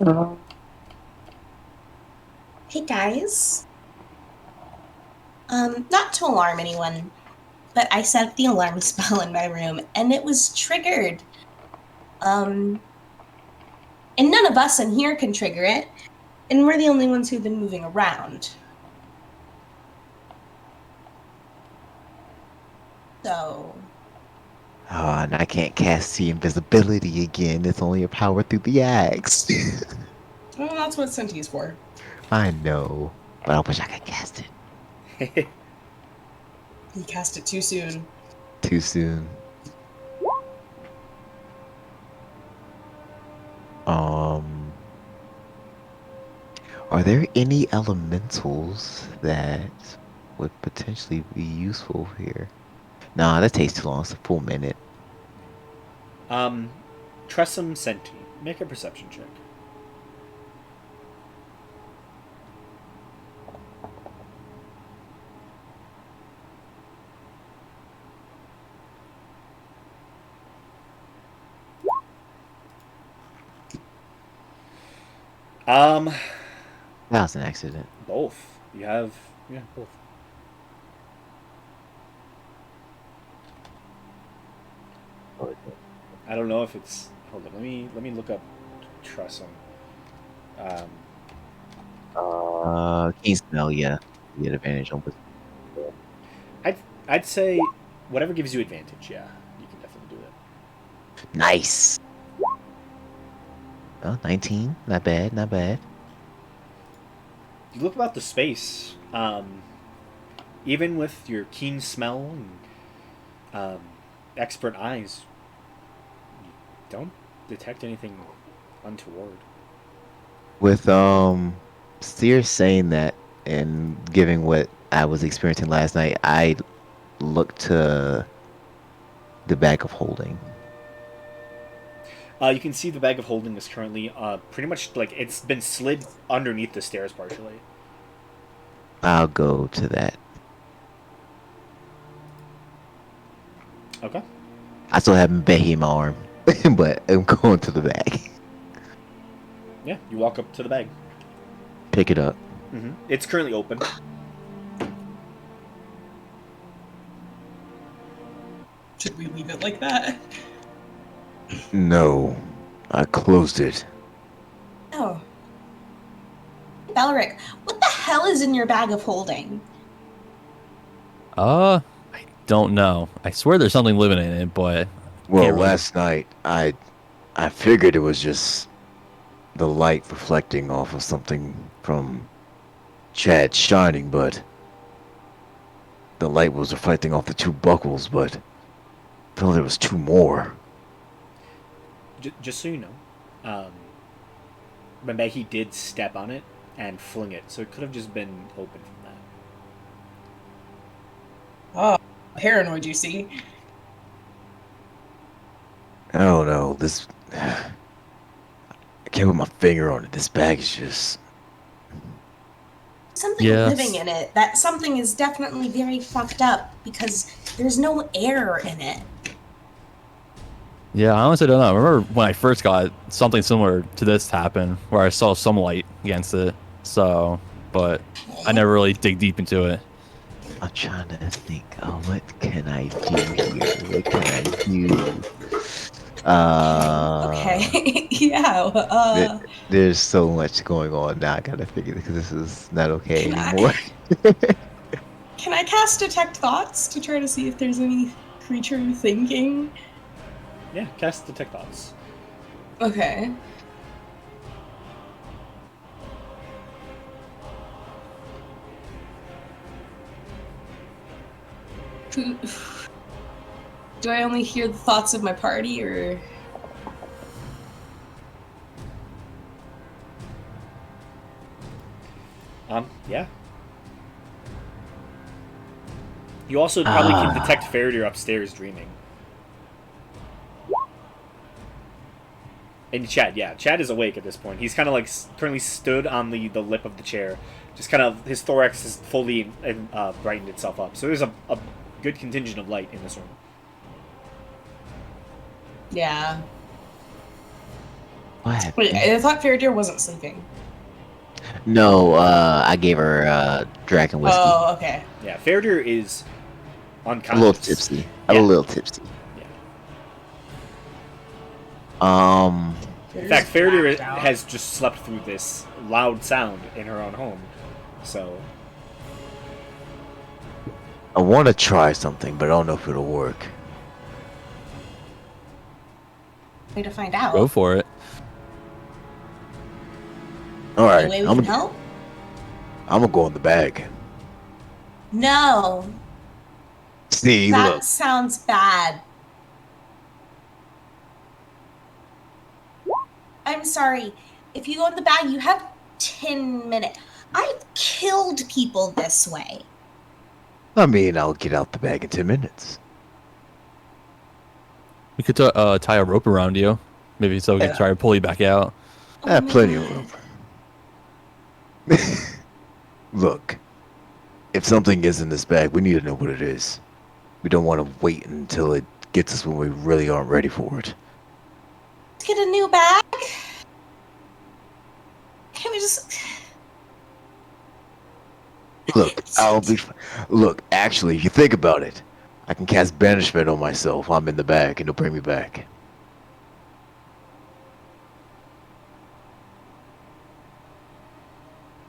Uh, Hey guys. Not to alarm anyone, but I set the alarm spell in my room and it was triggered. And none of us in here can trigger it, and we're the only ones who've been moving around. So, Oh, and I can't cast the invisibility again. It's only a power through the axe. Well, that's what Senti's for. I know, but I wish I could cast it He cast it too soon. too soon. Are there any elementals that would potentially be useful here? Nah, that takes too long. It's a full minute. Tressum Senti, make a perception check. That was an accident. Both. You have, yeah, both. I don't know if it's. Hold on. Let me look up Tressum. Keen smell, yeah. You get advantage on. I'd say whatever gives you advantage. Yeah, you can definitely do it. Nice. Oh, 19. Not bad. Not bad. You look about the space. Even with your keen smell and expert eyes, you don't detect anything untoward. With Sears saying that and giving what I was experiencing last night, I looked to the bag of holding. You can see the bag of holding is currently pretty much like it's been slid underneath the stairs partially. I'll go to that. Okay. I still haven't Behi in my arm, but I'm going to the bag. Yeah, you walk up to the bag. Pick it up. It's currently open. Should we leave it like that? No, I closed it. oh. Belric, what the hell is in your bag of holding? I don't know. I swear there's something living in it, but Well, Can't really- last night I figured it was just the light reflecting off of something from Chad shining, but the light was reflecting off the two buckles, but I felt there was two more. Just so you know, Mbeki did step on it and fling it, so it could have just been open from that. Oh, paranoid, you see? I don't know. This I can't put my finger on it. This bag is just Something Yes. living in it. That something is definitely very fucked up because there's no air in it. yeah, I honestly don't know. I remember when I first got it, something similar to this happen, where I saw some light against it. So, but I never really dig deep into it. I'm trying to think. Oh, what can I do here? What can I do? Okay. yeah. There's so much going on now. I gotta figure because this is not okay Can I- anymore. Can I cast Detect Thoughts to try to see if there's any creature thinking? Yeah, cast Detect Thoughts. Okay. Do I only hear the thoughts of my party, or Yeah. You also probably can detect Faraday upstairs dreaming. And Chad, yeah, Chad is awake at this point. He's kind of like currently stood on the lip of the chair, just kind of his thorax is fully brightened itself up. So there's a good contingent of light in this room. Yeah. What? Wait, I thought Faraday wasn't sleeping. No, I gave her dragon whiskey. Oh, okay. Yeah, Faraday is A unconscious. little tipsy. I'm Yeah. a little tipsy. In fact, Faraday has just slept through this loud sound in her own home. So, I want to try something, but I don't know if it'll work. Way to find out. Go for it. All right, Any way we I'm can help? gonna go in the bag. No, See, that look. sounds bad. I'm sorry. If you go in the bag, you have 10 minutes. I've killed people this way. I mean, I'll get out the bag in 10 minutes. We could tie a rope around you, maybe so we can try to pull you back out. I have plenty my of God. rope. Look, if something is in this bag, we need to know what it is. We don't want to wait until it gets us when we really aren't ready for it. Let's get a new bag. Can we just... Look, Look, actually, if you think about it, I can cast banishment on myself. I'm in the bag, and it'll bring me back.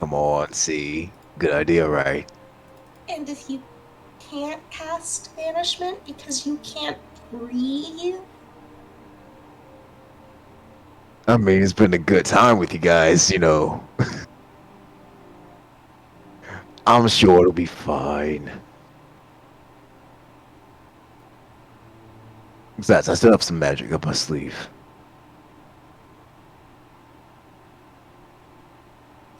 Come on, see? Good idea, right? And if you can't cast banishment because you can't breathe? I mean, it's been a good time with you guys, you know. I'm sure it'll be fine. Besides, I still have some magic up my sleeve.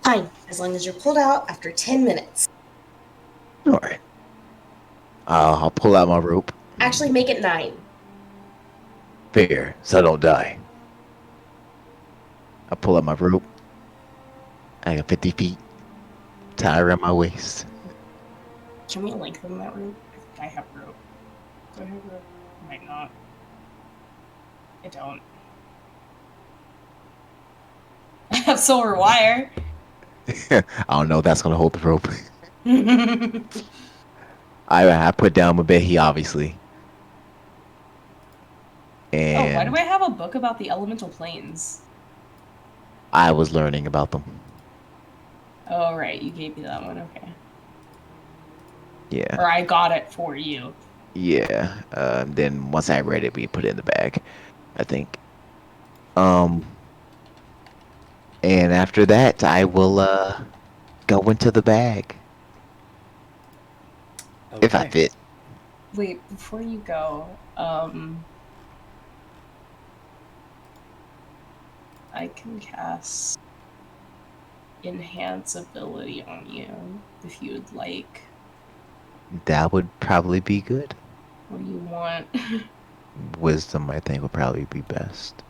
Fine, as long as you're pulled out after 10 minutes. Alright. I'll pull out my rope. Actually, make it 9. Fair, so I don't die. I pull out my rope. I got 50 feet. Tie around my waist. Can we lengthen that rope? I think I have rope. Do I have rope? I might not. I don't. I have silver wire. I don't know if that's gonna hold the rope. I put down Mabehi, obviously. And why do I have a book about the elemental planes? I was learning about them. Oh, right, you gave me that one, okay. Yeah. Or I got it for you. Yeah. Then once I read it, we put it in the bag, I think. And after that, I will go into the bag if I okay. fit. Wait, before you go, I can cast Enhance ability on you if you would like. That would probably be good. What do you want? Wisdom, I think, would probably be best.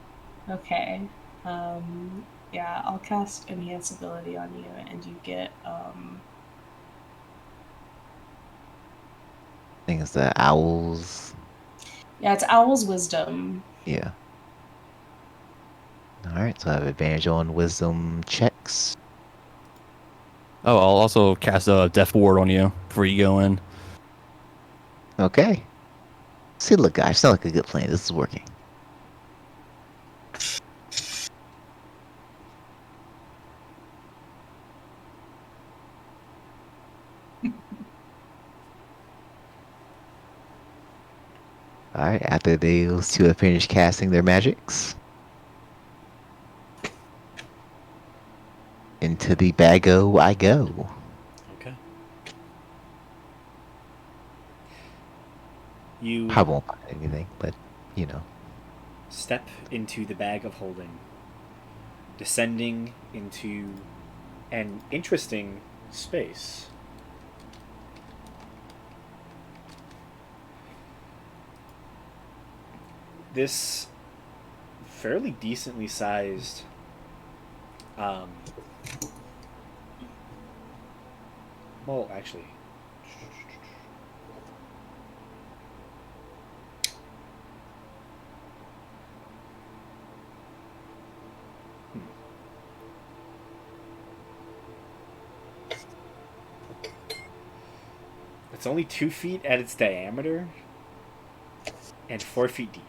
Okay. Yeah, I'll cast Enhance ability on you, and you get I think it's the owls. Yeah, it's Owl's Wisdom. Yeah. All right, so I have advantage on wisdom checks. Oh, I'll also cast a Death Ward on you before you go in. Okay. See, look, guys, sound like a good plan. This is working. Alright, after those two have finished casting their magics, into the bago I go. Okay. You I won't find anything, but, you know. step into the bag of holding, descending into an interesting space. this fairly decently sized well, actually, it's only 2 feet at its diameter and 4 feet deep.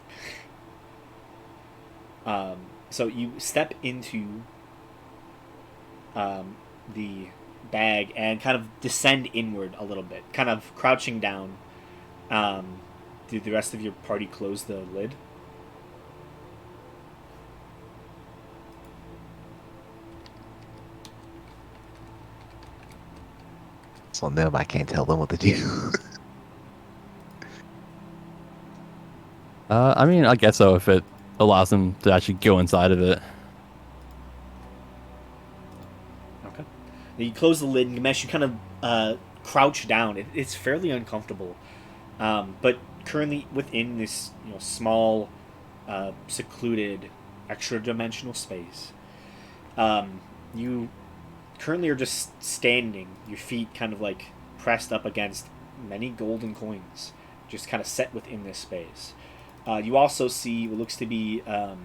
So you step into the bag and kind of descend inward a little bit, kind of crouching down. Did the rest of your party close the lid? It's on them. I can't tell them what to do. I mean, I guess so if it allows them to actually go inside of it. Okay. Then you close the lid and Gamesh, you kind of crouch down. It's fairly uncomfortable, but currently within this small, secluded, extra-dimensional space, you currently are just standing, your feet kind of like pressed up against many golden coins, just kind of set within this space. You also see what looks to be. We'll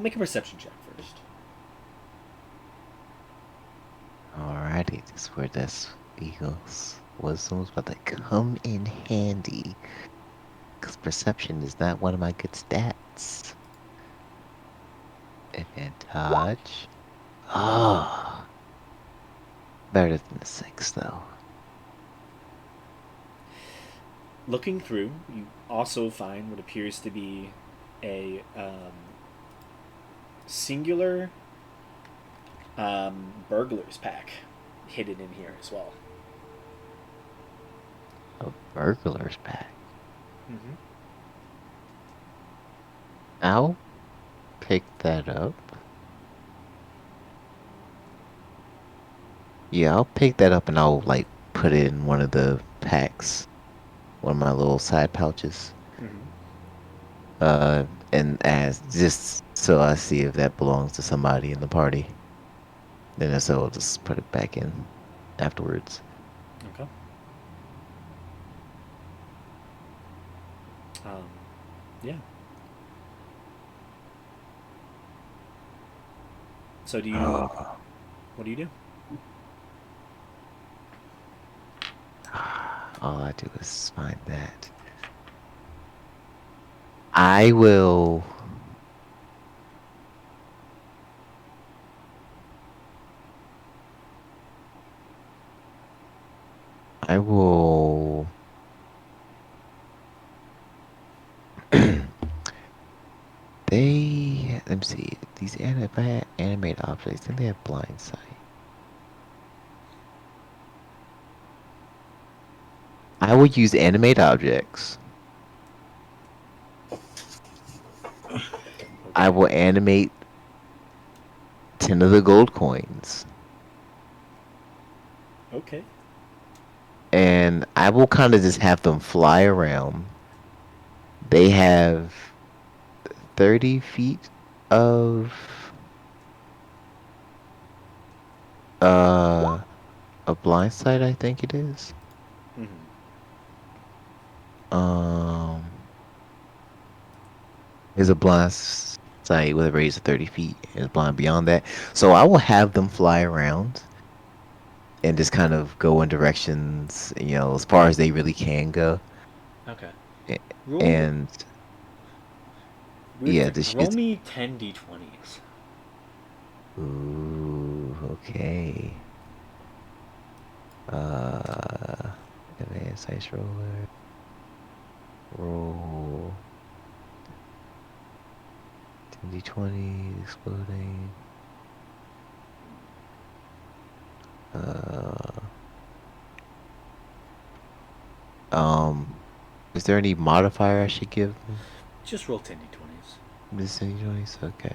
make a perception check first. Alrighty, this is where this Eagles wisdom's about to come in handy. Because perception is not one of my good stats. Advantage. Oh. Better than the 6, though. Looking through, you also find what appears to be a singular burglar's pack hidden in here as well. A burglar's pack. Mm-hmm. I'll pick that up. Yeah, I'll pick that up and I'll, like, put it in one of the packs. One of my little side pouches. Mm-hmm. And as just so I see if that belongs to somebody in the party. Then if so, I'll just put it back in afterwards. Okay. Yeah. So do you? What do you do? All I do is find that. I will. Let me see. These animate objects, then they have blind sight. I will use animate objects. I will animate 10 of the gold coins. Okay. And I will kind of just have them fly around. They have 30 feet of a blind sight, I think it is. Mm-hmm. Is a blind sight with a radius of 30 feet. Is blind beyond that. So I will have them fly around and just kind of go in directions, as far as they really can go. Okay. And yeah, roll me 10 d20s. Ooh, okay. Advanced ice roller. Roll 10d20 exploding. Is there any modifier I should give them? Just roll 10 d20s. Just 10d20s? Okay.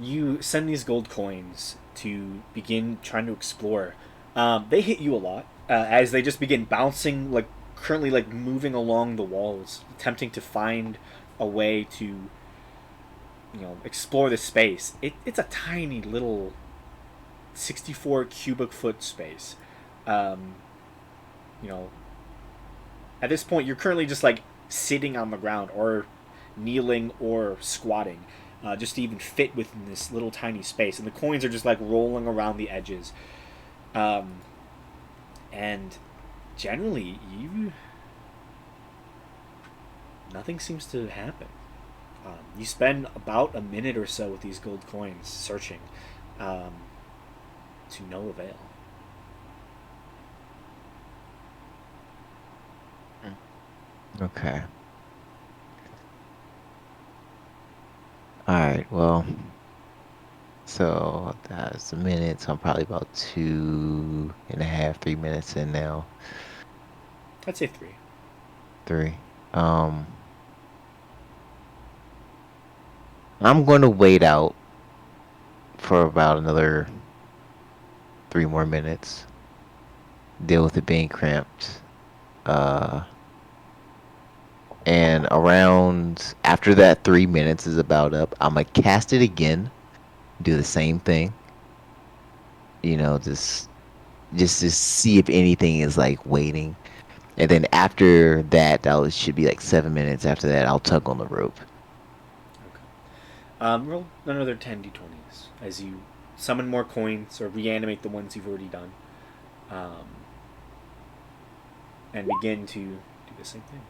You send these gold coins to begin trying to explore. They hit you a lot. as they just begin bouncing, like currently like moving along the walls, attempting to find a way to, explore the space. It's a tiny little 64 cubic foot space. You know, at this point, you're currently just like sitting on the ground or kneeling or squatting, just to even fit within this little tiny space. And the coins are just like rolling around the edges. And generally, nothing seems to happen. You spend about a minute or so with these gold coins searching, to no avail. Okay. Alright, well. So that's a minute, so I'm probably about 2.5, 3 minutes in now. I'd say 3. 3. I'm going to wait out for about another 3 more minutes. Deal with it being cramped. And around after that 3 minutes is about up, I'm gonna cast it again. Do the same thing. Just to see if anything is like waiting. And then after that, should be like 7 minutes. After that, I'll tug on the rope. Roll another 10 d20s as you summon more coins or reanimate the ones you've already done, and begin to do the same thing.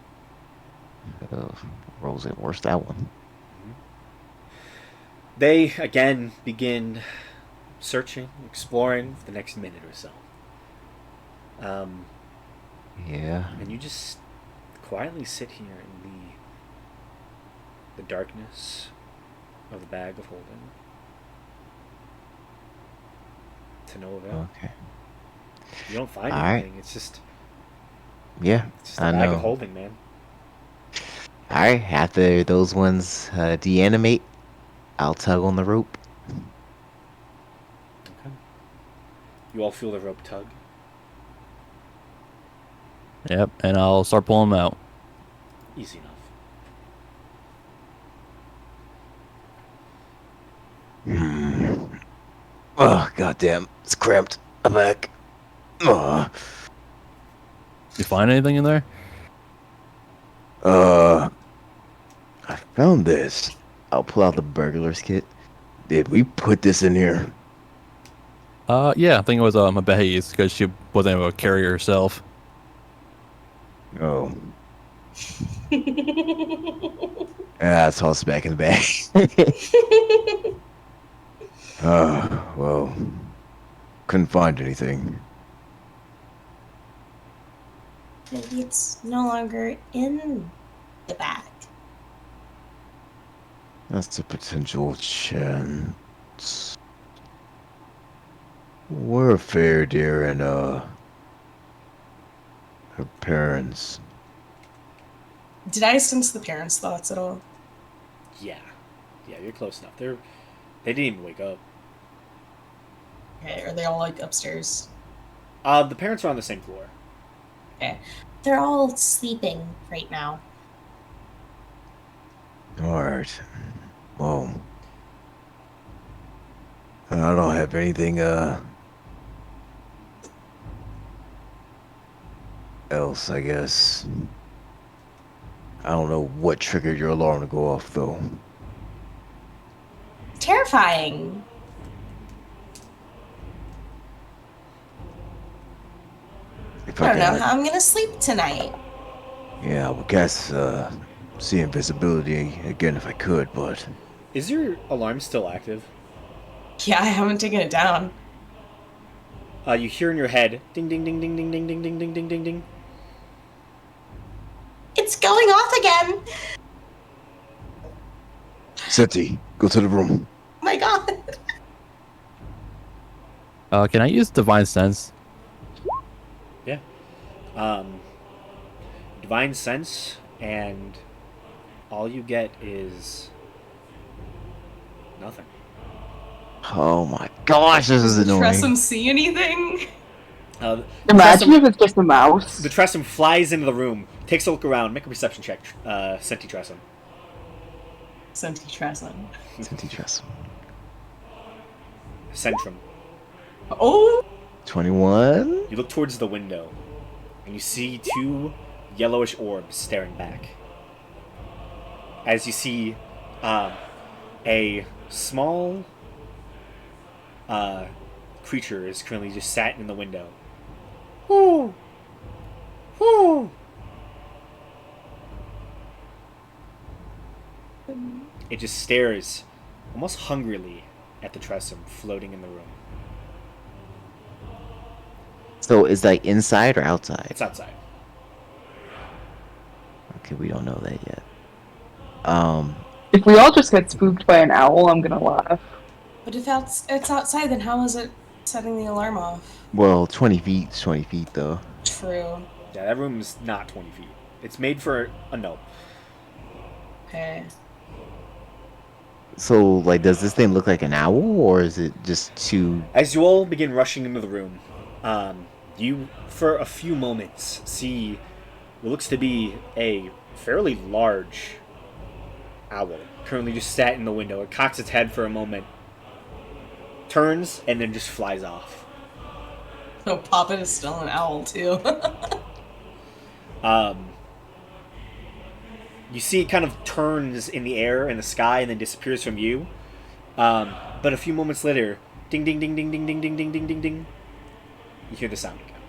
Rolls it worse, that one. They again begin searching, exploring for the next minute or so. Yeah. And you just quietly sit here in the darkness of the bag of holding, to no avail. Okay. You don't find All right. anything. It's just Yeah, it's just I a bag know. of holding, man. Alright, after those ones deanimate, I'll tug on the rope. Okay. You all feel the rope tug. Yep, and I'll start pulling them out. Easy enough. Oh, goddamn. It's cramped. I'm back. You find anything in there? I found this. I'll pull out the burglar's kit. Did we put this in here? Yeah, I think it was Mabehi's because she wasn't able to carry herself. Oh. Ah, it's tossed back in the bag. Well. Couldn't find anything. Maybe it's no longer in the bag. That's a potential chance. Where are Fairdeer and, her parents? Did I sense the parents' thoughts at all? Yeah, you're close enough. They didn't even wake up. Okay, are they all like upstairs? The parents are on the same floor. Okay. They're all sleeping right now. Alright. Well. I don't have anything, else, I guess. I don't know what triggered your alarm to go off, though. Terrifying. If I don't know could- how I'm gonna sleep tonight. Yeah, I would guess, see invisibility again if I could, but... Is your alarm still active? Yeah, I haven't taken it down. You hear in your head, ding, ding, ding, ding, ding, ding, ding, ding, ding, ding, ding, ding. It's going off again. Seti, go to the room. My God. Can I use Divine Sense? Yeah. Divine Sense, and all you get is nothing. Oh my gosh, this is annoying. Tressum see anything? Imagine if it's just a mouse. The Tressum flies into the room, takes a look around. Make a perception check, Senti Tressum. Senti Tressum. Senti Tressum. Centrum. Oh! 21. You look towards the window, and you see two yellowish orbs staring back. As you see a small creature is currently just sat in the window. Whoo! Whoo! It just stares almost hungrily at the Tressum floating in the room. So is like inside or outside? It's outside. Okay, we don't know that yet. If we all just get spooked by an owl, I'm gonna laugh. But if it's outside, then how is it setting the alarm off? Well, 20 feet is 20 feet though. True. Yeah, that room's not 20 feet. It's made for a nope. Okay. So, like, does this thing look like an owl, or is it just too... As you all begin rushing into the room, you, for a few moments, see what looks to be a fairly large owl currently just sat in the window. It cocks its head for a moment, turns, and then just flies off. Oh, Poppet is still an owl, too. You see it kind of turns in the air in the sky and then disappears from you. But a few moments later, ding, ding, ding, ding, ding, ding, ding, ding, ding, ding, ding, you hear the sound again.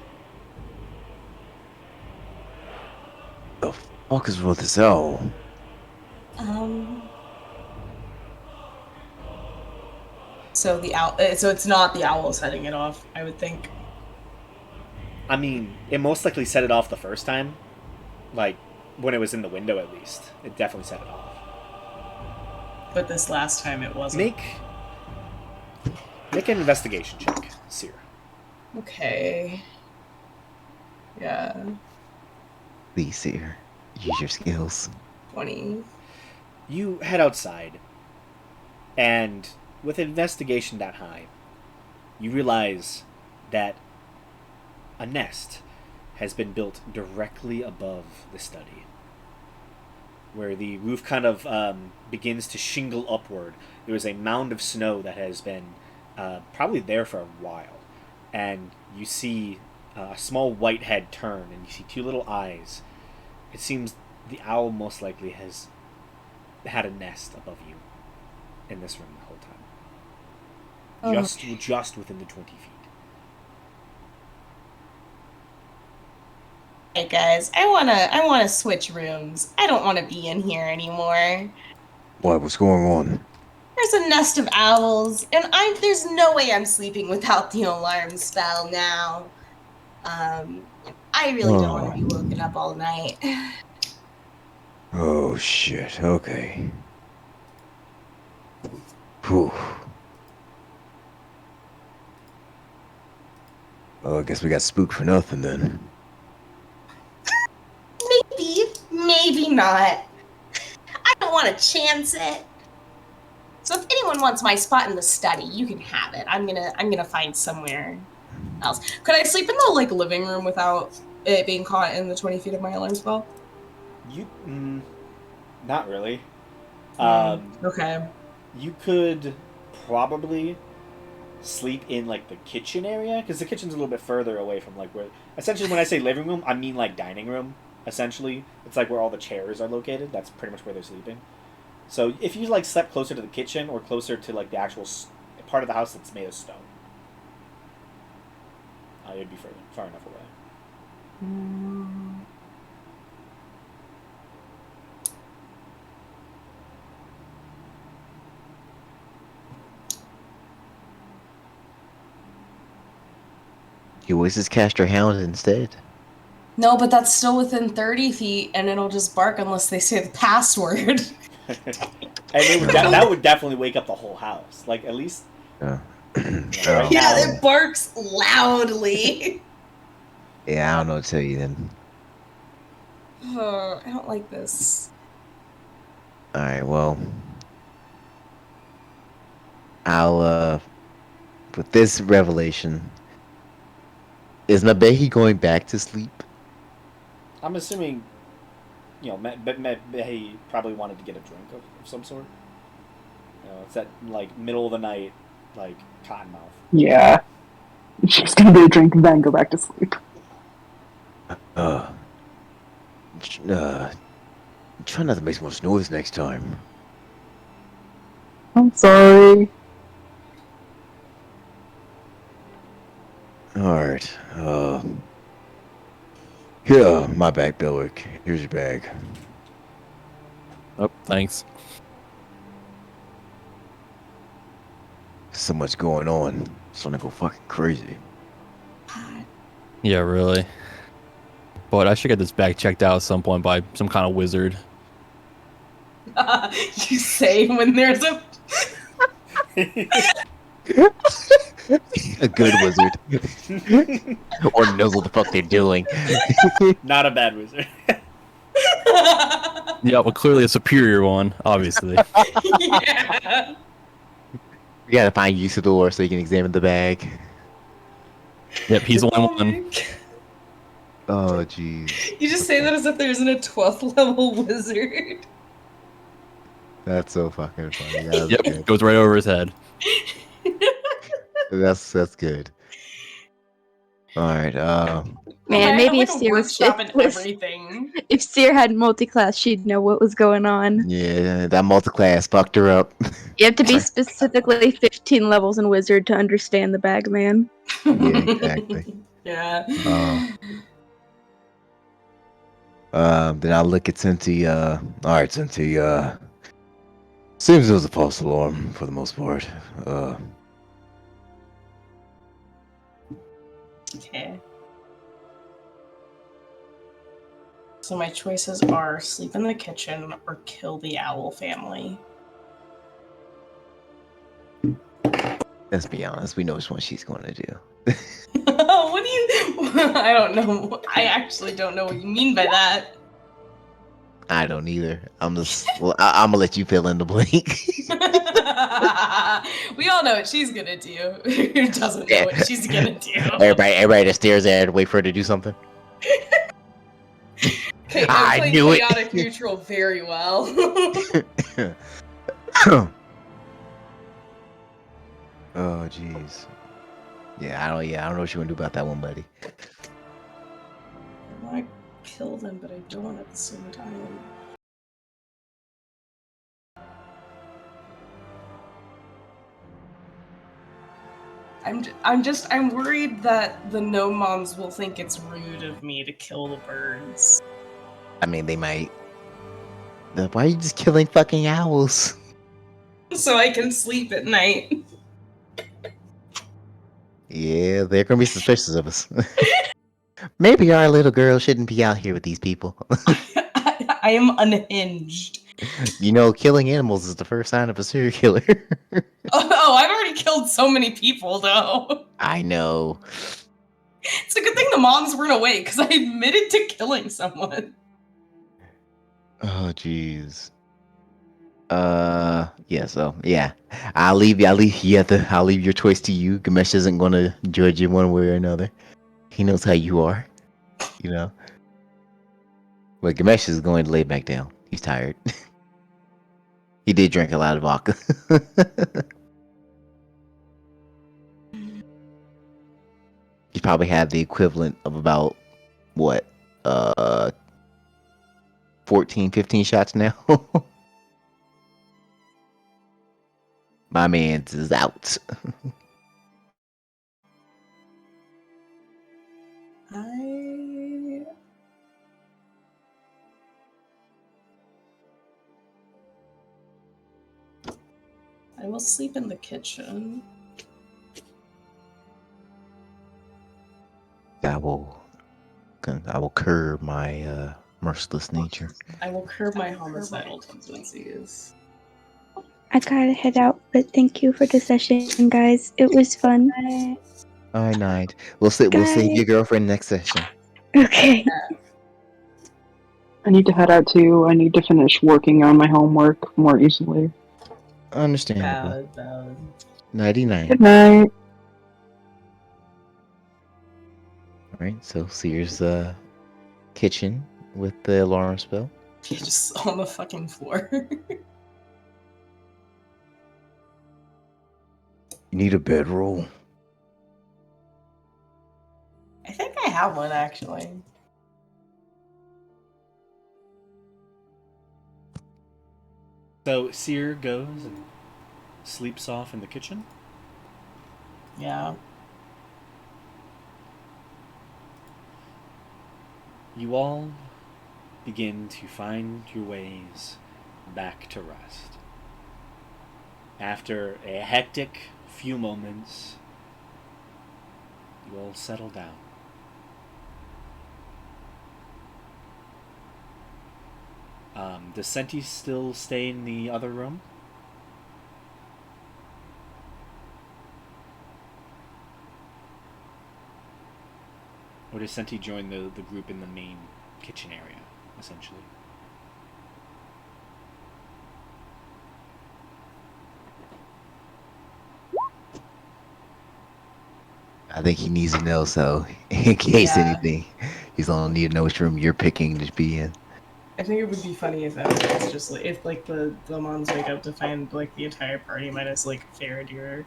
The fuck is with this owl? So so it's not the owl setting it off, I would think. I mean, it most likely set it off the first time. Like, when it was in the window, at least. It definitely set it off. But this last time it wasn't. Make an investigation check, Seer. Okay. Yeah. Please, Seer. Use your skills. 20. You head outside, and with investigation that high, you realize that a nest has been built directly above the study, where the roof kind of begins to shingle upward. There is a mound of snow that has been probably there for a while, and you see a small white head turn, and you see two little eyes. It seems the owl most likely has had a nest above you in this room the whole time. Just within the 20 feet. Hey guys, I wanna switch rooms. I don't wanna be in here anymore. What? What's going on? There's a nest of owls, and there's no way I'm sleeping without the alarm spell now. I really don't want to be woken up all night. Oh shit, okay. Whew. Well, I guess we got spooked for nothing then. Maybe not. I don't want to chance it. So if anyone wants my spot in the study, you can have it. I'm gonna find somewhere else. Could I sleep in the living room without it being caught in the 20 feet of my alarm spell? Not really. Okay. You could probably sleep in the kitchen area, because the kitchen's a little bit further away from where. Essentially, when I say living room, I mean dining room. Essentially, it's where all the chairs are located. That's pretty much where they're sleeping. So if you slept closer to the kitchen or closer to the actual part of the house that's made of stone, it'd be far enough away. You always just cast your hound instead. No, but that's still within 30 feet, and it'll just bark unless they say the password. And that would definitely wake up the whole house. At least. Yeah. Right Yeah, now, it barks loudly. Yeah, I don't know what to tell you then. I don't like this. Alright, well. I'll, with this revelation, Is Nabehi going back to sleep? I'm assuming, he probably wanted to get a drink of some sort. It's that like middle of the night, like Cottonmouth. Yeah. She's gonna get a drink and then go back to sleep. Try not to make so much noise next time. I'm sorry. Alright, yeah, my bag, Belwick. Here's your bag. Oh, thanks. So much going on. Starting to go fucking crazy. Yeah, really. But I should get this bag checked out at some point by some kind of wizard. You say when there's a. A good wizard. Or knows what the fuck they're doing. Not a bad wizard. Yeah, well, clearly a superior one, obviously. Yeah. You gotta find Usador so you can examine the bag. Yep, he's the only one. Oh, jeez. You just say that as if there isn't a 12th level wizard. That's so fucking funny. That's Yep, good. goes right over his head. That's good. Alright, Man, I maybe have, if like, a Seer workshop and was everything. if Seer had multi-class, she'd know what was going on. yeah, that multi-class fucked her up. You have to be specifically 15 levels in Wizard to understand the bag, man. Yeah, exactly. Yeah. Then I'll look at Cinti, alright, Cinti, seems it was a false alarm for the most part. Okay. So my choices are sleep in the kitchen or kill the owl family. Let's be honest, we know which one she's going to do. What do you? I don't know. I actually don't know what you mean by that. I don't either. I'm gonna let you fill in the blank. We all know what she's gonna do. Who doesn't know what she's gonna do? Everybody that stares at her to wait for her to do something. Okay, I I'm playing knew it. chaotic neutral very well. Oh, jeez. Yeah, I don't know what you want to do about that one, buddy. I want to kill them, but I don't want at the same time. I'm worried that the gnome moms will think it's rude of me to kill the birds. I mean, they might. Why are you just killing fucking owls? So I can sleep at night. Yeah, they're gonna be suspicious of us. Maybe our little girl shouldn't be out here with these people. I am unhinged. You know, killing animals is the first sign of a serial killer. Oh, I've already killed so many people, though. I know. It's a good thing the moms weren't awake, because I admitted to killing someone. Oh, jeez. Yeah. So, yeah, I'll leave your choice to you. Gamesh isn't gonna judge you one way or another. He knows how you are, you know. But Gamesh is going to lay back down. He's tired. He did drink a lot of vodka. He probably had the equivalent of about, what, 14, 15 shots now. My man's is out. I will sleep in the kitchen. I will curb my merciless nature. I will curb my homicidal tendencies. I gotta head out, but thank you for the session, guys. It was fun. All right, night. We'll save your girlfriend next session. Okay. I need to head out too. I need to finish working on my homework more easily. Understandable. Valid. Nighty night. Good night. Right, so Sears kitchen with the alarm spell. Just on the fucking floor. You need a bedroll. I think I have one actually. So Seer goes and sleeps off in the kitchen. Yeah. You all begin to find your ways back to rest. After a hectic few moments, you all settle down. Does Senti still stay in the other room? Or does Senti join the group in the main kitchen area, essentially? I think he needs to know, so in case Yeah. anything, he's gonna need to know which room you're picking to be in. I think it would be funny if that was just like if like the moms wake up to find like the entire party minus like Faradir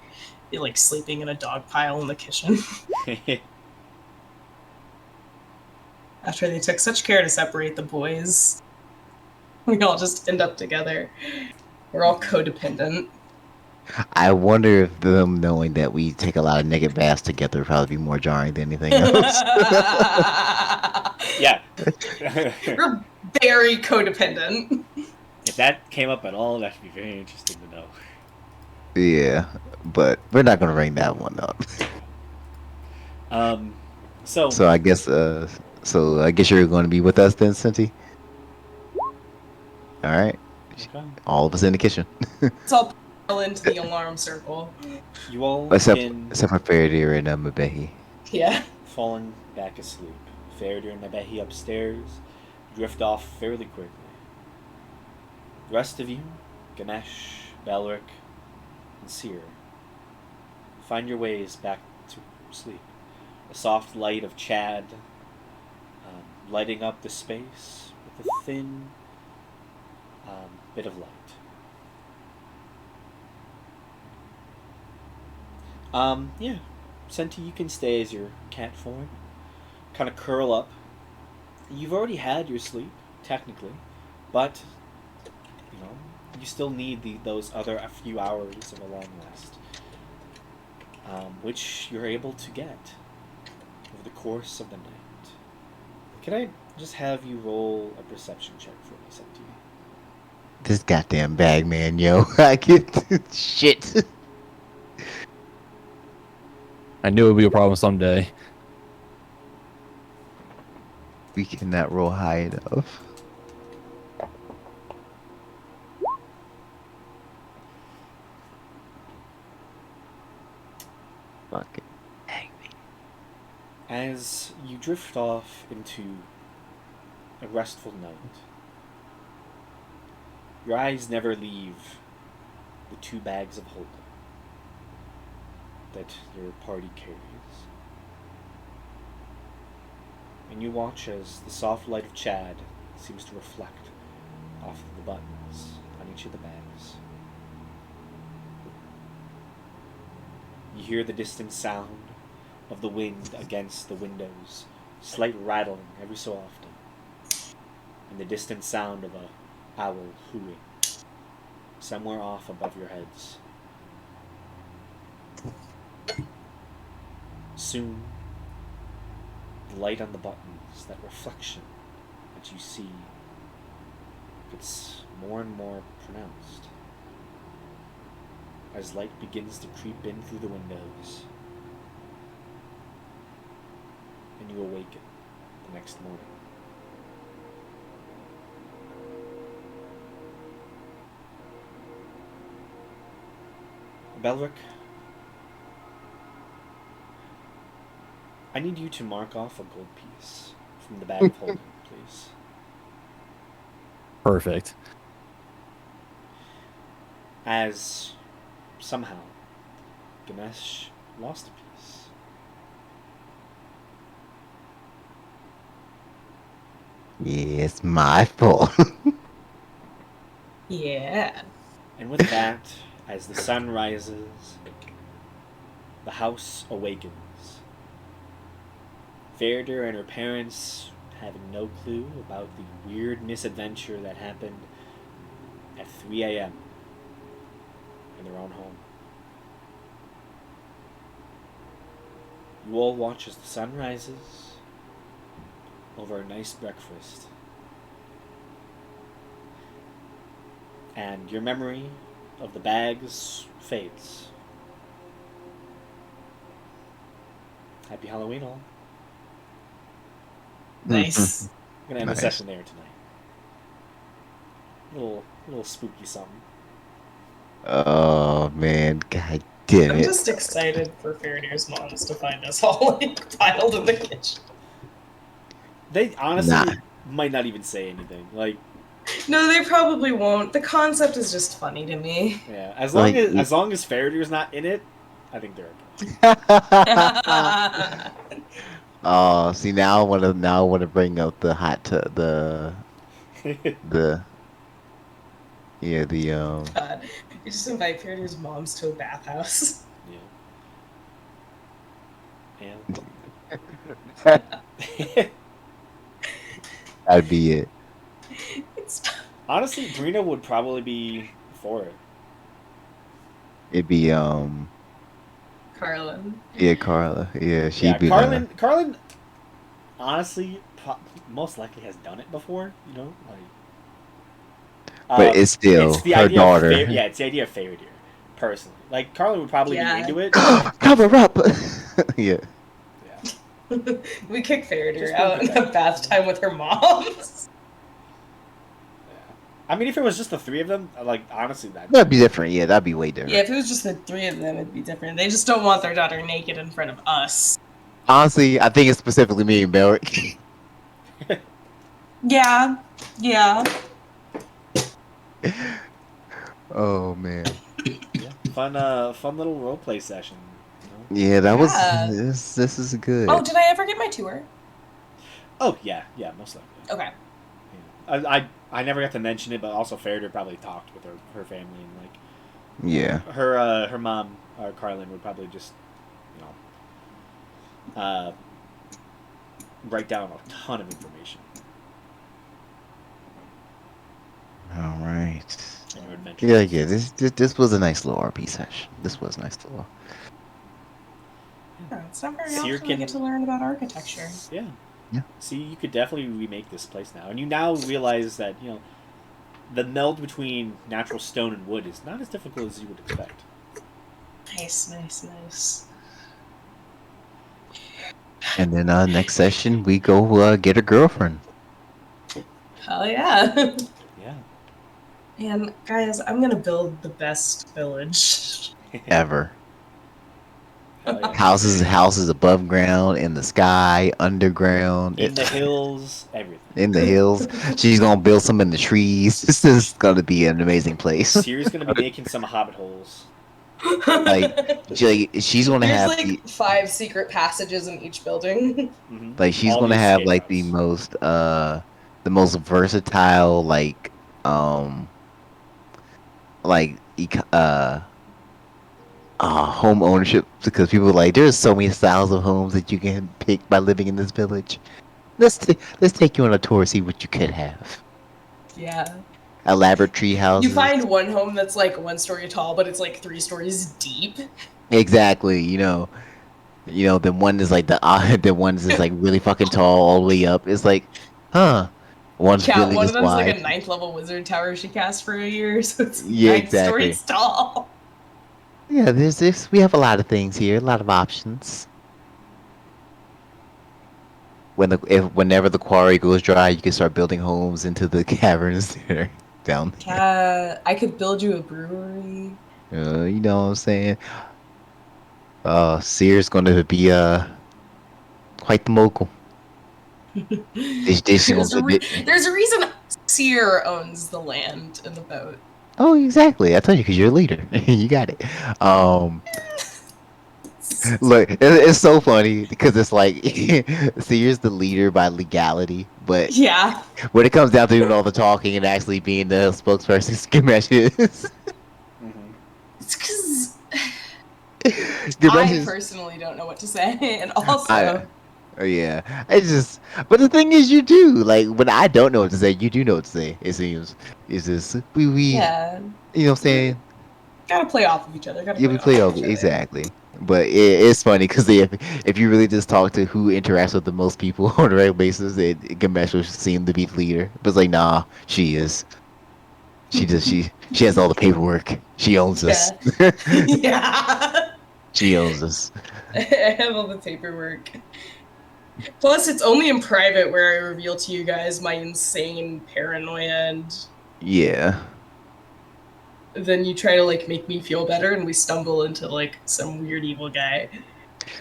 like sleeping in a dog pile in the kitchen. After they took such care to separate the boys. We all just end up together. We're all codependent. I wonder if them knowing that we take a lot of naked baths together would probably be more jarring than anything else. Yeah. We're very codependent. If that came up at all, that would be very interesting to know. Yeah, but we're not gonna bring that one up. So So I guess you're going to be with us then, Cinti. All right, okay. all of us in the kitchen, Let's all pull into the alarm circle. You all except begin for Faradir and Mabehi. Yeah. falling back asleep. Faradir and Nabehi upstairs drift off fairly quickly. The rest of you, Ganesh, Balric, and Seer, find your ways back to sleep. The soft light of Chad lighting up the space with a thin bit of light. Yeah, Senti, you can stay as your cat form. Kind of curl up. You've already had your sleep, technically, but you know you still need those other a few hours of a long rest, which you're able to get over the course of the night. Can I just have you roll a perception check for me, Senti? This goddamn bag, man, yo, I get shit. I knew it would be a problem someday. We cannot roll high enough. Fucking hang me. As you drift off into a restful night, your eyes never leave the 2 bags of holding that your party carries. And you watch as the soft light of Chad seems to reflect off the buttons on each of the bags. You hear the distant sound of the wind against the windows, slight rattling every so often, and the distant sound of a owl hooting somewhere off above your heads. Soon, the light on the buttons, that reflection that you see, gets more and more pronounced as light begins to creep in through the windows, and you awaken the next morning. Belric, I need you to mark off a gold piece from the bag of holding, please. Perfect. As somehow Ganesh lost a piece. Yeah, it's my fault. Yeah. And with that, as the sun rises, the house awakens. Ferder and her parents having no clue about the weird misadventure that happened at 3 a.m. in their own home. You all watch as the sun rises over a nice breakfast. And your memory of the bags fades. Happy Halloween, all. Nice. I'm gonna end Nice. the session there tonight. Little spooky something. Oh man, god damn I'm it. just excited for Faradir's moms to find us all like piled in the kitchen. They honestly Nah. might not even say anything. Like, No, they probably won't. The concept is just funny to me. yeah, as Like, long as Faradir's not in it, I think they're Oh, see now I wanna bring up the hot tub okay. the yeah the God, you just invite Faradir's moms to a bathhouse. Yeah. that'd be it. It's Honestly, Brina would probably be for it. It'd be Carlin. yeah Carla. Yeah, she'd Yeah, be Carlin honestly most likely has done it before, you know? Like, but it's still it's the her idea daughter. Of it's the idea of Faradir, personally. Like, Carlin would probably Yeah. be into it. Cover up. Yeah. Yeah. We kick Faradir Just out in bring it the bath time with her moms. I mean, if it was just the three of them, like, honestly, That'd be different. Yeah, that'd be way different. Yeah, if it was just the three of them, it'd be different. They just don't want their daughter naked in front of us. Honestly, I think it's specifically me and Barrick. Yeah. Oh man. yeah. Fun little roleplay session. You know? Yeah, that was Yeah. this is good. Oh, did I ever get my tour? Oh yeah, most likely. Okay. Yeah. I never got to mention it, but also Faradir probably talked with her family and like Yeah. her mom, Carlin, would probably just, you know, write down a ton of information All right. in your adventure. Yeah. This was a nice little RP session. This was nice little. Yeah, it's not very Seer often I can- get to learn about architecture. Yeah. Yeah. See, you could definitely remake this place now, and you now realize that the meld between natural stone and wood is not as difficult as you would expect. Nice. And then next session we go get a girlfriend. Hell yeah. Yeah. And guys, I'm gonna build the best village. Ever. Hell yeah. Houses above ground, in the sky, underground, In the hills, everything. in the hills. She's gonna build some in the trees. This is gonna be an amazing place. Seer's gonna be making some hobbit holes. She's gonna There's have like 5 secret passages in each building. Mm-hmm. she's All gonna these have escape like routes. the most versatile home ownership, because people are like there's so many styles of homes that you can pick by living in this village. Let's take you on a tour, see what you could have. Yeah. Elaborate tree houses. You find one home that's like 1 story tall, but it's like 3 stories deep. Exactly, the one is like the one is like really fucking tall all the way up. It's like, huh? One's Yeah, really one of just them's wide. like a 9th level wizard tower she cast for a year, so it's Yeah, 9 exactly. stories tall. Yeah, there's this. We have a lot of things here, a lot of options. Whenever the quarry goes dry, you can start building homes into the caverns there down there. Yeah, I could build you a brewery. You know what I'm saying? Seer's gonna be quite the mogul. There's a reason Seer owns the land and the boat. Oh, exactly. I told you, because you're a leader. You got it. best. Look, it's so funny because it's like, Seer's the leader by legality, but Yeah. when it comes down to doing all the talking and actually being the spokesperson, Gamesh is. Mhm. It's because Gamesh I is. personally don't know what to say, and also, Oh yeah, it's just. But the thing is, you do like when I don't know what to say, you do know what to say. It seems. It's just we. yeah, You know what I'm saying? gotta play off of each other. Gotta Yeah, play we off play of over each other. exactly. But it's funny because if you really just talk to who interacts with the most people on a regular basis, Gamesh will seem to be the leader. But it's like, nah, she is. She has all the paperwork. She owns us. Yeah. Yeah. She owns us. I have all the paperwork. Plus, it's only in private where I reveal to you guys my insane paranoia, and Yeah. then you try to like make me feel better, and we stumble into like some weird evil guy.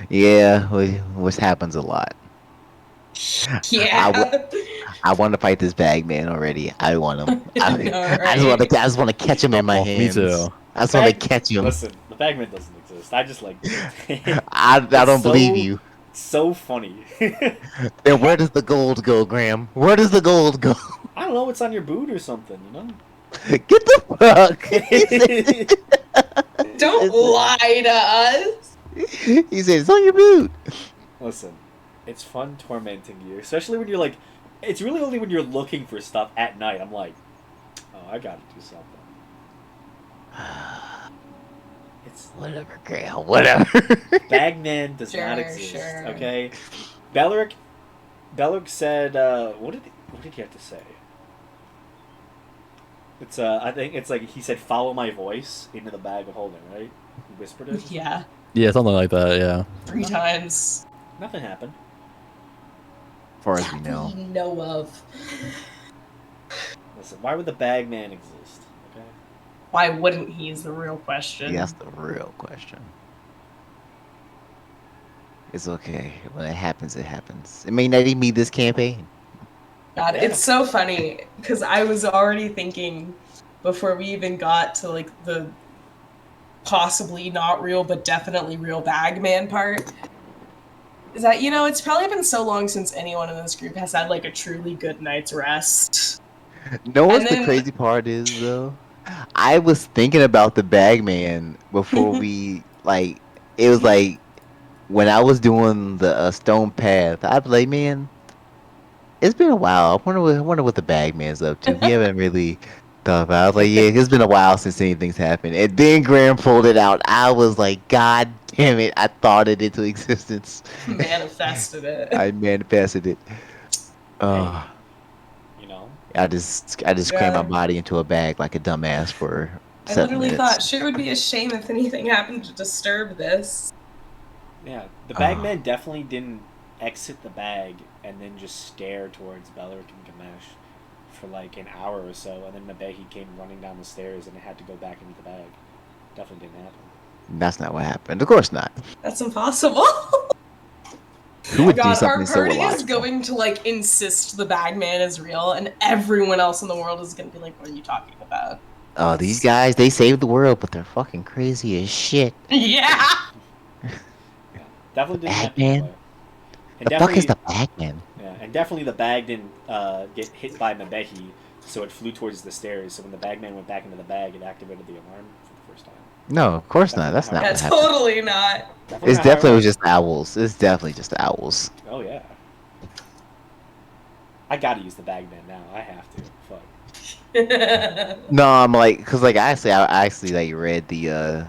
Yeah, which happens a lot. Yeah. I want to fight this bag man already. I want him. I know, right? I just want to catch him in my Oh, me hands. too. I just want to catch him. Listen, the Bagman doesn't exist. I just like. I don't believe so- you. So funny. Then where does the gold go, Graham? Where does the gold go? I don't know. It's on your boot or something, you know. Get the fuck. Don't lie to us. He said it's on your boot. Listen, it's fun tormenting you, especially when you're like. It's really only when you're looking for stuff at night. I'm like, oh, I gotta do something. It's Whatever, Graham. Whatever. Bagman does Sure, not exist. sure. Okay, Belric said, what did he have to say? It's I think it's like he said, "Follow my voice into the bag of holding." Right? He whispered it. Yeah, Yeah, something like that. Yeah. 3 times. Nothing happened. As far as we know. We know of. Listen, why would the Bagman exist? Okay. Why wouldn't he is the real question. Yeah, that's the real question. It's okay. When it happens, it happens. It may not even be this campaign. God, Yeah. it's so funny because I was already thinking before we even got to like the possibly not real but definitely real Bagman part. Is that, you know, it's probably been so long since anyone in this group has had like a truly good night's rest. Know what And the then- crazy part is, though? I was thinking about the Bagman before we, like, it was like, when I was doing the Stone Path, I'd be like, man, it's been a while. I wonder what the Bagman's up to. We haven't really thought about it. I was like, yeah, it's been a while since anything's happened. And then Graham pulled it out. I was like, God damn it. I thought it into existence. Manifested it. I manifested it. You know. I just crammed my Yeah. body into a bag like a dumbass for I 7 literally minutes. thought shit would be a shame if anything happened to disturb this. Yeah, the Bagman definitely didn't exit the bag and then just stare towards Belric and Gamesh for like an hour or so, and then Mabehi came running down the stairs and it had to go back into the bag. Definitely didn't happen. That's not what happened. Of course not. That's impossible. Who would do God, our something so party is illogical? going to like insist the Bagman is real, and everyone else in the world is going to be like, "What are you talking about?" Oh, these guys, they saved the world, but they're fucking crazy as shit. Yeah. Definitely didn't happen. Bagman? that way. And The fuck is the Bagman? Yeah, and definitely the bag didn't get hit by Mabehi, so it flew towards the stairs. So when the Bagman went back into the bag, it activated the alarm for the first time. No, of course not. That's not Yeah, what happened. totally not. It's not how it definitely works. just owls. It's definitely just owls. Oh yeah. I gotta use the Bagman now. I have to. Fuck. No, I'm like, cause like I actually like read the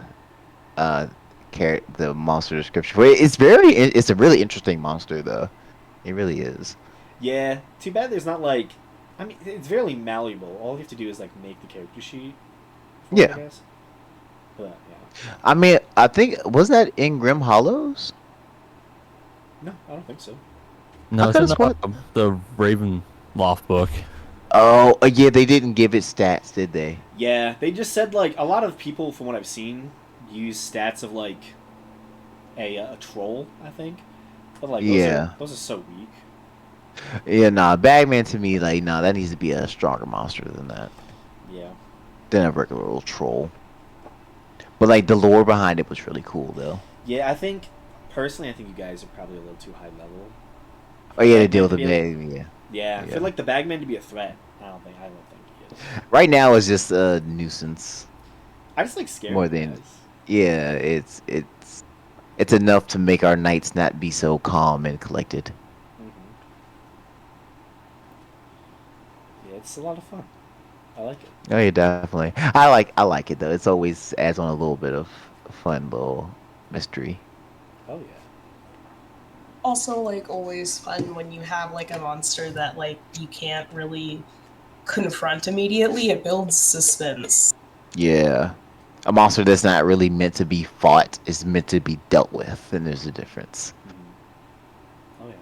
the monster description for it. It's a really interesting monster though. It really is. Yeah. Too bad there's not like. I mean, it's very malleable. All you have to do is like make the character sheet. For it, Yeah. I guess. But yeah. I mean, I think wasn't that in Grim Hollows? No, I don't think so. No, I it's in could've the Ravenloft book. Oh, yeah, they didn't give it stats, did they? Yeah, they just said like a lot of people, from what I've seen, use stats of like a troll. I think. But like those are so weak. Yeah, nah, Bagman to me, like, nah, that needs to be a stronger monster than that. Yeah. Than a regular old troll. But like the lore behind it was really cool though. Yeah, I think personally, I think you guys are probably a little too high level. Oh yeah, to Bagman deal with to the be a- bag. Yeah. Yeah, Yeah. for like the bagman to be a threat, I don't think he is. Right now it's just a nuisance I just like scaring more you than. guys. Yeah, it's enough to make our nights not be so calm and collected. Hmm. Yeah, it's a lot of fun. I like it. Oh yeah, definitely. I like it though. It's always adds on a little bit of fun little mystery. Oh yeah. Also, like, always fun when you have, like, a monster that, like, you can't really confront immediately. It builds suspense. Yeah. A monster that's not really meant to be fought is meant to be dealt with, and there's a difference. Oh yeah.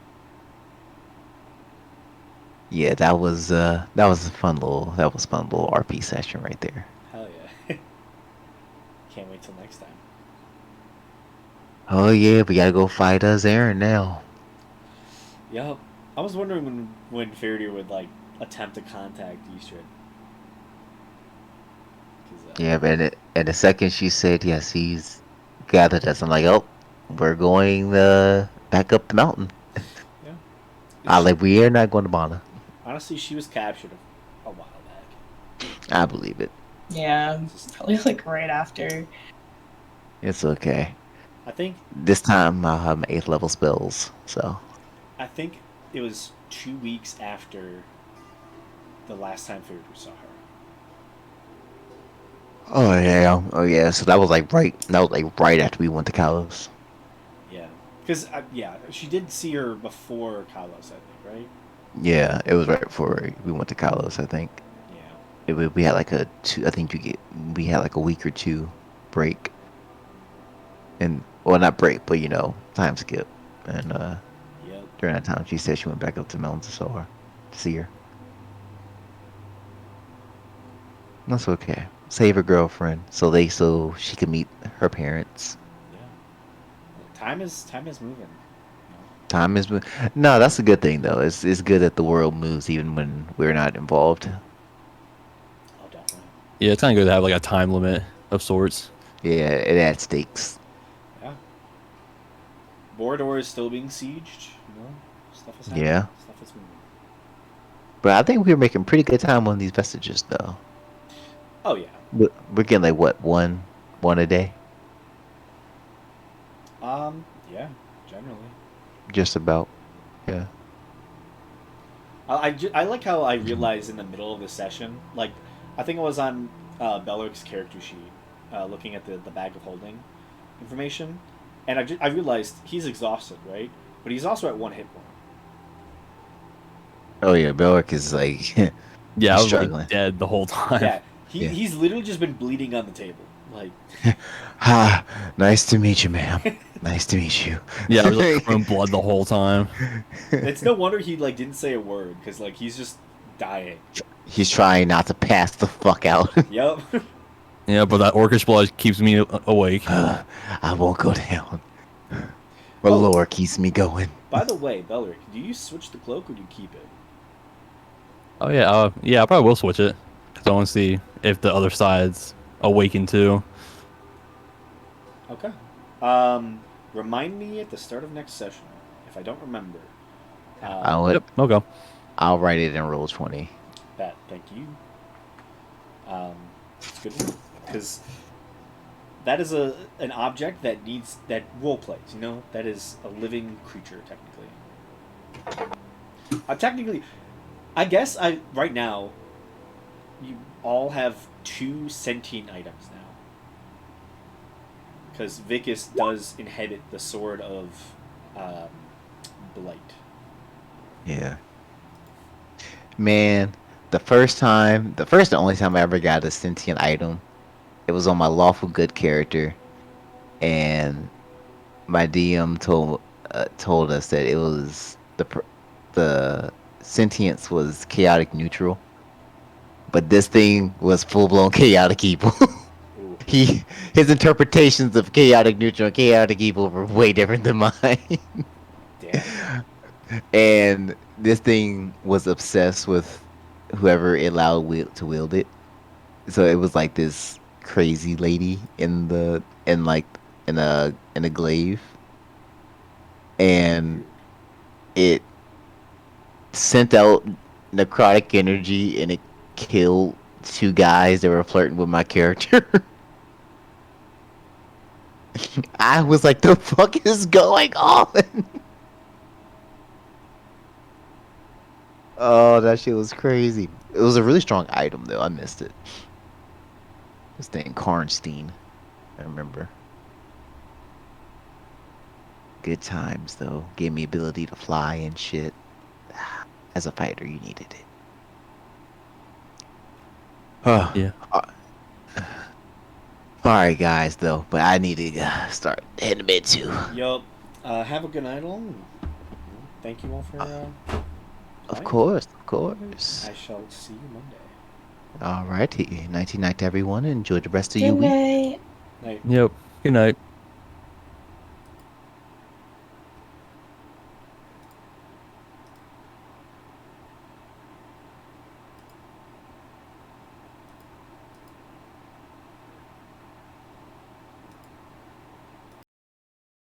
Yeah, that was a fun little RP session right there. Hell yeah. Can't wait till next time. Oh yeah, we gotta go fight Zarin now. Yup. I was wondering when Faraday would like attempt to contact Eastrid. 'Cause, Yeah, but at the second she said yes, he's gathered us. I'm like, oh, we're going back up the mountain. yeah. I like we are not going to Bana. Honestly, she was captured a while back. I believe it. Yeah, probably, like, right after. It's okay. I think This time I'll have my 8th level spells. So it was 2 weeks after the last time Faraday saw her. oh yeah. So that was like right after we went to Kalos. Yeah. Because yeah, she did see her before Kalos, I think, right? Yeah, it was right before we went to Kalos. I think Yeah. we had like we had like a week or two break, and well not break, but time skip, and Yep. during that time she said she went back up to Mountains to see her. That's okay. Save her girlfriend so she could meet her parents. Yeah. Time is moving. Time is no, that's a good thing though. It's good that the world moves even when we're not involved. Oh, definitely. Yeah, it's kind of good to have like a time limit of sorts. Yeah, it adds stakes. Yeah. Borodor is still being sieged. Stuff is happening. Yeah. Stuff is moving. But I think we're making pretty good time on these vestiges though. Oh yeah. We're getting like what one a day, Yeah. Generally. just about. Yeah. I like how I realized in the middle of the session, like, I think I was on Belric's character sheet, looking at the bag of holding information, and I realized he's exhausted, right? But he's also at 1 hit point. Oh yeah, Belric is like Yeah, I was struggling. like dead the whole time. Yeah, Yeah. he's literally just been bleeding on the table. Like, Ha, nice to meet you, ma'am. Nice to meet you. Yeah, I was like throwing blood the whole time. it's no wonder he like didn't say a word, because like he's just dying. He's trying not to pass the fuck out. Yep. Yeah, but that orcish blood keeps me awake. I won't go down. My Oh. lore keeps me going. By the way, Belric, do you switch the cloak or do you keep it? Oh yeah, yeah, I probably will switch it. Cause I want to see if the other side's awakened too. Okay. Remind me at the start of next session if I don't remember. Yep, okay. I'll write it in Roll20. That. Thank you. It's good because that is an object that role plays. That is a living creature technically. I guess right now. You all have 2 sentient items now. Because Vicus does inhabit the sword of Blight. Yeah. Man, the first and only time I ever got a sentient item, it was on my lawful good character, and my DM told us that it was the sentience was chaotic neutral, but this thing was full blown chaotic evil. Ooh. His interpretations of chaotic neutral and chaotic evil were way different than mine. Damn. And this thing was obsessed with whoever it allowed to wield it. So it was like this crazy lady in like in a glaive, and it sent out necrotic energy, and it killed two guys that were flirting with my character. I was like, the fuck is going on? Oh, that shit was crazy. It was a really strong item, though. I missed it. This thing, Karnstein. I remember. Good times, though. Gave me ability to fly and shit. As a fighter, you needed it. Oh, Yeah. Alright, guys, though. But I need to start heading to bed, too. Yup. Have a good night, all. Thank you all for. Of course, of course. I shall see you Monday. Alrighty. Nighty night, everyone. Enjoy the rest of Good your week. night. Night. Yep. Good night.